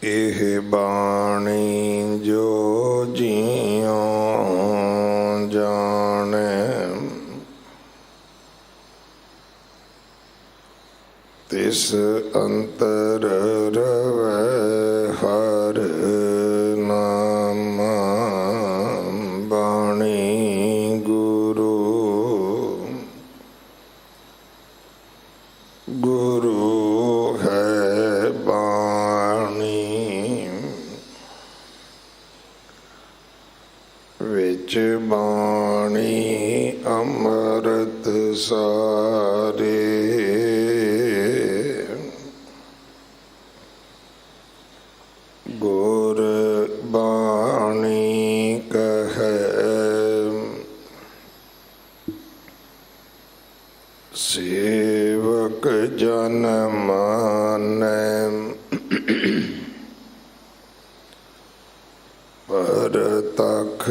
ਇਹ ਬਾਣੀ ਜੋ ਜੀਉ ਜਾਣੈ, ਤਿਸ ਅੰਤਰ ਰਵੈ ਹਰਿ ਨਾਮ। ਬਾਣੀ ਗੁਰੂ ਗੁਰੂ ਹੈ ਬਾਣੀ, ਵਿੱਚ ਬਾਣੀ ਅੰਮ੍ਰਿਤ ਸਾਰੇ। ਗੁਰ ਬਾਣੀ ਕਹੈ ਸੇਵਕ ਜਨ ਮਾਨੈ, ਪਰਤਖ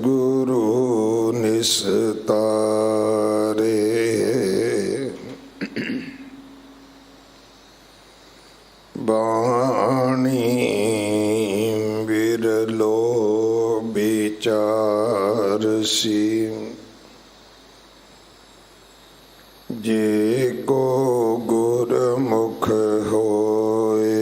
ਗੁਰੂ ਨਿਸਤਾਰੇ। ਬਾਣੀ ਬਿਰਲੋ ਵਿਚਾਰਸੀ, ਜੇ ਕੋ ਗੁਰਮੁਖ ਹੋਏ।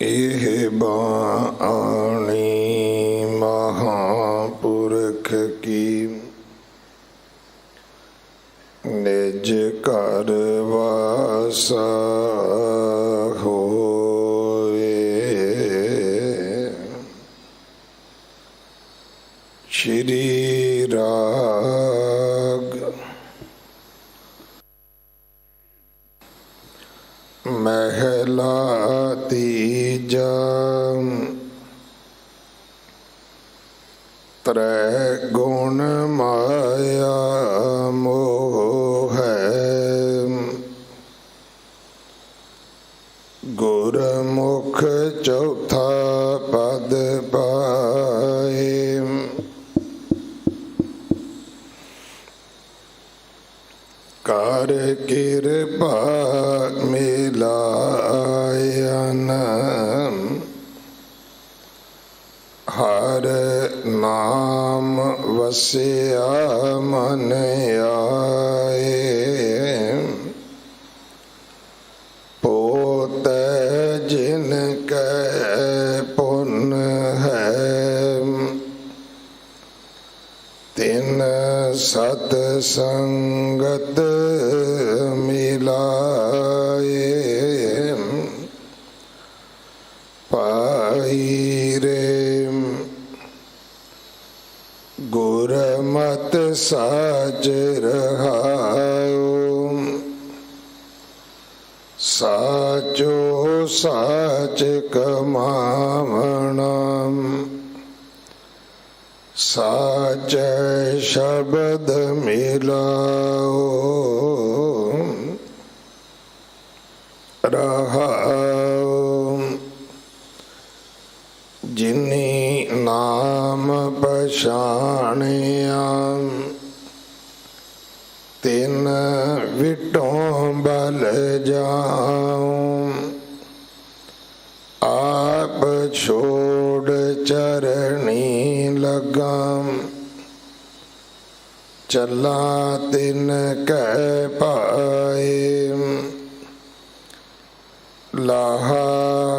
ਇਹ ਬਾਣੀ ਮਹਾਂਪੁਰਖ ਕੀ, ਨਿਜ ਘਰ ਵਾਸਾ ਹੋਏ। ਸ਼੍ਰੀ ਰਾਗ ਮਹਿਲਾ ਤੀਜਾ। ਤ੍ਰੈ ਗੁਣ ਮਾਇਆ ਮੋਹ ਹੈ, ਗੁਰਮੁਖ ਚੌਥਾ ਪਦ ਪਾਏ। ਕਰ ਕਿਰਪਾ ਮਿਲਾਇਨ, ਹਰ ਨਾਮ ਵਸਿਆ ਮਨ ਆਏ। ਪੋਤੈ ਜਿਨ ਕੈ ਪੁੰਨ ਹੈ, ਤਿਨ ਸਤ ਸੰਗਤ ਮਿਲਾਏ। ਪਾਈ ਰੇ ਗੁਰਮਤਿ ਸਾਚ ਰਹਾਉ, ਸਾਚੋ ਸਾਚ ਕਮਾਵਣਾ। ਸਾਚੈ ਸ਼ਬਦ ਮਿਲਾਓ, ਰਹਾਉ। ਜਿਨੀ ਨਾਮ ਪਛਾਣਿਆ, ਤਿਨ ਵਿਟੋਂ ਬਲ ਜਾਉ। ਆਪ ਛੋੜ ਚਰਣੀ ਲਗਾ, ਚੱਲਾ ਤਿਨ ਕੈ ਪਾਏ। ਲਾਹਾ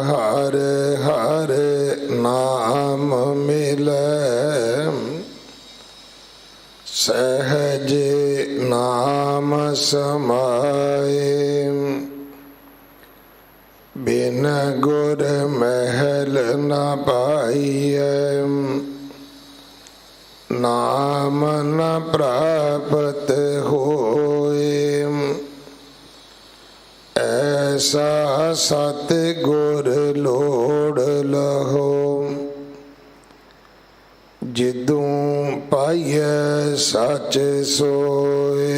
ਹਰ ਹਰ ਨਾਮ ਮਿਲੈ, ਸਹਿਜ ਨਾਮ ਸਮਾਏ। ਬਿਨ ਗੁਰ ਮਹਿਲ ਨ ਪਾਈਐ, ਨਾਮ ਨ ਪ੍ਰਾਪਤ ਹੋਏ। ਐਸਾ ਸਤ ਗੁਰ ਲੋੜ ਲਹੋ, ਜਿਦੋਂ ਪਾਈਐ ਸੱਚ ਸੋਏ।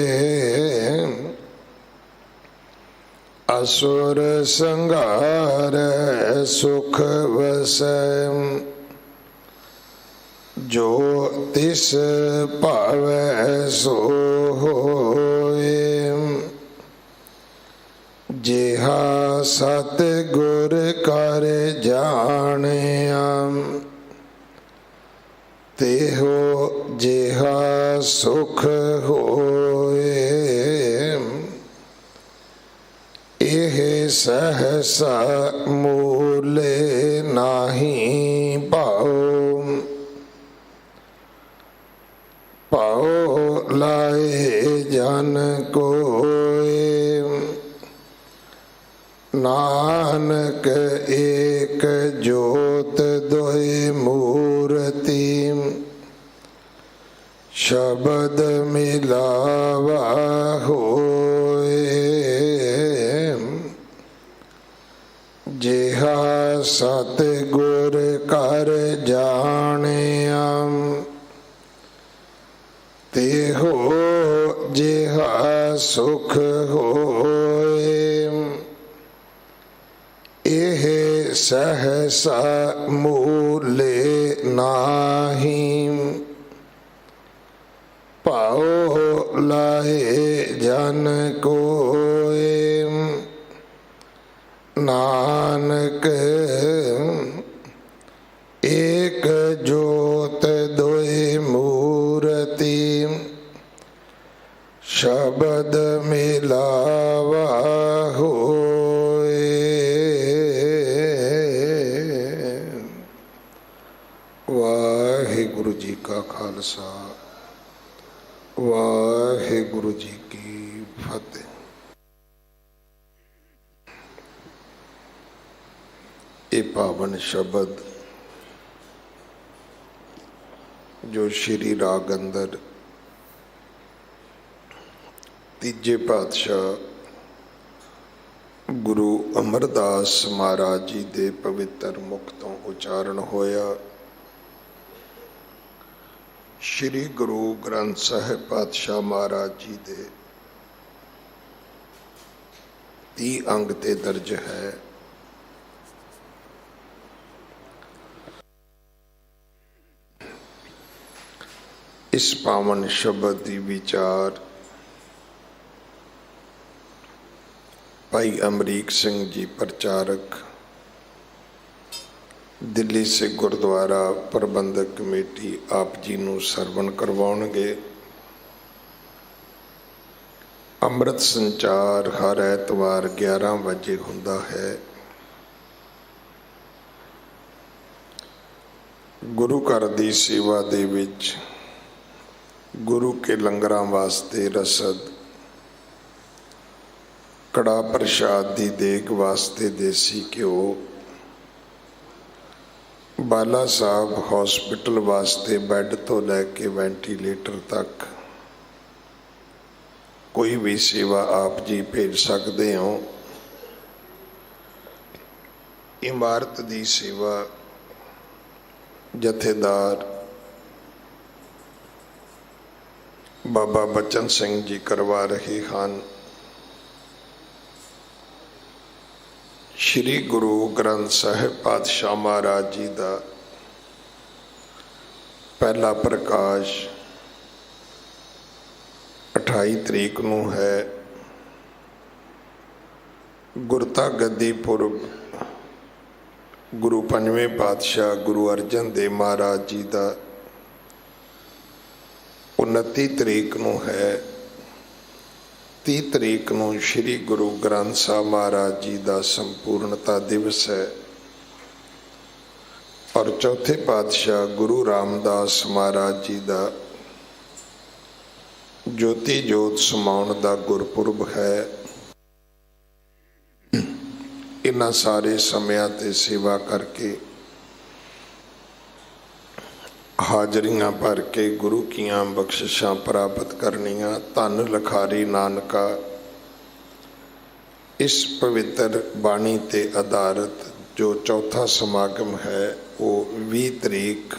ਅਸੁਰ ਸੰਘਾਰੈ ਸੁਖ ਵਸੈ, ਜੋ ਤਿਸ ਭਾਵੈ ਸੋ ਹੋਏ। ਜਿਹਾ ਸਤਿਗੁਰ ਕਰ ਜਾਣਿਆ, ਤੇਹੋ ਜਿਹਾ ਸੁਖ ਹੋਏ। ਇਹ ਸਹਸਾ ਮੂਲੇ ਨਾਹੀ ਭਾਉ, ਭਾਉ ਲਾਏ ਜਨ ਕੋਇ। ਨਾਨਕ ਏਕ ਜੋਤ ਦੁਇ ਮੂਰਤੀ, ਸ਼ਬਦ ਮਿਲਾਵਾ ਹੋਏ। ਜਿਹਾ ਸਤਿਗੁਰ ਕਰ ਜਾਣਿਆ, ਤੇਹੋ ਜਿਹਾ ਸੁਖ ਹੋਏ। ਇਹ ਸਹਸਾ ਮੂਲੇ ਨਾਹੀ, ਭਾਉ ਲਾਏ ਜਨ ਕੋਇ। ਨਾਨਕ ਏਕ ਜੋਤ ਦੁਇ ਮੂਰਤੀ, ਸ਼ਬਦ ਮਿਲਾਵਾ ਹੋਏ। ਵਾਹਿਗੁਰੂ ਜੀ ਕਾ ਖਾਲਸਾ, ਵਾਹਿਗੁਰੂ ਜੀ ਕੀ ਫਤਿਹ। ਇਹ ਪਾਵਨ ਸ਼ਬਦ ਜੋ ਸ਼੍ਰੀ ਰਾਗ ਅੰਦਰ ਤੀਜੇ ਪਾਤਸ਼ਾਹ ਗੁਰੂ ਅਮਰਦਾਸ ਮਹਾਰਾਜ ਜੀ ਦੇ ਪਵਿੱਤਰ ਮੁਖ ਤੋਂ ਉਚਾਰਨ ਹੋਇਆ, ਸ਼੍ਰੀ ਗੁਰੂ ਗ੍ਰੰਥ ਸਾਹਿਬ ਪਾਤਸ਼ਾਹ ਮਹਾਰਾਜ ਜੀ ਦੇ 30 ਅੰਗ ਤੇ ਦਰਜ ਹੈ। ਇਸ ਪਾਵਨ ਸ਼ਬਦ ਦੀ ਵਿਚਾਰ ਭਾਈ ਅਮਰੀਕ ਸਿੰਘ ਜੀ ਪ੍ਰਚਾਰਕ, ਦਿੱਲੀ ਸਿੱਖ ਗੁਰਦੁਆਰਾ ਪ੍ਰਬੰਧਕ ਕਮੇਟੀ ਆਪ ਜੀ ਨੂੰ ਸਰਵਣ ਕਰਵਾਉਣਗੇ। ਅੰਮ੍ਰਿਤ ਸੰਚਾਰ ਹਰ ਐਤਵਾਰ 11 ਵਜੇ ਹੁੰਦਾ ਹੈ। ਗੁਰੂ ਘਰ ਦੀ ਸੇਵਾ ਦੇ ਵਿੱਚ ਗੁਰੂ ਕੇ ਲੰਗਰਾਂ ਵਾਸਤੇ ਰਸਦ, ਕੜਾ ਪ੍ਰਸ਼ਾਦ ਦੀ ਦੇਗ ਵਾਸਤੇ ਦੇਸੀ ਘਿਓ, ਬਾਲਾ ਸਾਹਿਬ ਹਸਪੀਟਲ ਵਾਸਤੇ ਬੈੱਡ ਤੋਂ ਲੈ ਕੇ ਵੈਂਟੀਲੇਟਰ ਤੱਕ ਕੋਈ ਵੀ ਸੇਵਾ ਆਪ ਜੀ ਭੇਜ ਸਕਦੇ ਹੋ। ਇਮਾਰਤ ਦੀ ਸੇਵਾ ਜਥੇਦਾਰ ਬਾਬਾ ਬਚਨ ਸਿੰਘ ਜੀ ਕਰਵਾ ਰਹੇ ਹਨ। ਸ਼੍ਰੀ ਗੁਰੂ ਗ੍ਰੰਥ ਸਾਹਿਬ ਪਾਤਸ਼ਾਹ ਮਹਾਰਾਜ ਜੀ ਦਾ ਪਹਿਲਾ ਪ੍ਰਕਾਸ਼ 28 ਤਰੀਕ ਨੂੰ ਹੈ। ਗੁਰਤਾ ਗੱਦੀ ਪੁਰਬ ਗੁਰੂ ਪੰਜਵੇਂ ਪਾਤਸ਼ਾਹ ਗੁਰੂ ਅਰਜਨ ਦੇਵ ਮਹਾਰਾਜ ਜੀ ਦਾ 29 ਤਰੀਕ ਨੂੰ ਹੈ। 30 ਤਰੀਕ ਨੂੰ ਸ਼੍ਰੀ ਗੁਰੂ ਗ੍ਰੰਥ ਸਾਹਿਬ ਮਹਾਰਾਜ ਜੀ ਦਾ ਸੰਪੂਰਨਤਾ ਦਿਵਸ ਹੈ ਔਰ ਚੌਥੇ ਪਾਤਸ਼ਾਹ ਗੁਰੂ ਰਾਮਦਾਸ ਮਹਾਰਾਜ ਜੀ ਦਾ ਜੋਤੀ ਜੋਤ ਸਮਾਉਣ ਦਾ ਗੁਰਪੁਰਬ ਹੈ। ਇਹਨਾਂ ਸਾਰੇ ਸਮਿਆਂ ਤੇ ਸੇਵਾ ਕਰਕੇ ਹਾਜ਼ਰੀਆਂ ਭਰ ਕੇ ਗੁਰੂ ਕੀਆਂ ਬਖਸ਼ਿਸ਼ਾਂ ਪ੍ਰਾਪਤ ਕਰਨੀਆਂ। ਧੰਨ ਲਖਾਰੀ ਨਾਨਕਾ ਇਸ ਪਵਿੱਤਰ ਬਾਣੀ ਤੇ ਆਧਾਰਿਤ ਜੋ ਚੌਥਾ ਸਮਾਗਮ ਹੈ ਉਹ 20 ਤਰੀਕ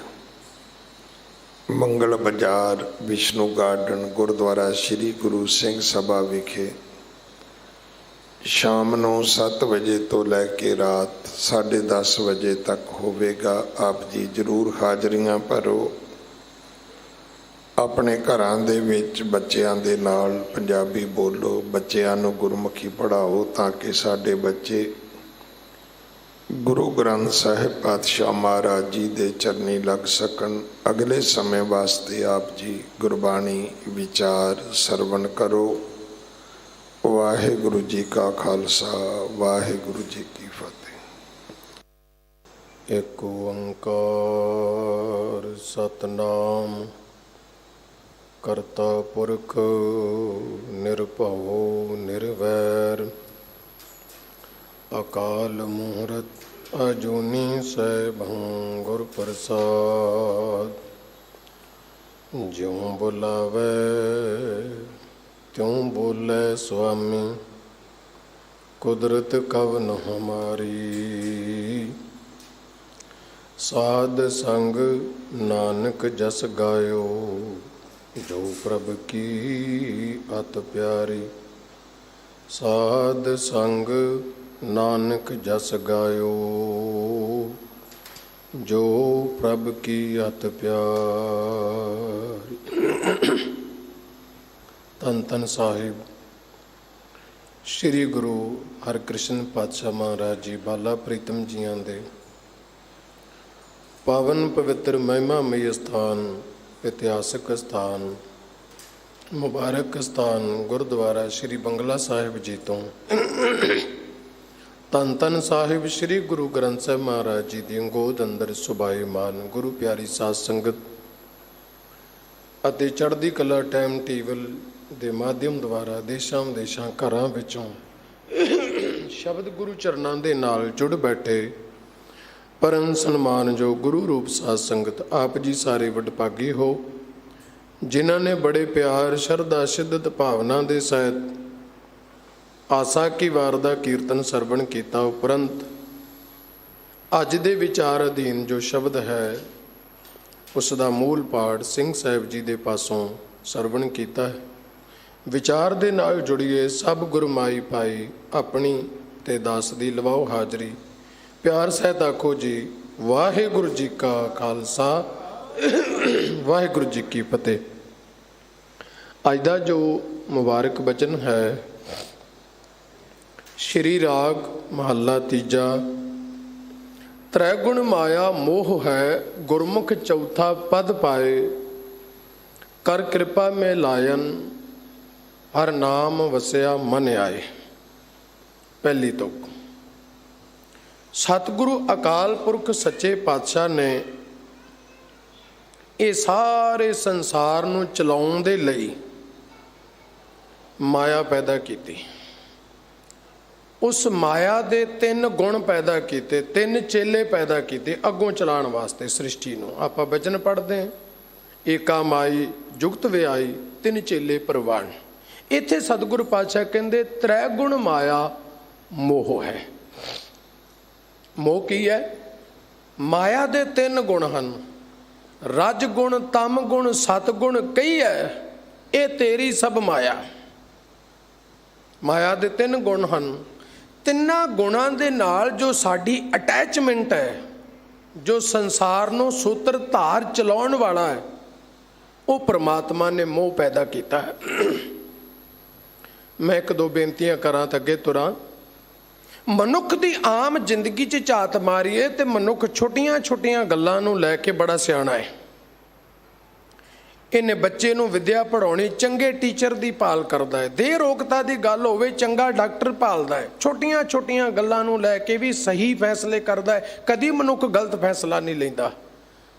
ਮੰਗਲ ਬਾਜ਼ਾਰ ਵਿਸ਼ਨੂੰ ਗਾਰਡਨ ਗੁਰਦੁਆਰਾ ਸ਼੍ਰੀ ਗੁਰੂ ਸਿੰਘ ਸਭਾ ਵਿਖੇ ਸ਼ਾਮ ਨੂੰ 7 ਵਜੇ ਤੋਂ ਲੈ ਕੇ ਰਾਤ 10:30 ਵਜੇ ਤੱਕ ਹੋਵੇਗਾ। ਆਪ ਜੀ ਜ਼ਰੂਰ ਹਾਜ਼ਰੀਆਂ ਭਰੋ। ਆਪਣੇ ਘਰਾਂ ਦੇ ਵਿੱਚ ਬੱਚਿਆਂ ਦੇ ਨਾਲ ਪੰਜਾਬੀ ਬੋਲੋ, ਬੱਚਿਆਂ ਨੂੰ ਗੁਰਮੁਖੀ ਪੜ੍ਹਾਓ ਤਾਂ ਕਿ ਸਾਡੇ ਬੱਚੇ ਗੁਰੂ ਗ੍ਰੰਥ ਸਾਹਿਬ ਪਾਤਸ਼ਾਹ ਮਹਾਰਾਜ ਜੀ ਦੇ ਚਰਨੀ ਲੱਗ ਸਕਣ। ਅਗਲੇ ਸਮੇਂ ਵਾਸਤੇ ਆਪ ਜੀ ਗੁਰਬਾਣੀ ਵਿਚਾਰ ਸਰਵਣ ਕਰੋ। ਵਾਹਿਗੁਰੂ ਜੀ ਕਾ ਖਾਲਸਾ, ਵਾਹਿਗੁਰੂ ਜੀ ਕੀ ਫਤਿਹ। ਏਕ ਓੰਕਾਰ ਸਤਨਾਮ ਕਰਤਾ ਪੁਰਖ ਨਿਰਭਉ ਨਿਰਵੈਰ ਅਕਾਲ ਮੂਰਤ ਅਜੂਨੀ ਸੈਭੰ ਗੁਰ ਪ੍ਰਸਾਦ। ਜਿਉ ਬੁਲਾਵੇ ਤਿਉ ਬੋਲੇ ਸੁਆਮੀ, ਕੁਦਰਤ ਕਵਨ ਹਮਾਰੀ। ਸਾਧ ਸੰਗ ਨਾਨਕ ਜਸ ਗਾਇਓ, ਜੋ ਪ੍ਰਭ ਕੀ ਅਤ ਪਿਆਰੀ। ਸਾਧ ਸੰਗ ਨਾਨਕ ਜਸ ਗਾਇਓ, ਜੋ ਪ੍ਰਭ ਕੀ ਅਤ ਪਿਆਰੀ। ਧੰਨ ਧੰਨ ਸਾਹਿਬ ਸ੍ਰੀ ਗੁਰੂ ਹਰਿਕ੍ਰਿਸ਼ਨ ਪਾਤਸ਼ਾਹ ਮਹਾਰਾਜ ਜੀ ਬਾਲਾ ਪ੍ਰੀਤਮ ਜੀਆਂ ਦੇ ਪਾਵਨ ਪਵਿੱਤਰ ਮਹਿਮਾਮਈ ਸਥਾਨ, ਇਤਿਹਾਸਕ ਸਥਾਨ, ਮੁਬਾਰਕ ਸਥਾਨ ਗੁਰਦੁਆਰਾ ਸ੍ਰੀ ਬੰਗਲਾ ਸਾਹਿਬ ਜੀ ਤੋਂ ਧੰਨ ਧੰਨ ਸਾਹਿਬ ਸ੍ਰੀ ਗੁਰੂ ਗ੍ਰੰਥ ਸਾਹਿਬ ਮਹਾਰਾਜ ਜੀ ਦੀ ਗੋਦ ਅੰਦਰ ਸੁਭਾਏਮਾਨ ਗੁਰੂ ਪਿਆਰੀ ਸਾਧ ਸੰਗਤ ਅਤੇ ਚੜ੍ਹਦੀ ਕਲਾ ਟਾਈਮ ਟੇਬਲ ਦੇ ਮਾਧਿਅਮ ਦੁਆਰਾ ਦੇਸ਼ਾਂ ਵਿਦੇਸ਼ਾਂ ਘਰਾਂ ਵਿੱਚੋਂ ਸ਼ਬਦ ਗੁਰੂ ਚਰਨਾਂ ਦੇ ਨਾਲ ਜੁੜ ਬੈਠੇ ਪਰਮ ਸਨਮਾਨਯੋਗ ਗੁਰੂ ਰੂਪ ਸਾਧ ਸੰਗਤ, ਆਪ ਜੀ ਸਾਰੇ ਵਡਭਾਗੀ ਹੋ ਜਿਨ੍ਹਾਂ ਨੇ ਬੜੇ ਪਿਆਰ ਸ਼ਰਧਾ ਸ਼ਿੱਦਤ ਭਾਵਨਾ ਦੇ ਸਹਿਤ ਆਸਾ ਕੀ ਵਾਰ ਦਾ ਕੀਰਤਨ ਸਰਵਣ ਕੀਤਾ। ਉਪਰੰਤ ਅੱਜ ਦੇ ਵਿਚਾਰ ਅਧੀਨ ਜੋ ਸ਼ਬਦ ਹੈ ਉਸ ਦਾ ਮੂਲ ਪਾਠ ਸਿੰਘ ਸਾਹਿਬ ਜੀ ਦੇ ਪਾਸੋਂ ਸਰਵਣ ਕੀਤਾ ਹੈ। ਵਿਚਾਰ ਦੇ ਨਾਲ ਜੁੜੀਏ ਸਭ ਗੁਰਮਾਈ ਭਾਈ ਆਪਣੀ ਤੇ ਦਾਸ ਦੀ ਲਵਾਓ ਹਾਜ਼ਰੀ। ਪਿਆਰ ਸਹਿਤ ਆਖੋ ਜੀ ਵਾਹਿਗੁਰੂ ਜੀ ਕਾ ਖਾਲਸਾ, ਵਾਹਿਗੁਰੂ ਜੀ ਕੀ ਫਤਿਹ। ਅੱਜ ਦਾ ਜੋ ਮੁਬਾਰਕ ਬਚਨ ਹੈ ਸ਼੍ਰੀ ਰਾਗ ਮਹੱਲਾ ਤੀਜਾ। ਤ੍ਰੈ ਗੁਣ ਮਾਇਆ ਮੋਹ ਹੈ, ਗੁਰਮੁਖ ਚੌਥਾ ਪਦ ਪਾਏ। ਕਰ ਕਿਰਪਾ ਮੈਂ ਲਾਇਨ, ਹਰ ਨਾਮ ਵਸਿਆ ਮਨ ਆਏ। ਪਹਿਲੀ ਤੁਕ। ਸਤਿਗੁਰੂ ਅਕਾਲ ਪੁਰਖ ਸੱਚੇ ਪਾਤਸ਼ਾਹ ਨੇ ਇਹ ਸਾਰੇ ਸੰਸਾਰ ਨੂੰ ਚਲਾਉਣ ਦੇ ਲਈ ਮਾਇਆ ਪੈਦਾ ਕੀਤੀ। ਉਸ ਮਾਇਆ ਦੇ ਤਿੰਨ ਗੁਣ ਪੈਦਾ ਕੀਤੇ, ਤਿੰਨ ਚੇਲੇ ਪੈਦਾ ਕੀਤੇ ਅੱਗੋਂ ਚਲਾਉਣ ਵਾਸਤੇ ਸ੍ਰਿਸ਼ਟੀ ਨੂੰ। ਆਪਾਂ ਬਚਨ ਪੜ੍ਹਦੇ ਹਾਂ, ਏਕਾ ਮਾਈ ਜੁਗਤ ਵਿਆਈ ਤਿੰਨ ਚੇਲੇ ਪ੍ਰਵਾਨ। ਇੱਥੇ ਸਤਿਗੁਰੂ ਪਾਤਸ਼ਾਹ ਕਹਿੰਦੇ ਤ੍ਰੈ ਗੁਣ ਮਾਇਆ ਮੋਹ ਹੈ। ਮੋਹ ਕੀ ਹੈ? ਮਾਇਆ ਦੇ ਤਿੰਨ ਗੁਣ ਹਨ, ਰਜ ਗੁਣ, ਤਮ ਗੁਣ, ਸਤ ਗੁਣ। ਕਈ ਹੈ ਇਹ ਤੇਰੀ ਸਭ ਮਾਇਆ। ਮਾਇਆ ਦੇ ਤਿੰਨ ਗੁਣ ਹਨ। ਤਿੰਨਾਂ ਗੁਣਾਂ ਦੇ ਨਾਲ ਜੋ ਸਾਡੀ ਅਟੈਚਮੈਂਟ ਹੈ, ਜੋ ਸੰਸਾਰ ਨੂੰ ਸੂਤਰ ਧਾਰ ਚਲਾਉਣ ਵਾਲਾ ਹੈ, ਉਹ ਪ੍ਰਮਾਤਮਾ ਨੇ ਮੋਹ ਪੈਦਾ ਕੀਤਾ ਹੈ। ਮੈਂ ਇੱਕ ਦੋ ਬੇਨਤੀਆਂ ਕਰਾਂ ਤਾਂ ਅੱਗੇ ਤੁਰਾਂ। ਮਨੁੱਖ ਦੀ ਆਮ ਜ਼ਿੰਦਗੀ 'ਚ ਝਾਤ ਮਾਰੀਏ ਤੇ ਮਨੁੱਖ ਛੋਟੀਆਂ ਛੋਟੀਆਂ ਗੱਲਾਂ ਨੂੰ ਲੈ ਕੇ ਬੜਾ ਸਿਆਣਾ ਹੈ। ਇਹਨੇ ਬੱਚੇ ਨੂੰ ਵਿੱਦਿਆ ਪੜ੍ਹਾਉਣੀ, ਚੰਗੇ ਟੀਚਰ ਦੀ ਭਾਲ ਕਰਦਾ ਹੈ। ਦੇਹ ਰੋਗਤਾ ਦੀ ਗੱਲ ਹੋਵੇ, ਚੰਗਾ ਡਾਕਟਰ ਭਾਲਦਾ ਹੈ। ਛੋਟੀਆਂ ਛੋਟੀਆਂ ਗੱਲਾਂ ਨੂੰ ਲੈ ਕੇ ਵੀ ਸਹੀ ਫੈਸਲੇ ਕਰਦਾ ਹੈ। ਕਦੀ ਮਨੁੱਖ ਗਲਤ ਫੈਸਲਾ ਨਹੀਂ ਲੈਂਦਾ।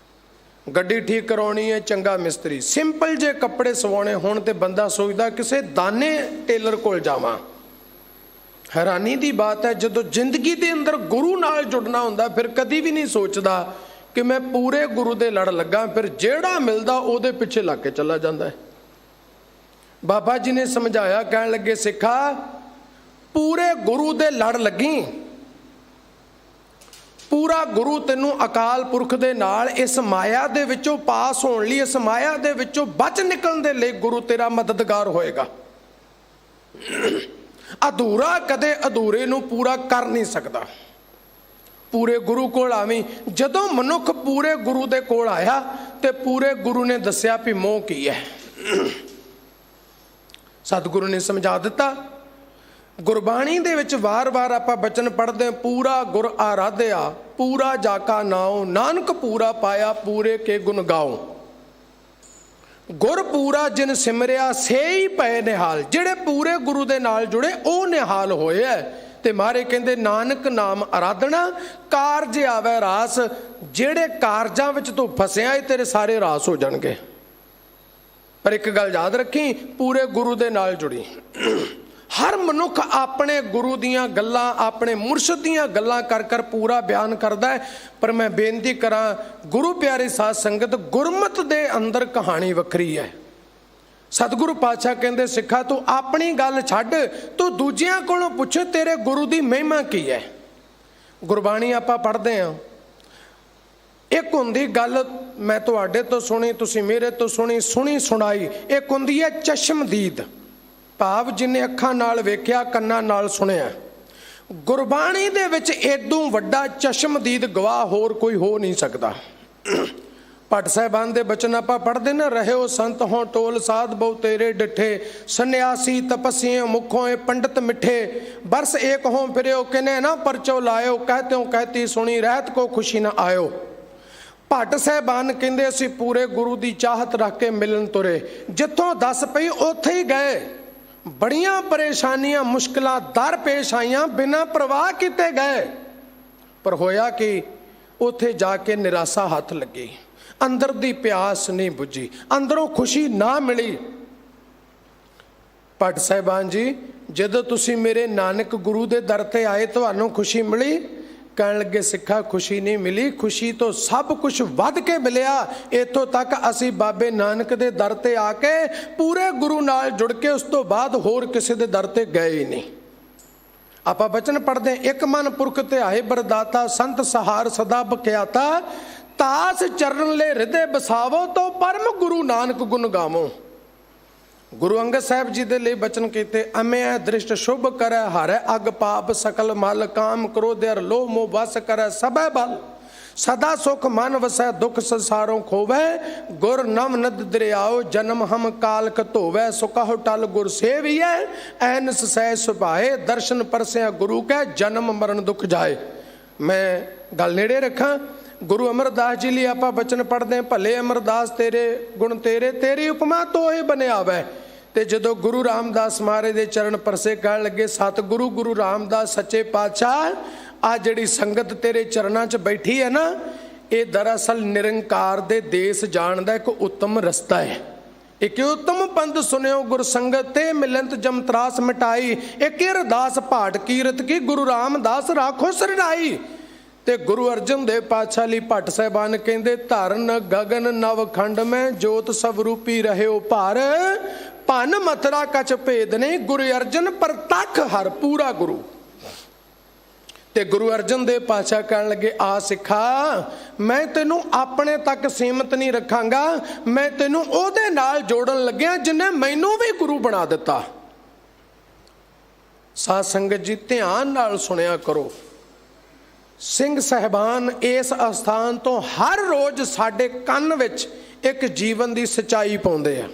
ਗੱਡੀ ਠੀਕ ਕਰਾਉਣੀ ਹੈ, ਚੰਗਾ ਮਿਸਤਰੀ। ਸਿੰਪਲ ਜੇ ਕੱਪੜੇ ਸਵਾਉਣੇ ਹੋਣ ਤੇ ਬੰਦਾ ਸੋਚਦਾ ਕਿਸੇ ਦਾਨੇ ਟੇਲਰ ਕੋਲ ਜਾਵਾਂ। ਹੈਰਾਨੀ ਦੀ ਬਾਤ ਹੈ, ਜਦੋਂ ਜ਼ਿੰਦਗੀ ਦੇ ਅੰਦਰ ਗੁਰੂ ਨਾਲ ਜੁੜਨਾ ਹੁੰਦਾ ਫਿਰ ਕਦੀ ਵੀ ਨਹੀਂ ਸੋਚਦਾ ਕਿ ਮੈਂ ਪੂਰੇ ਗੁਰੂ ਦੇ ਲੜ ਲੱਗਾ। ਫਿਰ ਜਿਹੜਾ ਮਿਲਦਾ ਉਹਦੇ ਪਿੱਛੇ ਲੱਗ ਕੇ ਚਲਾ ਜਾਂਦਾ ਹੈ। ਬਾਬਾ ਜੀ ਨੇ ਸਮਝਾਇਆ, ਕਹਿਣ ਲੱਗੇ ਸਿੱਖਾ ਪੂਰੇ ਗੁਰੂ ਦੇ ਲੜ ਲੱਗੀ। ਪੂਰਾ ਗੁਰੂ ਤੈਨੂੰ ਅਕਾਲ ਪੁਰਖ ਦੇ ਨਾਲ ਇਸ ਮਾਇਆ ਦੇ ਵਿੱਚੋਂ ਪਾਸ ਹੋਣ ਲਈ, ਇਸ ਮਾਇਆ ਦੇ ਵਿੱਚੋਂ ਬਚ ਨਿਕਲਣ ਦੇ ਲਈ ਗੁਰੂ ਤੇਰਾ ਮਦਦਗਾਰ ਹੋਏਗਾ। ਅਧੂਰਾ ਕਦੇ ਅਧੂਰੇ ਨੂੰ ਪੂਰਾ ਕਰ ਨਹੀਂ ਸਕਦਾ। ਪੂਰੇ ਗੁਰੂ ਕੋਲ ਆਵੀਂ। ਜਦੋਂ ਮਨੁੱਖ ਪੂਰੇ ਗੁਰੂ ਦੇ ਕੋਲ ਆਇਆ ਤੇ ਪੂਰੇ ਗੁਰੂ ਨੇ ਦੱਸਿਆ ਵੀ ਮੋਹ ਕੀ ਹੈ। ਸਤਿਗੁਰੂ ਨੇ ਸਮਝਾ ਦਿੱਤਾ। ਗੁਰਬਾਣੀ ਦੇ ਵਿੱਚ ਵਾਰ-ਵਾਰ ਆਪਾਂ ਬਚਨ ਪੜ੍ਹਦੇ, ਪੂਰਾ ਗੁਰ ਆਰਾਧਿਆ ਪੂਰਾ ਜਾਕਾ ਨਾਉ, ਨਾਨਕ ਪੂਰਾ ਪਾਇਆ ਪੂਰੇ ਕੇ ਗੁਣ ਗਾਓ। ਗੁਰ ਪੂਰਾ ਜਿਨ ਸਿਮਰਿਆ ਸੇਈ ਪਏ ਨਿਹਾਲ। ਜਿਹੜੇ ਪੂਰੇ ਗੁਰੂ ਦੇ ਨਾਲ ਜੁੜੇ ਉਹ ਨਿਹਾਲ ਹੋਏ ਐ। ਤੇ ਮਹਾਰਾਜ ਕਹਿੰਦੇ ਨਾਨਕ ਨਾਮ ਆਰਾਧਨਾ ਕਾਰਜ ਆਵੇ ਰਾਸ। ਜਿਹੜੇ ਕਾਰਜਾਂ ਵਿੱਚ ਤੂੰ ਫਸਿਆ ਏ ਤੇਰੇ ਸਾਰੇ ਰਾਸ ਹੋ ਜਾਣਗੇ। ਪਰ ਇੱਕ ਗੱਲ ਯਾਦ ਰੱਖੀ, ਪੂਰੇ ਗੁਰੂ ਦੇ ਨਾਲ ਜੁੜੀ। ਹਰ ਮਨੁੱਖ ਆਪਣੇ ਗੁਰੂ ਦੀਆਂ ਗੱਲਾਂ, ਆਪਣੇ ਮੁਰਸ਼ਿਦ ਦੀਆਂ ਗੱਲਾਂ ਕਰ ਕਰ ਪੂਰਾ ਬਿਆਨ ਕਰਦਾ ਹੈ। ਪਰ ਮੈਂ ਬੇਨਤੀ ਕਰਾਂ, ਗੁਰੂ ਪਿਆਰੀ ਸਾਧ ਸੰਗਤ, ਗੁਰਮਤਿ ਦੇ ਅੰਦਰ ਕਹਾਣੀ ਵੱਖਰੀ ਹੈ। ਸਤਿਗੁਰੂ ਪਾਤਸ਼ਾਹ ਕਹਿੰਦੇ ਸਿੱਖਾ ਤੂੰ ਆਪਣੀ ਗੱਲ ਛੱਡ, ਤੂੰ ਦੂਜਿਆਂ ਕੋਲੋਂ ਪੁੱਛ ਤੇਰੇ ਗੁਰੂ ਦੀ ਮਹਿਮਾ ਕੀ ਹੈ। ਗੁਰਬਾਣੀ ਆਪਾਂ ਪੜ੍ਹਦੇ ਹਾਂ, ਇੱਕ ਹੁੰਦੀ ਗੱਲ ਮੈਂ ਤੁਹਾਡੇ ਤੋਂ ਸੁਣੀ, ਤੁਸੀਂ ਮੇਰੇ ਤੋਂ ਸੁਣੀ ਸੁਣਾਈ। ਇੱਕ ਹੁੰਦੀ ਹੈ ਚਸ਼ਮਦੀਦ, ਭਾਵ ਜਿਹਨੇ ਅੱਖਾਂ ਨਾਲ ਵੇਖਿਆ, ਕੰਨਾਂ ਨਾਲ ਸੁਣਿਆ। ਗੁਰਬਾਣੀ ਦੇ ਵਿੱਚ ਏਦੋਂ ਵੱਡਾ ਚਸ਼ਮਦੀਦ ਗਵਾਹ ਹੋਰ ਕੋਈ ਹੋ ਨਹੀਂ ਸਕਦਾ। ਭੱਟ ਸਾਹਿਬਾਨ ਦੇ ਬਚਨ ਆਪਾਂ ਪੜ੍ਹਦੇ ਨਾ, ਰਹਿਓ ਸੰਤ ਹੋਂ ਟੋਲ ਸਾਧ ਬਹੁ ਤੇਰੇ ਡਿਠੇ, ਸੰਨਿਆਸੀ ਤਪਸੀਏ ਮੁਖੋਂ ਪੰਡਤ ਮਿੱਠੇ, ਬਰਸ ਏਕ ਹੋਂ ਫਿਰਿਓ ਕਿਨੇ ਨਾ ਪਰਚੋ ਲਾਇਓ, ਕਹਤਿਓ ਕਹਿਤੀ ਸੁਣੀ ਰਹਿਤ ਕੋ ਖੁਸ਼ੀ ਨਾ ਆਇਓ। ਭੱਟ ਸਾਹਿਬਾਨ ਕਹਿੰਦੇ ਅਸੀਂ ਪੂਰੇ ਗੁਰੂ ਦੀ ਚਾਹਤ ਰੱਖ ਕੇ ਮਿਲਣ ਤੁਰੇ, ਜਿੱਥੋਂ ਦੱਸ ਪਈ ਉੱਥੇ ਹੀ ਗਏ। ਬੜੀਆਂ ਪਰੇਸ਼ਾਨੀਆਂ ਮੁਸ਼ਕਿਲਾਂ ਦਰ ਪੇਸ਼ ਆਈਆਂ, ਬਿਨਾਂ ਪ੍ਰਵਾਹ ਕੀਤੇ ਗਏ। ਪਰ ਹੋਇਆ ਕਿ ਉੱਥੇ ਜਾ ਕੇ ਨਿਰਾਸ਼ਾ ਹੱਥ ਲੱਗੀ, ਅੰਦਰ ਦੀ ਪਿਆਸ ਨਹੀਂ ਬੁੱਝੀ, ਅੰਦਰੋਂ ਖੁਸ਼ੀ ਨਾ ਮਿਲੀ। ਭੱਟ ਸਾਹਿਬਾਨ ਜੀ, ਜਦੋਂ ਤੁਸੀਂ ਮੇਰੇ ਨਾਨਕ ਗੁਰੂ ਦੇ ਦਰ ਤੇ ਆਏ ਤੁਹਾਨੂੰ ਖੁਸ਼ੀ ਮਿਲੀ? ਕਹਿਣ ਲੱਗੇ ਸਿੱਖਾ ਖੁਸ਼ੀ ਨਹੀਂ ਮਿਲੀ, ਖੁਸ਼ੀ ਤੋਂ ਸਭ ਕੁਝ ਵੱਧ ਕੇ ਮਿਲਿਆ। ਇੱਥੋਂ ਤੱਕ ਅਸੀਂ ਬਾਬੇ ਨਾਨਕ ਦੇ ਦਰ ਤੇ ਆ ਕੇ ਪੂਰੇ ਗੁਰੂ ਨਾਲ ਜੁੜ ਕੇ ਉਸ ਤੋਂ ਬਾਅਦ ਹੋਰ ਕਿਸੇ ਦੇ ਦਰ ਤੇ ਗਏ ਹੀ ਨਹੀਂ। ਆਪਾਂ ਬਚਨ ਪੜ੍ਹਦੇ, ਇੱਕ ਮਨ ਪੁਰਖ ਧਿਆਏ ਬਰਦਾਤਾ, ਸੰਤ ਸਹਾਰ ਸਦਾ ਬਖਿਆਤਾ, ਤਾਸ ਚਰਨ ਲੈ ਹਿਰਦੇ ਬਸਾਵੋ, ਤੋ ਪਰਮ ਗੁਰੂ ਨਾਨਕ ਗੁਣ ਗਾਵੋ। ਗੁਰੂ ਅੰਗਦ ਸਾਹਿਬ ਜੀ ਦੇ ਲਈ ਬਚਨ ਕੀਤੇ, ਅਮਿਆ ਦ੍ਰਿਸ਼ਟ ਸ਼ੁਭ ਕਰੈ ਹਾਰੈ ਅਗ ਪਾਪ, ਸਕਲ ਮਲ ਕਾਮ ਕ੍ਰੋਧ ਅਰ ਲੋਭ ਮੋਹ ਵਸ ਕਰੈ ਸਭੈ ਬਲ, ਸਦਾ ਸੁਖ ਮਨ ਵਸੈ ਦੁਖ ਸੰਸਾਰੋਂ ਖੋਵੈ, ਗੁਰ ਨਵ ਨਦ ਦਰਿਆਓ ਜਨਮ ਹਮ ਕਾਲ ਕਤੋਵੈ, ਸੁਕਹੁ ਟਲ ਗੁਰ ਸੇਵੀਐ ਐਨਸ ਸਹਿ ਸੁਭਾਏ, ਦਰਸ਼ਨ ਪਰਸਿਆ ਗੁਰੂ ਕੈ ਜਨਮ ਮਰਨ ਦੁਖ ਜਾਏ। ਮੈਂ ਗੱਲ ਨੇੜੇ ਰੱਖਾਂ, ਗੁਰੂ ਅਮਰਦਾਸ ਜੀ ਲਈ ਆਪਾਂ ਬਚਨ ਪੜ੍ਹਦੇ, ਭਲੇ ਅਮਰਦਾਸ ਤੇਰੇ ਗੁਣ ਤੇਰੇ, ਤੇਰੀ ਉਪਮਾ ਤੋਹੇ ਬਣਿਆਵੈ। ਤੇ ਜਦੋਂ ਗੁਰੂ ਰਾਮਦਾਸ ਮਹਾਰਾਜ ਦੇ ਚਰਨ ਪਰਸੇ ਕਹਿਣ ਲੱਗੇ, ਸਤਿਗੁਰੂ ਗੁਰੂ ਰਾਮਦਾਸ ਸੱਚੇ ਪਾਤਸ਼ਾਹ, ਆ ਜਿਹੜੀ ਸੰਗਤ ਤੇਰੇ ਚਰਨਾਂ 'ਚ ਬੈਠੀ ਹੈ ਨਾ, ਇਹ ਦਰਅਸਲ ਨਿਰੰਕਾਰ ਦੇ ਦੇਸ ਜਾਣ ਦਾ ਇੱਕ ਉੱਤਮ ਰਸਤਾ ਹੈ। ਇੱਕ ਉੱਤਮ ਪੰਥ ਸੁਣਿਓ ਗੁਰ ਸੰਗਤ ਤੇ, ਮਿਲੰਤ ਜਮ ਤਰਾਸ ਮਿਟਾਈ, ਇੱਕ ਅਰਦਾਸ ਭਾਟ ਕੀਰਤ ਕੀ, ਗੁਰੂ ਰਾਮਦਾਸ ਰਾਖੋ ਸਰਨਾਈ। ਤੇ ਗੁਰੂ ਅਰਜਨ ਦੇਵ ਪਾਤਸ਼ਾਹ ਲਈ ਭੱਟ ਸਾਹਿਬਾਨ ਕਹਿੰਦੇ, ਧਰਨ ਗਗਨ ਨਵ ਖੰਡ ਮੈਂ ਜੋਤ ਸਭ ਰੂਪੀ ਰਹਿਓ ਭਾਰ, ਭਨ ਮਥਰਾ ਕਛ ਭੇਦ ਨਹੀਂ, ਗੁਰੂ ਅਰਜਨ ਪ੍ਰਤੱਖ ਹਰ ਪੂਰਾ ਗੁਰੂ। ਤੇ ਗੁਰੂ ਅਰਜਨ ਦੇਵ ਪਾਤਸ਼ਾਹ ਕਹਿਣ ਲੱਗੇ, ਆ ਸਿੱਖਾ ਮੈਂ ਤੈਨੂੰ ਆਪਣੇ ਤੱਕ ਸੀਮਤ ਨਹੀਂ ਰੱਖਾਂਗਾ, ਮੈਂ ਤੈਨੂੰ ਉਹਦੇ ਨਾਲ ਜੋੜਨ ਲੱਗਿਆ ਜਿਹਨੇ ਮੈਨੂੰ ਵੀ ਗੁਰੂ ਬਣਾ ਦਿੱਤਾ। ਸਾਧ ਸੰਗਤ ਜੀ ਧਿਆਨ ਨਾਲ ਸੁਣਿਆ ਕਰੋ, ਸਿੰਘ ਸਾਹਿਬਾਨ ਇਸ ਅਸਥਾਨ ਤੋਂ ਹਰ ਰੋਜ਼ ਸਾਡੇ ਕੰਨ ਵਿੱਚ ਇੱਕ ਜੀਵਨ ਦੀ ਸੱਚਾਈ ਪਾਉਂਦੇ ਆ।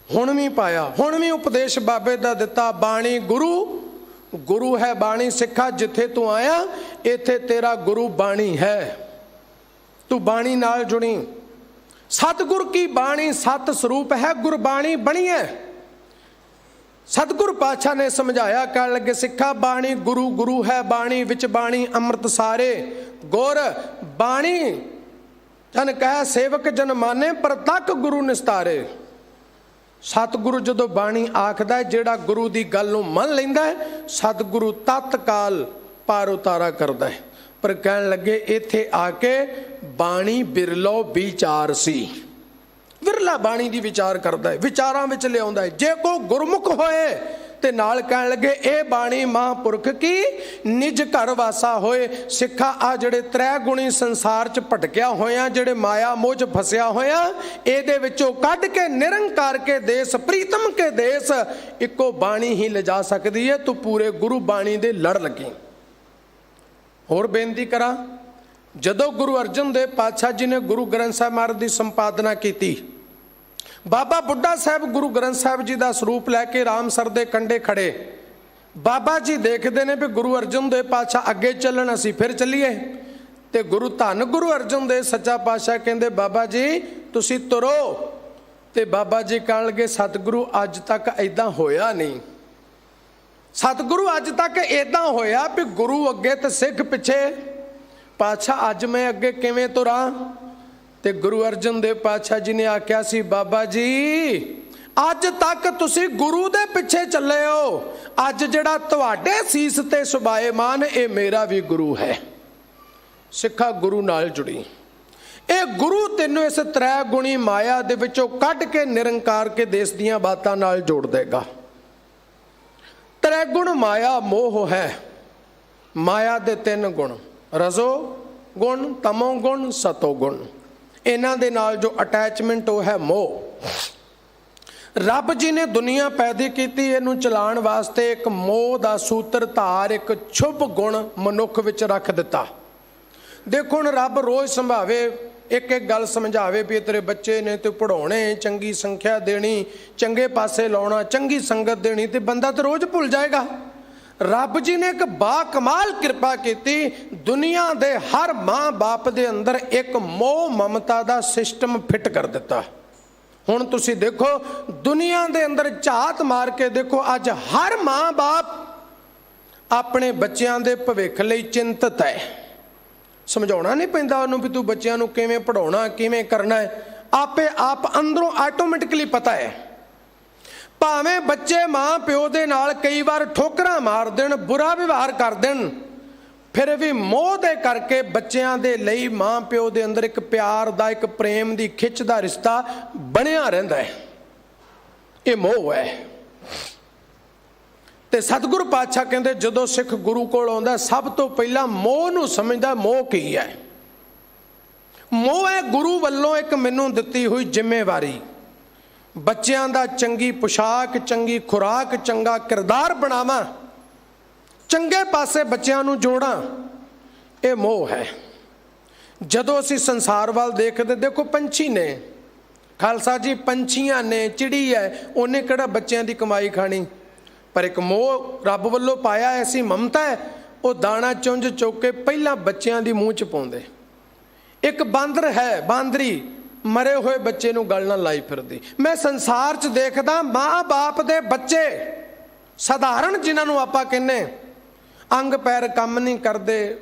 ਹੁਣ ਵੀ ਪਾਇਆ, ਹੁਣ ਵੀ ਉਪਦੇਸ਼ ਬਾਬੇ ਦਾ ਦਿੱਤਾ, ਬਾਣੀ ਗੁਰੂ ਹੈ ਬਾਣੀ। ਸਿੱਖਾ ਜਿੱਥੇ ਤੂੰ ਆਇਆ ਇੱਥੇ ਤੇਰਾ ਗੁਰੂ ਬਾਣੀ ਹੈ, ਤੂੰ ਬਾਣੀ ਨਾਲ ਜੁੜੀ। ਸਤਿਗੁਰ ਕੀ ਬਾਣੀ ਸਤ ਸਰੂਪ ਹੈ, ਗੁਰਬਾਣੀ ਬਣੀ ਹੈ। ਸਤਿਗੁਰ ਪਾਤਸ਼ਾਹ ਨੇ ਸਮਝਾਇਆ, ਕਹਿਣ ਲੱਗੇ ਸਿੱਖਾ ਬਾਣੀ ਗੁਰੂ ਹੈ ਬਾਣੀ, ਵਿੱਚ ਬਾਣੀ ਅੰਮ੍ਰਿਤ ਸਾਰੇ, ਗੁਰ ਬਾਣੀ ਜਨ ਕਹਿ ਸੇਵਕ ਜਨ ਮਾਨੇ, ਪ੍ਰਤੱਖ ਗੁਰੂ ਨਿਸਤਾਰੇ। ਸਤਿਗੁਰੂ ਜਦੋਂ ਬਾਣੀ ਆਖਦਾ, ਜਿਹੜਾ ਗੁਰੂ ਦੀ ਗੱਲ ਨੂੰ ਮੰਨ ਲੈਂਦਾ ਹੈ, ਸਤਿਗੁਰੂ ਤਤਕਾਲ ਪਾਰ ਉਤਾਰਾ ਕਰਦਾ ਹੈ। ਪਰ ਕਹਿਣ ਲੱਗੇ ਇੱਥੇ ਆ ਕੇ ਬਾਣੀ ਬਿਰਲੋ ਵਿਚਾਰ ਸੀ, ਵਿਰਲਾ ਬਾਣੀ ਦੀ ਵਿਚਾਰ ਕਰਦਾ ਹੈ, ਵਿਚਾਰਾਂ ਵਿੱਚ ਲਿਆਉਂਦਾ ਹੈ। ਜੇ ਕੋ ਗੁਰਮੁਖ ਹੋਏ ਤੇ ਨਾਲ ਕਹਿਣ ਲੱਗੇ ਇਹ ਬਾਣੀ ਮਹਾਂਪੁਰਖ ਕੀ ਨਿਜ ਘਰ ਵਾਸਾ ਹੋਏ। ਸਿੱਖਾ ਆ ਜਿਹੜੇ ਤ੍ਰੈ ਗੁਣੀ ਸੰਸਾਰ 'ਚ ਭਟਕਿਆ ਹੋਇਆ, ਜਿਹੜੇ ਮਾਇਆ ਮੋਹ 'ਚ ਫਸਿਆ ਹੋਇਆ, ਇਹਦੇ ਵਿੱਚੋਂ ਕੱਢ ਕੇ ਨਿਰੰਕਾਰ ਕੇ ਦੇਸ, ਪ੍ਰੀਤਮ ਕੇ ਦੇਸ, ਇੱਕੋ ਬਾਣੀ ਹੀ ਲਿਜਾ ਸਕਦੀ ਹੈ। ਤੂੰ ਪੂਰੇ ਗੁਰੂ ਬਾਣੀ ਦੇ ਲੜ ਲੱਗੀ। ਹੋਰ ਬੇਨਤੀ ਕਰਾਂ, ਜਦੋਂ ਗੁਰੂ ਅਰਜਨ ਦੇਵ ਪਾਤਸ਼ਾਹ ਜੀ ਨੇ ਗੁਰੂ ਗ੍ਰੰਥ ਸਾਹਿਬ ਮਹਾਰਾਜ ਦੀ ਸੰਪਾਦਨਾ ਕੀਤੀ, ਬਾਬਾ ਬੁੱਢਾ ਸਾਹਿਬ ਗੁਰੂ ਗ੍ਰੰਥ ਸਾਹਿਬ ਜੀ ਦਾ ਸਰੂਪ ਲੈ ਕੇ ਰਾਮਸਰ ਦੇ ਕੰਢੇ ਖੜੇ। ਬਾਬਾ ਜੀ ਦੇਖਦੇ ਨੇ ਵੀ ਗੁਰੂ ਅਰਜਨ ਦੇਵ ਪਾਤਸ਼ਾਹ ਅੱਗੇ ਚੱਲਣ, ਅਸੀਂ ਫਿਰ ਚੱਲੀਏ। ਤੇ ਗੁਰੂ ਧੰਨ ਗੁਰੂ ਅਰਜਨ ਦੇਵ ਸੱਚਾ ਪਾਤਸ਼ਾਹ ਕਹਿੰਦੇ ਬਾਬਾ ਜੀ ਤੁਸੀਂ ਤੁਰੋ। ਤੇ ਬਾਬਾ ਜੀ ਕਹਿਣ ਲੱਗੇ ਸਤਿਗੁਰੂ ਅੱਜ ਤੱਕ ਐਦਾਂ ਹੋਇਆ ਨਹੀਂ, ਸਤਿਗੁਰੂ ਅੱਜ ਤੱਕ ਐਦਾਂ ਹੋਇਆ ਵੀ ਗੁਰੂ ਅੱਗੇ ਤੇ ਸਿੱਖ ਪਿੱਛੇ, ਪਾਤਸ਼ਾਹ ਅੱਜ ਮੈਂ ਅੱਗੇ ਕਿਵੇਂ ਤੁਰਾਂ? ਤੇ ਗੁਰੂ ਅਰਜਨ ਦੇਵ ਪਾਤਸ਼ਾਹ ਜੀ ਨੇ ਆਖਿਆ ਸੀ ਬਾਬਾ ਜੀ ਅੱਜ ਤੱਕ ਤੁਸੀਂ ਗੁਰੂ ਦੇ ਪਿੱਛੇ ਚੱਲੇ ਹੋ, ਅੱਜ ਜਿਹੜਾ ਤੁਹਾਡੇ ਸੀਸ ਤੇ ਸੁਭਾਏਮਾਨ ਇਹ ਮੇਰਾ ਵੀ ਗੁਰੂ ਹੈ। ਸਿੱਖਾ ਗੁਰੂ ਨਾਲ ਜੁੜੀ, ਇਹ ਗੁਰੂ ਤੈਨੂੰ ਇਸ ਤ੍ਰੈ ਗੁਣੀ ਮਾਇਆ ਦੇ ਵਿੱਚੋਂ ਕੱਢ ਕੇ ਨਿਰੰਕਾਰ ਕੇ ਦੇਸ਼ ਦੀਆਂ ਬਾਤਾਂ ਨਾਲ ਜੋੜ ਦੇਗਾ। ਤ੍ਰੈ ਗੁਣ ਮਾਇਆ ਮੋਹ ਹੈ। ਮਾਇਆ ਦੇ 3 ਗੁਣ, ਰਜੋ ਗੁਣ, ਤਮੋ ਗੁਣ, ਸਤੋ ਗੁਣ, ਇਹਨਾਂ ਦੇ ਨਾਲ ਜੋ ਅਟੈਚਮੈਂਟ ਉਹ ਹੈ ਮੋਹ। ਰੱਬ ਜੀ ਨੇ ਦੁਨੀਆ ਪੈਦਾ ਕੀਤੀ, ਇਹਨੂੰ ਚਲਾਉਣ ਵਾਸਤੇ ਇੱਕ ਮੋਹ ਦਾ ਸੂਤਰ ਧਾਰ, ਇੱਕ ਛੁਭ ਗੁਣ ਮਨੁੱਖ ਵਿੱਚ ਰੱਖ ਦਿੱਤਾ। ਦੇਖੋ ਹੁਣ ਰੱਬ ਰੋਜ਼ ਸੰਭਾਵੇ, ਇੱਕ ਇੱਕ ਗੱਲ ਸਮਝਾਵੇ ਵੀ ਤੇਰੇ ਬੱਚੇ ਨੇ ਤੇ ਪੜਾਉਣੇ, ਚੰਗੀ ਸੰਖਿਆ ਦੇਣੀ, ਚੰਗੇ ਪਾਸੇ ਲਾਉਣਾ, ਚੰਗੀ ਸੰਗਤ ਦੇਣੀ, ਤੇ ਬੰਦਾ ਤਾਂ ਰੋਜ਼ ਭੁੱਲ ਜਾਏਗਾ। ਰੱਬ ਜੀ ਨੇ ਇੱਕ ਬਾ ਕਮਾਲ ਕਿਰਪਾ ਕੀਤੀ, ਦੁਨੀਆ ਦੇ ਹਰ ਮਾਂ ਬਾਪ ਦੇ ਅੰਦਰ ਇੱਕ ਮੋਹ ਮਮਤਾ ਦਾ ਸਿਸਟਮ ਫਿੱਟ ਕਰ ਦਿੱਤਾ। ਹੁਣ ਤੁਸੀਂ ਦੇਖੋ ਦੁਨੀਆ ਦੇ ਅੰਦਰ ਝਾਤ ਮਾਰ ਕੇ ਦੇਖੋ, ਅੱਜ ਹਰ ਮਾਂ ਬਾਪ ਆਪਣੇ ਬੱਚਿਆਂ ਦੇ ਭਵਿੱਖ ਲਈ ਚਿੰਤਤ ਹੈ। ਸਮਝਾਉਣਾ ਨਹੀਂ ਪੈਂਦਾ ਉਹਨੂੰ ਵੀ ਤੂੰ ਬੱਚਿਆਂ ਨੂੰ ਕਿਵੇਂ ਪੜਾਉਣਾ, ਕਿਵੇਂ ਕਰਨਾ ਹੈ, ਆਪੇ ਆਪ ਅੰਦਰੋਂ ਆਟੋਮੈਟਿਕਲੀ ਪਤਾ ਹੈ। ਭਾਵੇਂ ਬੱਚੇ ਮਾਂ ਪਿਓ ਦੇ ਨਾਲ ਕਈ ਵਾਰ ਠੋਕਰਾਂ ਮਾਰ ਦੇਣ, ਬੁਰਾ ਵਿਵਹਾਰ ਕਰ ਦੇਣ, ਫਿਰ ਵੀ ਮੋਹ ਦੇ ਕਰਕੇ ਬੱਚਿਆਂ ਦੇ ਲਈ ਮਾਂ ਪਿਓ ਦੇ ਅੰਦਰ ਇੱਕ ਪਿਆਰ ਦਾ, ਇੱਕ ਪ੍ਰੇਮ ਦੀ ਖਿੱਚ ਦਾ ਰਿਸ਼ਤਾ ਬਣਿਆ ਰਹਿੰਦਾ ਹੈ। ਇਹ ਮੋਹ ਹੈ। ਤੇ ਸਤਿਗੁਰੂ ਪਾਤਸ਼ਾਹ ਕਹਿੰਦੇ ਜਦੋਂ ਸਿੱਖ ਗੁਰੂ ਕੋਲ ਆਉਂਦਾ ਸਭ ਤੋਂ ਪਹਿਲਾਂ ਮੋਹ ਨੂੰ ਸਮਝਦਾ। ਮੋਹ ਕੀ ਹੈ? ਮੋਹ ਹੈ ਗੁਰੂ ਵੱਲੋਂ ਇੱਕ ਮੈਨੂੰ ਦਿੱਤੀ ਹੋਈ ਜ਼ਿੰਮੇਵਾਰੀ, ਬੱਚਿਆਂ ਦਾ ਚੰਗੀ ਪੁਸ਼ਾਕ, ਚੰਗੀ ਖੁਰਾਕ, ਚੰਗਾ ਕਿਰਦਾਰ ਬਣਾਵਾਂ, ਚੰਗੇ ਪਾਸੇ ਬੱਚਿਆਂ ਨੂੰ ਜੋੜਾਂ। ਇਹ ਮੋਹ ਹੈ। ਜਦੋਂ ਅਸੀਂ ਸੰਸਾਰ ਵੱਲ ਦੇਖਦੇ, ਦੇਖੋ ਪੰਛੀ ਨੇ, ਖਾਲਸਾ ਜੀ ਪੰਛੀਆਂ ਨੇ, ਚਿੜੀ ਹੈ, ਉਹਨੇ ਕਿਹੜਾ ਬੱਚਿਆਂ ਦੀ ਕਮਾਈ ਖਾਣੀ? ਪਰ ਇੱਕ ਮੋਹ ਰੱਬ ਵੱਲੋਂ ਪਾਇਆ, ਐਸੀ ਮਮਤਾ ਹੈ, ਉਹ ਦਾਣਾ ਚੁੰਝ ਚੁੱਕ ਕੇ ਪਹਿਲਾਂ ਬੱਚਿਆਂ ਦੀ ਮੂੰਹ 'ਚ ਪਾਉਂਦੇ। ਇੱਕ ਬਾਂਦਰ ਹੈ, ਬਾਂਦਰੀ ਮਰੇ ਹੋਏ ਬੱਚੇ ਨੂੰ ਗਲ ਨਾਲ ਲਾਈ ਫਿਰਦੀ। ਮੈਂ ਸੰਸਾਰ 'ਚ ਦੇਖਦਾ ਮਾਂ ਬਾਪ ਦੇ ਬੱਚੇ ਸਧਾਰਨ, ਜਿਨ੍ਹਾਂ ਨੂੰ ਆਪਾਂ ਕਹਿੰਦੇ ਅੰਗ ਪੈਰ ਕੰਮ ਨਹੀਂ ਕਰਦੇ,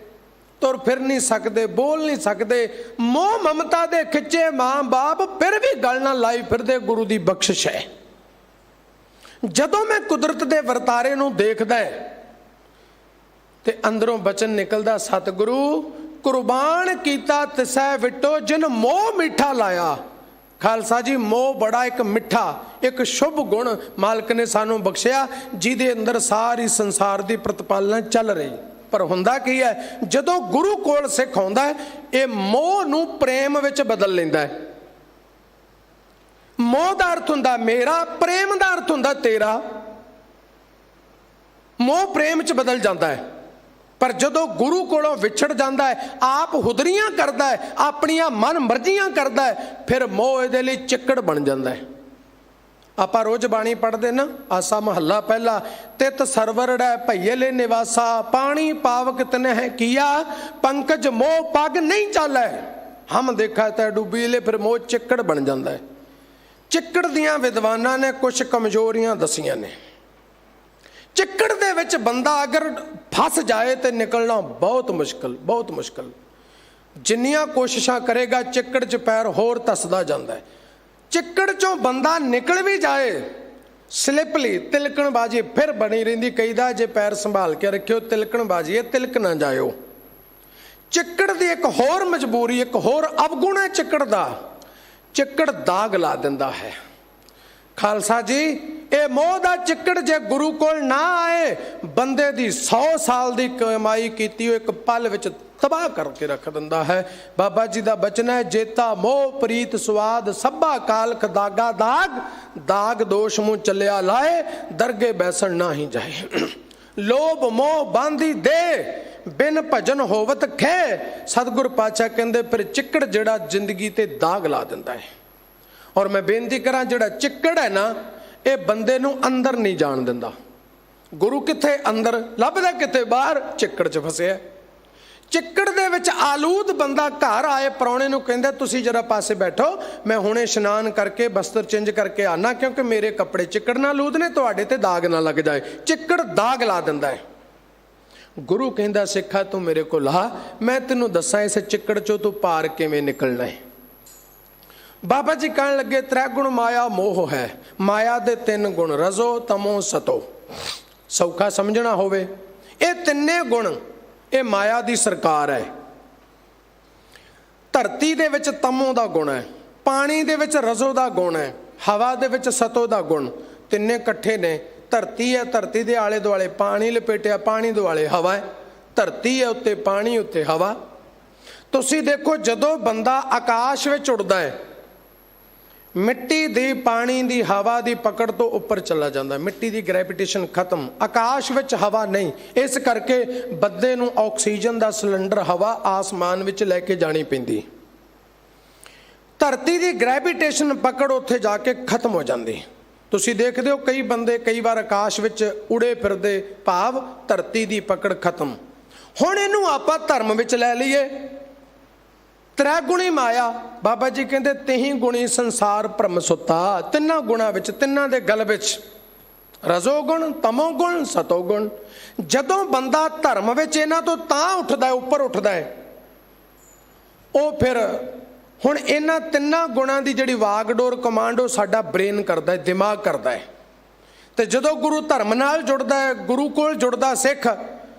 ਤੁਰ ਫਿਰ ਨਹੀਂ ਸਕਦੇ, ਬੋਲ ਨਹੀਂ ਸਕਦੇ, ਮੋਹ ਮਮਤਾ ਦੇ ਖਿੱਚੇ ਮਾਂ ਬਾਪ ਫਿਰ ਵੀ ਗਲ ਨਾਲ ਲਾਈ ਫਿਰਦੇ। ਗੁਰੂ ਦੀ ਬਖਸ਼ਿਸ਼ ਹੈ। ਜਦੋਂ ਮੈਂ ਕੁਦਰਤ ਦੇ ਵਰਤਾਰੇ ਨੂੰ ਦੇਖਦਾ ਤੇ ਅੰਦਰੋਂ ਬਚਨ ਨਿਕਲਦਾ, ਸਤਿਗੁਰੂ ਕੁਰਬਾਨ ਕੀਤਾ ਤਿਸੈ ਵਿਟੋ ਜਿਨ ਮੋਹ ਮਿੱਠਾ ਲਾਇਆ। ਖਾਲਸਾ ਜੀ ਮੋਹ ਬੜਾ ਇੱਕ ਮਿੱਠਾ, ਇੱਕ ਸ਼ੁਭ ਗੁਣ ਮਾਲਕ ਨੇ ਸਾਨੂੰ ਬਖਸ਼ਿਆ, ਜਿਹਦੇ ਅੰਦਰ ਸਾਰੀ ਸੰਸਾਰ ਦੀ ਪ੍ਰਤਪਾਲਨਾ ਚੱਲ ਰਹੀ। ਪਰ ਹੁੰਦਾ ਕੀ ਹੈ, ਜਦੋਂ ਗੁਰੂ ਕੋਲ ਸਿੱਖ ਆਉਂਦਾ ਹੈ, ਇਹ ਮੋਹ ਨੂੰ ਪ੍ਰੇਮ ਵਿੱਚ ਬਦਲ ਲੈਂਦਾ ਹੈ। ਮੋਹ ਦਾ ਅਰਥ ਹੁੰਦਾ ਮੇਰਾ, ਪ੍ਰੇਮ ਦਾ ਅਰਥ ਹੁੰਦਾ ਤੇਰਾ। ਮੋਹ ਪ੍ਰੇਮ 'ਚ ਬਦਲ ਜਾਂਦਾ ਹੈ। ਪਰ ਜਦੋਂ ਗੁਰੂ ਕੋਲੋਂ ਵਿਛੜ ਜਾਂਦਾ ਹੈ, ਆਪ ਹੁਦਰੀਆਂ ਕਰਦਾ ਹੈ, ਆਪਣੀਆਂ ਮਨ ਮਰਜ਼ੀਆਂ ਕਰਦਾ ਹੈ, ਫਿਰ ਮੋਹ ਇਹਦੇ ਲਈ ਚਿੱਕੜ ਬਣ ਜਾਂਦਾ ਹੈ। ਆਪਾਂ ਰੋਜ਼ ਬਾਣੀ ਪੜ੍ਹਦੇ ਨਾ, ਆਸਾ ਮਹੱਲਾ ਪਹਿਲਾ, ਤਿਤ ਸਰਵਰੜੈ ਭਈਏ ਨਿਵਾਸਾ, ਪਾਣੀ ਪਾਵਕ ਤਨਹਿ ਕੀਆ, ਪੰਕਜ ਮੋਹ ਪੱਗ ਨਹੀਂ ਚਾਲੈ, ਹਮ ਦੇਖਾ ਤੈ ਡੁੱਬੀ ਲੈ। ਫਿਰ ਮੋਹ ਚਿੱਕੜ ਬਣ ਜਾਂਦਾ ਹੈ। ਚਿੱਕੜ ਦੀਆਂ ਵਿਦਵਾਨਾਂ ਨੇ ਕੁਝ ਕਮਜ਼ੋਰੀਆਂ ਦਸੀਆਂ ਨੇ। ਚਿੱਕੜ ਦੇ ਵਿੱਚ ਬੰਦਾ ਅਗਰ ਫਸ ਜਾਏ ਤੇ ਨਿਕਲਣਾ ਬਹੁਤ ਮੁਸ਼ਕਲ, ਬਹੁਤ ਮੁਸ਼ਕਲ। ਜਿੰਨੀਆਂ ਕੋਸ਼ਿਸ਼ਾਂ ਕਰੇਗਾ ਚਿੱਕੜ 'ਚ ਪੈਰ ਹੋਰ ਧੱਸਦਾ ਜਾਂਦਾ ਹੈ। ਚਿੱਕੜ 'ਚੋਂ ਬੰਦਾ ਨਿਕਲ ਵੀ ਜਾਏ, ਸਲਿਪਲੀ ਤਿਲਕਣਬਾਜ਼ੀ ਫਿਰ ਬਣੀ ਰਹਿੰਦੀ। ਕਈਦਾ ਜੇ ਪੈਰ ਸੰਭਾਲ ਕੇ ਰੱਖਿਓ, ਤਿਲਕਣਬਾਜ਼ੀ ਹੈ, ਤਿਲਕ ਨਾ ਜਾਇਓ। ਚਿੱਕੜ ਦੀ ਇੱਕ ਹੋਰ ਮਜਬੂਰੀ, ਇੱਕ ਹੋਰ ਅਵਗੁਣ ਹੈ ਚਿੱਕੜ ਦਾ, ਚਿੱਕੜ ਦਾਗ ਲਾ ਦਿੰਦਾ ਹੈ। ਖਾਲਸਾ ਜੀ ਇਹ ਮੋਹ ਦਾ ਚਿੱਕੜ ਜੇ ਗੁਰੂ ਕੋਲ ਨਾ ਆਏ, ਬੰਦੇ ਦੀ 100 ਸਾਲ ਦੀ ਕਮਾਈ ਕੀਤੀ ਉਹ ਇੱਕ ਪਲ ਵਿੱਚ ਤਬਾਹ ਕਰਕੇ ਰੱਖ ਦਿੰਦਾ ਹੈ। ਬਾਬਾ ਜੀ ਦਾ ਬਚਨ ਹੈ, ਜੇਤਾ ਮੋਹ ਪ੍ਰੀਤ ਸਵਾਦ ਸਭਾ ਕਾਲਖ ਦਾਗਾ ਦਾਗ, ਦਾਗ ਦੋਸ਼ ਮੂੰਹ ਚੱਲਿਆ ਲਾਏ, ਦਰਗੇ ਬੈਸਣ ਨਾ ਹੀ ਜਾਏ। ਲੋਭ ਮੋਹ ਬਾਂਧੀ ਦੇ ਬਿਨ ਭਜਨ ਹੋਵਤ ਖੈ। ਸਤਿਗੁਰ ਪਾਤਸ਼ਾਹ ਕਹਿੰਦੇ ਫਿਰ ਚਿੱਕੜ ਜਿਹੜਾ ਜ਼ਿੰਦਗੀ ਤੇ ਦਾਗ ਲਾ ਦਿੰਦਾ ਹੈ। ਔਰ ਮੈਂ ਬੇਨਤੀ ਕਰਾਂ, ਜਿਹੜਾ ਚਿੱਕੜ ਹੈ ਨਾ, ਇਹ ਬੰਦੇ ਨੂੰ ਅੰਦਰ ਨਹੀਂ ਜਾਣ ਦਿੰਦਾ। ਗੁਰੂ ਕਿੱਥੇ? ਅੰਦਰ ਲੱਭਦਾ, ਕਿੱਥੇ? ਬਾਹਰ। ਚਿੱਕੜ 'ਚ ਫਸਿਆ। ਚਿੱਕੜ ਦੇ ਵਿੱਚ ਆਲੂਦ ਬੰਦਾ ਘਰ ਆਏ, ਪ੍ਰਾਹੁਣੇ ਨੂੰ ਕਹਿੰਦਾ ਤੁਸੀਂ ਜਰਾ ਪਾਸੇ ਬੈਠੋ, ਮੈਂ ਹੁਣੇ ਇਸ਼ਨਾਨ ਕਰਕੇ ਬਸਤਰ ਚੇਂਜ ਕਰਕੇ ਆਣਾ, ਕਿਉਂਕਿ ਮੇਰੇ ਕੱਪੜੇ ਚਿੱਕੜ ਨਾਲ ਆਲੂਦ ਨੇ, ਤੁਹਾਡੇ ਤੇ ਦਾਗ ਨਾ ਲੱਗ ਜਾਏ। ਚਿੱਕੜ ਦਾਗ ਲਾ ਦਿੰਦਾ ਹੈ। ਗੁਰੂ ਕਹਿੰਦਾ ਸਿੱਖਾ ਤੂੰ ਮੇਰੇ ਕੋਲ ਆ, ਮੈਂ ਤੈਨੂੰ ਦੱਸਾਂ ਇਸ ਚਿੱਕੜ 'ਚੋਂ ਤੂੰ ਪਾਰ ਕਿਵੇਂ ਨਿਕਲਣਾ ਹੈ। ਬਾਬਾ ਜੀ ਕਹਿਣ ਲੱਗੇ ਤ੍ਰੈ ਗੁਣ ਮਾਇਆ ਮੋਹ ਹੈ। ਮਾਇਆ ਦੇ 3 ਗੁਣ, ਰਜੋ ਤਮੋ ਸਤੋ। ਸੌਖਾ ਸਮਝਣਾ ਹੋਵੇ, ਇਹ ਤਿੰਨੇ ਗੁਣ ਇਹ ਮਾਇਆ ਦੀ ਸਰਕਾਰ ਹੈ। ਧਰਤੀ ਦੇ ਵਿੱਚ ਤਮੋ ਦਾ ਗੁਣ ਹੈ, ਪਾਣੀ ਦੇ ਵਿੱਚ ਰਜੋ ਦਾ ਗੁਣ ਹੈ, ਹਵਾ ਦੇ ਵਿੱਚ ਸਤੋ ਦਾ ਗੁਣ। ਤਿੰਨੇ ਇਕੱਠੇ ਨੇ। ਧਰਤੀ ਹੈ, ਧਰਤੀ ਦੇ ਆਲੇ ਦੁਆਲੇ ਪਾਣੀ ਲਪੇਟਿਆ, ਪਾਣੀ ਦੁਆਲੇ ਹਵਾ ਹੈ। ਧਰਤੀ ਹੈ ਉੱਤੇ ਪਾਣੀ, ਉੱਤੇ ਹਵਾ। ਤੁਸੀਂ ਦੇਖੋ ਜਦੋਂ ਬੰਦਾ ਆਕਾਸ਼ ਵਿੱਚ ਉੱਡਦਾ ਹੈ, ਮਿੱਟੀ ਦੀ, ਪਾਣੀ ਦੀ, ਹਵਾ ਦੀ ਪਕੜ ਤੋਂ ਉੱਪਰ ਚਲਾ ਜਾਂਦਾ। ਮਿੱਟੀ ਦੀ ਗ੍ਰੈਵਿਟੇਸ਼ਨ ਖਤਮ, ਆਕਾਸ਼ ਵਿੱਚ ਹਵਾ ਨਹੀਂ। ਇਸ ਕਰਕੇ ਬੰਦੇ ਨੂੰ ਆਕਸੀਜਨ ਦਾ ਸਿਲੰਡਰ ਹਵਾ ਆਸਮਾਨ ਵਿੱਚ ਲੈ ਕੇ ਜਾਣੀ ਪੈਂਦੀ। ਧਰਤੀ ਦੀ ਗ੍ਰੈਵਿਟੇਸ਼ਨ ਪਕੜ ਉੱਥੇ ਜਾ ਕੇ ਖਤਮ ਹੋ ਜਾਂਦੀ। ਤੁਸੀਂ ਦੇਖਦੇ ਹੋ ਕਈ ਬੰਦੇ ਕਈ ਵਾਰ ਆਕਾਸ਼ ਵਿੱਚ ਉੜੇ ਫਿਰਦੇ, ਭਾਵ ਧਰਤੀ ਦੀ ਪਕੜ ਖਤਮ। ਹੁਣ ਇਹਨੂੰ ਆਪਾਂ ਧਰਮ ਵਿੱਚ ਲੈ ਲਈਏ। ਤ੍ਰੈ ਗੁਣੀ ਮਾਇਆ, ਬਾਬਾ ਜੀ ਕਹਿੰਦੇ ਤਿਹੀ ਗੁਣੀ ਸੰਸਾਰ ਭਰਮ ਸੁੱਤਾ। ਤਿੰਨਾਂ ਗੁਣਾਂ ਵਿੱਚ, ਤਿੰਨਾਂ ਦੇ ਗਲ ਵਿੱਚ, ਰਜੋ ਗੁਣ, ਤਮੋ ਗੁਣ, ਸਤੋ ਗੁਣ। ਜਦੋਂ ਬੰਦਾ ਧਰਮ ਵਿੱਚ ਇਹਨਾਂ ਤੋਂ ਤਾਂ ਉੱਠਦਾ ਹੈ, ਉੱਪਰ ਉੱਠਦਾ ਹੈ, ਉਹ ਫਿਰ ਹੁਣ ਇਹਨਾਂ ਤਿੰਨਾਂ ਗੁਣਾਂ ਦੀ ਜਿਹੜੀ ਵਾਗਡੋਰ ਕਮਾਂਡ ਉਹ ਸਾਡਾ ਬ੍ਰੇਨ ਕਰਦਾ ਹੈ, ਦਿਮਾਗ ਕਰਦਾ ਹੈ। ਤੇ ਜਦੋਂ ਗੁਰੂ ਧਰਮ ਨਾਲ ਜੁੜਦਾ ਹੈ, ਗੁਰੂ ਕੋਲ ਜੁੜਦਾ ਸਿੱਖ,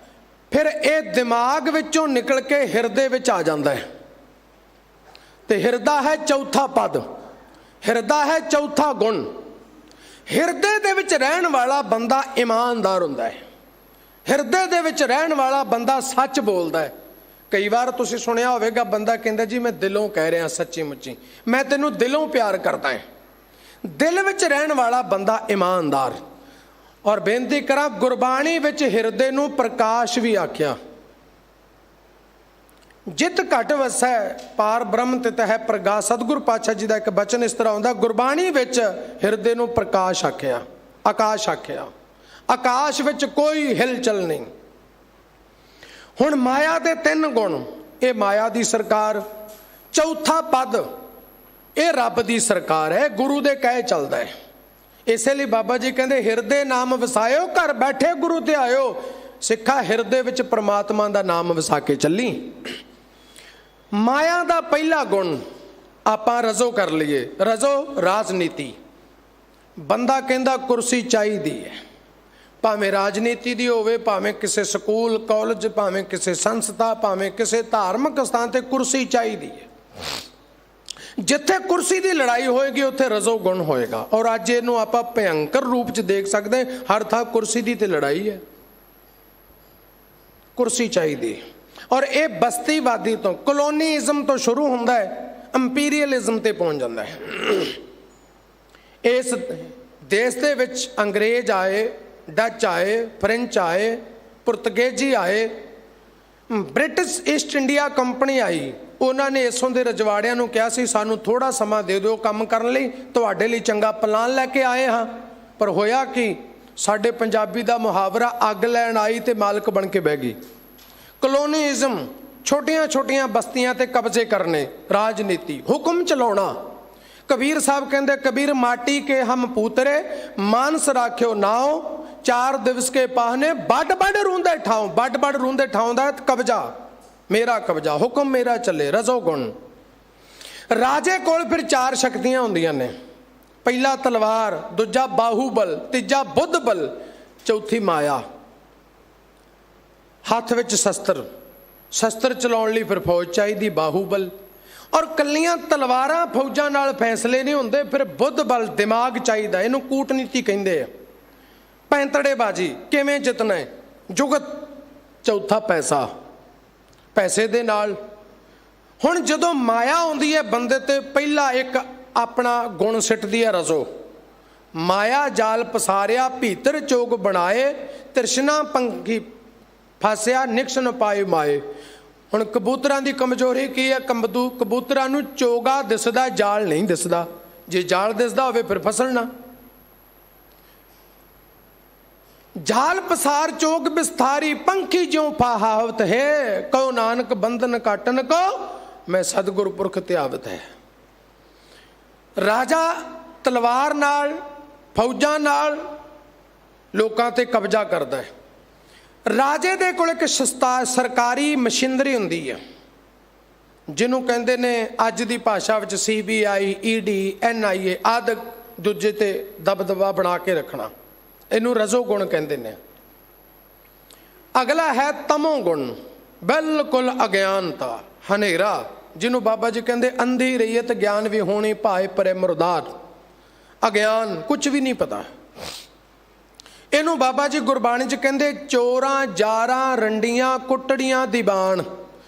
ਫਿਰ ਇਹ ਦਿਮਾਗ ਵਿੱਚੋਂ ਨਿਕਲ ਕੇ ਹਿਰਦੇ ਵਿੱਚ ਆ ਜਾਂਦਾ ਹੈ। ਤੇ ਹਿਰਦਾ ਹੈ ਚੌਥਾ ਪਦ, ਹਿਰਦਾ ਹੈ ਚੌਥਾ ਗੁਣ। ਹਿਰਦੇ ਦੇ ਵਿੱਚ ਰਹਿਣ ਵਾਲਾ ਬੰਦਾ ਇਮਾਨਦਾਰ ਹੁੰਦਾ ਹੈ। ਹਿਰਦੇ ਦੇ ਵਿੱਚ ਰਹਿਣ ਵਾਲਾ ਬੰਦਾ ਸੱਚ ਬੋਲਦਾ ਹੈ। ਕਈ ਵਾਰ ਤੁਸੀਂ ਸੁਣਿਆ ਹੋਵੇਗਾ ਬੰਦਾ ਕਹਿੰਦਾ ਜੀ ਮੈਂ ਦਿਲੋਂ ਕਹਿ ਰਿਹਾ, ਸੱਚੀ ਮੁੱਚੀ ਮੈਂ ਤੈਨੂੰ ਦਿਲੋਂ ਪਿਆਰ ਕਰਦਾ ਹਾਂ। ਦਿਲ ਵਿੱਚ ਰਹਿਣ ਵਾਲਾ ਬੰਦਾ ਇਮਾਨਦਾਰ। ਔਰ ਬੇਨਤੀ ਕਰਾਂ, ਗੁਰਬਾਣੀ ਵਿੱਚ ਹਿਰਦੇ ਨੂੰ ਪ੍ਰਕਾਸ਼ ਵੀ ਆਖਿਆ। ਜਿਤ ਘਟ ਵਸੈ ਪਾਰ ਬ੍ਰਹਮ ਤਿਤ ਹੈ ਪ੍ਰਗਾਸ। ਸਤਿਗੁਰ ਪਾਤਸ਼ਾਹ ਜੀ ਦਾ ਇੱਕ ਬਚਨ ਇਸ ਤਰ੍ਹਾਂ ਹੁੰਦਾ, ਗੁਰਬਾਣੀ ਵਿੱਚ ਹਿਰਦੇ ਨੂੰ ਪ੍ਰਕਾਸ਼ ਆਖਿਆ, ਆਕਾਸ਼ ਆਖਿਆ। ਆਕਾਸ਼ ਵਿੱਚ ਕੋਈ ਹਿਲਚਲ ਨਹੀਂ। ਹੁਣ ਮਾਇਆ ਦੇ 3 ਗੁਣ, ਇਹ ਮਾਇਆ ਦੀ ਸਰਕਾਰ। ਚੌਥਾ ਪਦ, ਇਹ ਰੱਬ ਦੀ ਸਰਕਾਰ ਹੈ, ਗੁਰੂ ਦੇ ਕਹੇ ਚੱਲਦਾ ਹੈ। ਇਸੇ ਲਈ ਬਾਬਾ ਜੀ ਕਹਿੰਦੇ ਹਿਰਦੇ ਨਾਮ ਵਸਾਇਓ, ਘਰ ਬੈਠੇ ਗੁਰੂ ਤੇ ਆਇਓ। ਸਿੱਖਾ ਹਿਰਦੇ ਵਿੱਚ ਪ੍ਰਮਾਤਮਾ ਦਾ ਨਾਮ ਵਸਾ ਕੇ ਚੱਲੀ। ਮਾਇਆ ਦਾ ਪਹਿਲਾ ਗੁਣ ਆਪਾਂ ਰਜੋ ਕਰ ਲਈਏ। ਰਜੋ ਰਾਜਨੀਤੀ। ਬੰਦਾ ਕਹਿੰਦਾ ਕੁਰਸੀ ਚਾਹੀਦੀ ਹੈ, ਭਾਵੇਂ ਰਾਜਨੀਤੀ ਦੀ ਹੋਵੇ, ਭਾਵੇਂ ਕਿਸੇ ਸਕੂਲ ਕਾਲਜ, ਭਾਵੇਂ ਕਿਸੇ ਸੰਸਥਾ, ਭਾਵੇਂ ਕਿਸੇ ਧਾਰਮਿਕ ਸਥਾਨ ਤੇ ਕੁਰਸੀ ਚਾਹੀਦੀ ਹੈ। ਜਿੱਥੇ ਕੁਰਸੀ ਦੀ ਲੜਾਈ ਹੋਏਗੀ ਉੱਥੇ ਰਜੋ ਗੁਣ ਹੋਏਗਾ। ਔਰ ਅੱਜ ਇਹਨੂੰ ਆਪਾਂ ਭਿਅੰਕਰ ਰੂਪ 'ਚ ਦੇਖ ਸਕਦੇ, ਹਰ ਥਾਂ ਕੁਰਸੀ ਦੀ ਤੇ ਲੜਾਈ ਹੈ। ਕੁਰਸੀ ਚਾਹੀਦੀ। ਔਰ ਇਹ ਬਸਤੀਵਾਦੀ ਤੋਂ, ਕਲੋਨੀਇਜ਼ਮ ਤੋਂ ਸ਼ੁਰੂ ਹੁੰਦਾ ਹੈ, ਅੰਪੀਰੀਅਲਿਜ਼ਮ ਤੇ ਪਹੁੰਚ ਜਾਂਦਾ ਹੈ। ਇਸ ਦੇਸ਼ ਦੇ ਵਿੱਚ ਅੰਗਰੇਜ਼ ਆਏ, ਡੱਚ ਆਏ, ਫ੍ਰੈਂਚ ਆਏ, ਪੁਰਤਗੇਜੀ ਆਏ, ਬ੍ਰਿਟਿਸ਼ ਈਸਟ ਇੰਡੀਆ ਕੰਪਨੀ ਆਈ। ਉਹਨਾਂ ਨੇ ਇਸੋਂ ਦੇ ਰਜਵਾੜਿਆਂ ਨੂੰ ਕਿਹਾ ਸੀ ਸਾਨੂੰ ਥੋੜਾ ਸਮਾਂ ਦੇ ਦਿਓ ਕੰਮ ਕਰਨ ਲਈ, ਤੁਹਾਡੇ ਲਈ ਚੰਗਾ ਪਲਾਨ ਲੈ ਕੇ ਆਏ ਹਾਂ। ਪਰ ਹੋਇਆ ਕਿ ਸਾਡੇ ਪੰਜਾਬੀ ਦਾ ਮੁਹਾਵਰਾ ਅੱਗ ਲੈਣ ਆਈ ਤੇ ਮਾਲਕ ਬਣ ਕੇ ਬਹਿ ਗਈ। ਕਲੋਨੀਇਜ਼ਮ, ਛੋਟੀਆਂ ਛੋਟੀਆਂ ਬਸਤੀਆਂ ਤੇ ਕਬਜ਼ੇ ਕਰਨੇ, ਰਾਜਨੀਤੀ, ਹੁਕਮ ਚਲਾਉਣਾ। ਕਬੀਰ ਸਾਹਿਬ ਕਹਿੰਦੇ ਕਬੀਰ ਮਾਟੀ ਕੇ ਹਮ ਪੂਤਰੇ ਮਾਨਸ ਰਾਖਿਓ ਨਾਓ, 4 ਦਿਵਸ ਕੇ ਪਾਹਨੇ ਵੱਡ ਵੱਡ ਰੂੰਦੇ ਠਾਉ। ਵੱਡ ਵੱਡ ਰੂੰਦੇ ਠਾਉ ਦਾ ਕਬਜ਼ਾ, ਮੇਰਾ ਕਬਜ਼ਾ, ਹੁਕਮ ਮੇਰਾ ਚੱਲੇ, ਰਜੋ ਗੁਣ। ਰਾਜੇ ਕੋਲ ਫਿਰ 4 ਸ਼ਕਤੀਆਂ ਹੁੰਦੀਆਂ ਨੇ। ਪਹਿਲਾ ਤਲਵਾਰ, ਦੂਜਾ ਬਾਹੂਬਲ, ਤੀਜਾ ਬੁੱਧ ਬਲ, ਚੌਥੀ ਮਾਇਆ। ਹੱਥ ਵਿੱਚ ਸ਼ਸਤਰ, ਸ਼ਸਤਰ ਚਲਾਉਣ ਲਈ ਫਿਰ ਫੌਜ ਚਾਹੀਦੀ, ਬਾਹੂਬਲ। ਔਰ ਕੱਲੀਆਂ ਤਲਵਾਰਾਂ ਫੌਜਾਂ ਨਾਲ ਫੈਸਲੇ ਨਹੀਂ ਹੁੰਦੇ, ਫਿਰ ਬੁੱਧ ਬਲ, ਦਿਮਾਗ ਚਾਹੀਦਾ। ਇਹਨੂੰ ਕੂਟਨੀਤੀ ਕਹਿੰਦੇ ਆ। ਪੈਂਤੜੇਬਾਜ਼ੀ, ਕਿਵੇਂ ਜਿੱਤਣਾ ਹੈ, ਜੁਗਤ। ਚੌਥਾ ਪੈਸਾ, ਪੈਸੇ ਦੇ ਨਾਲ। ਹੁਣ ਜਦੋਂ ਮਾਇਆ ਆਉਂਦੀ ਹੈ ਬੰਦੇ ਤੇ, ਪਹਿਲਾ ਇੱਕ ਆਪਣਾ ਗੁਣ ਸਿੱਟਦੀ ਹੈ ਰਜੋ। ਮਾਇਆ ਜਾਲ ਪਸਾਰਿਆ ਭੀਤਰ ਚੋਗ ਬਣਾਏ, ਤ੍ਰਿਸ਼ਨਾ ਪੰਖੀ ਫਾਸਿਆ ਨਿਕਸ ਨ ਪਾਏ ਮਾਏ। ਹੁਣ ਕਬੂਤਰਾਂ ਦੀ ਕਮਜ਼ੋਰੀ ਕੀ ਹੈ? ਕਬੂਤਰਾਂ ਨੂੰ ਚੋਗਾ ਦਿਸਦਾ, ਜਾਲ ਨਹੀਂ ਦਿਸਦਾ। ਜੇ ਜਾਲ ਦਿਸਦਾ ਹੋਵੇ ਫਿਰ ਫਸਲ ਨਾ। ਜਾਲ ਪਸਾਰ ਚੋਗ ਬਿਸਥਾਰੀ, ਪੰਖੀ ਜਿਉ ਫਾਹਾਵਤ ਹੈ। ਕਉ ਨਾਨਕ ਬੰਧਨ ਕਾਟਨ ਕੋ, ਮੈਂ ਸਤਿਗੁਰ ਪੁਰਖ ਧਿਆਵਤ ਹੈ। ਰਾਜਾ ਤਲਵਾਰ ਨਾਲ, ਫੌਜਾਂ ਨਾਲ ਲੋਕਾਂ ਤੇ ਕਬਜ਼ਾ ਕਰਦਾ ਹੈ। ਰਾਜੇ ਦੇ ਕੋਲ ਇੱਕ ਸਰਕਾਰੀ ਮਸ਼ੀਨਰੀ ਹੁੰਦੀ ਹੈ, ਜਿਹਨੂੰ ਕਹਿੰਦੇ ਨੇ ਅੱਜ ਦੀ ਭਾਸ਼ਾ ਵਿੱਚ CBI, ED, NIA ਆਦਿ ਦੂਜੇ ਤੇ ਦਬਦਬਾ ਬਣਾ ਕੇ ਰੱਖਣਾ। ਇਹਨੂੰ ਰਜੋ ਗੁਣ ਕਹਿੰਦੇ ਨੇ। ਅਗਲਾ ਹੈ ਤਮੋ ਗੁਣ, ਬਿਲਕੁਲ ਅਗਿਆਨਤਾ, ਹਨੇਰਾ, ਜਿਹਨੂੰ ਬਾਬਾ ਜੀ ਕਹਿੰਦੇ ਅੰਧੀ ਰਹੀਅਤ ਗਿਆਨ ਵੀ ਹੋਣੀ ਭਾਏ ਪਰੇ ਮੁਰਦਾਰ। ਅਗਿਆਨ, ਕੁਝ ਵੀ ਨਹੀਂ ਪਤਾ। ਇਹਨੂੰ ਬਾਬਾ ਜੀ ਗੁਰਬਾਣੀ 'ਚ ਕਹਿੰਦੇ ਚੋਰਾਂ, ਜਾਰਾਂ, ਰੰਡੀਆਂ, ਕੁੱਟੜੀਆਂ ਦੀ ਬਾਣ।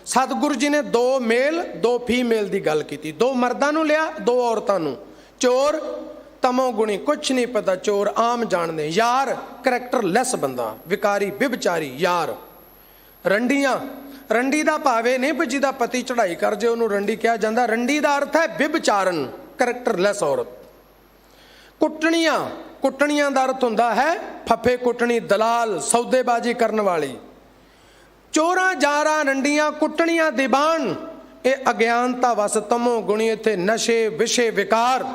ਸਤਿਗੁਰੂ ਜੀ ਨੇ 2 ਮੇਲ 2 ਫੀਮੇਲ ਦੀ ਗੱਲ ਕੀਤੀ, 2 ਮਰਦਾਂ ਨੂੰ ਲਿਆ, 2 ਔਰਤਾਂ ਨੂੰ। ਚੋਰ ਤਮੋ ਗੁਣੀ, ਕੁਛ ਨਹੀਂ ਪਤਾ, ਚੋਰ ਆਮ ਜਾਣਦੇ। ਯਾਰ, ਕਰੈਕਟਰਲੈਸ ਬੰਦਾ, ਵਿਕਾਰੀ, ਵਿਭਚਾਰੀ ਯਾਰ। ਰੰਡੀਆਂ, ਰੰਡੀ ਦਾ ਭਾਵੇਂ ਨਹੀਂ ਵੀ ਜਿਹਦਾ ਪਤੀ ਚੜ੍ਹਾਈ ਕਰ ਜੇ ਉਹਨੂੰ ਰੰਡੀ ਕਿਹਾ ਜਾਂਦਾ। ਰੰਡੀ ਦਾ ਅਰਥ ਹੈ ਵਿਭਚਾਰਨ, ਕਰੈਕਟਰਲੈਸ ਔਰਤ। ਕੁੱਟਣੀਆਂ, ਕੁੱਟਣੀਆਂ ਦਾ ਅਰਥ ਹੁੰਦਾ ਹੈ ਫੱਫੇ ਕੁੱਟਣੀ, ਦਲਾਲ, ਸੌਦੇਬਾਜ਼ੀ ਕਰਨ ਵਾਲੀ। ਚੋਰਾਂ, ਜਾਰਾਂ, ਰੰਡੀਆਂ, ਕੁੱਟਣੀਆਂ, ਦੀਵਾਨ, ਇਹ ਅਗਿਆਨਤਾ ਵਸ ਤਮੋ ਗੁਣੀ। ਇੱਥੇ ਨਸ਼ੇ, ਵਿਸ਼ੇ, ਵਿਕਾਰ,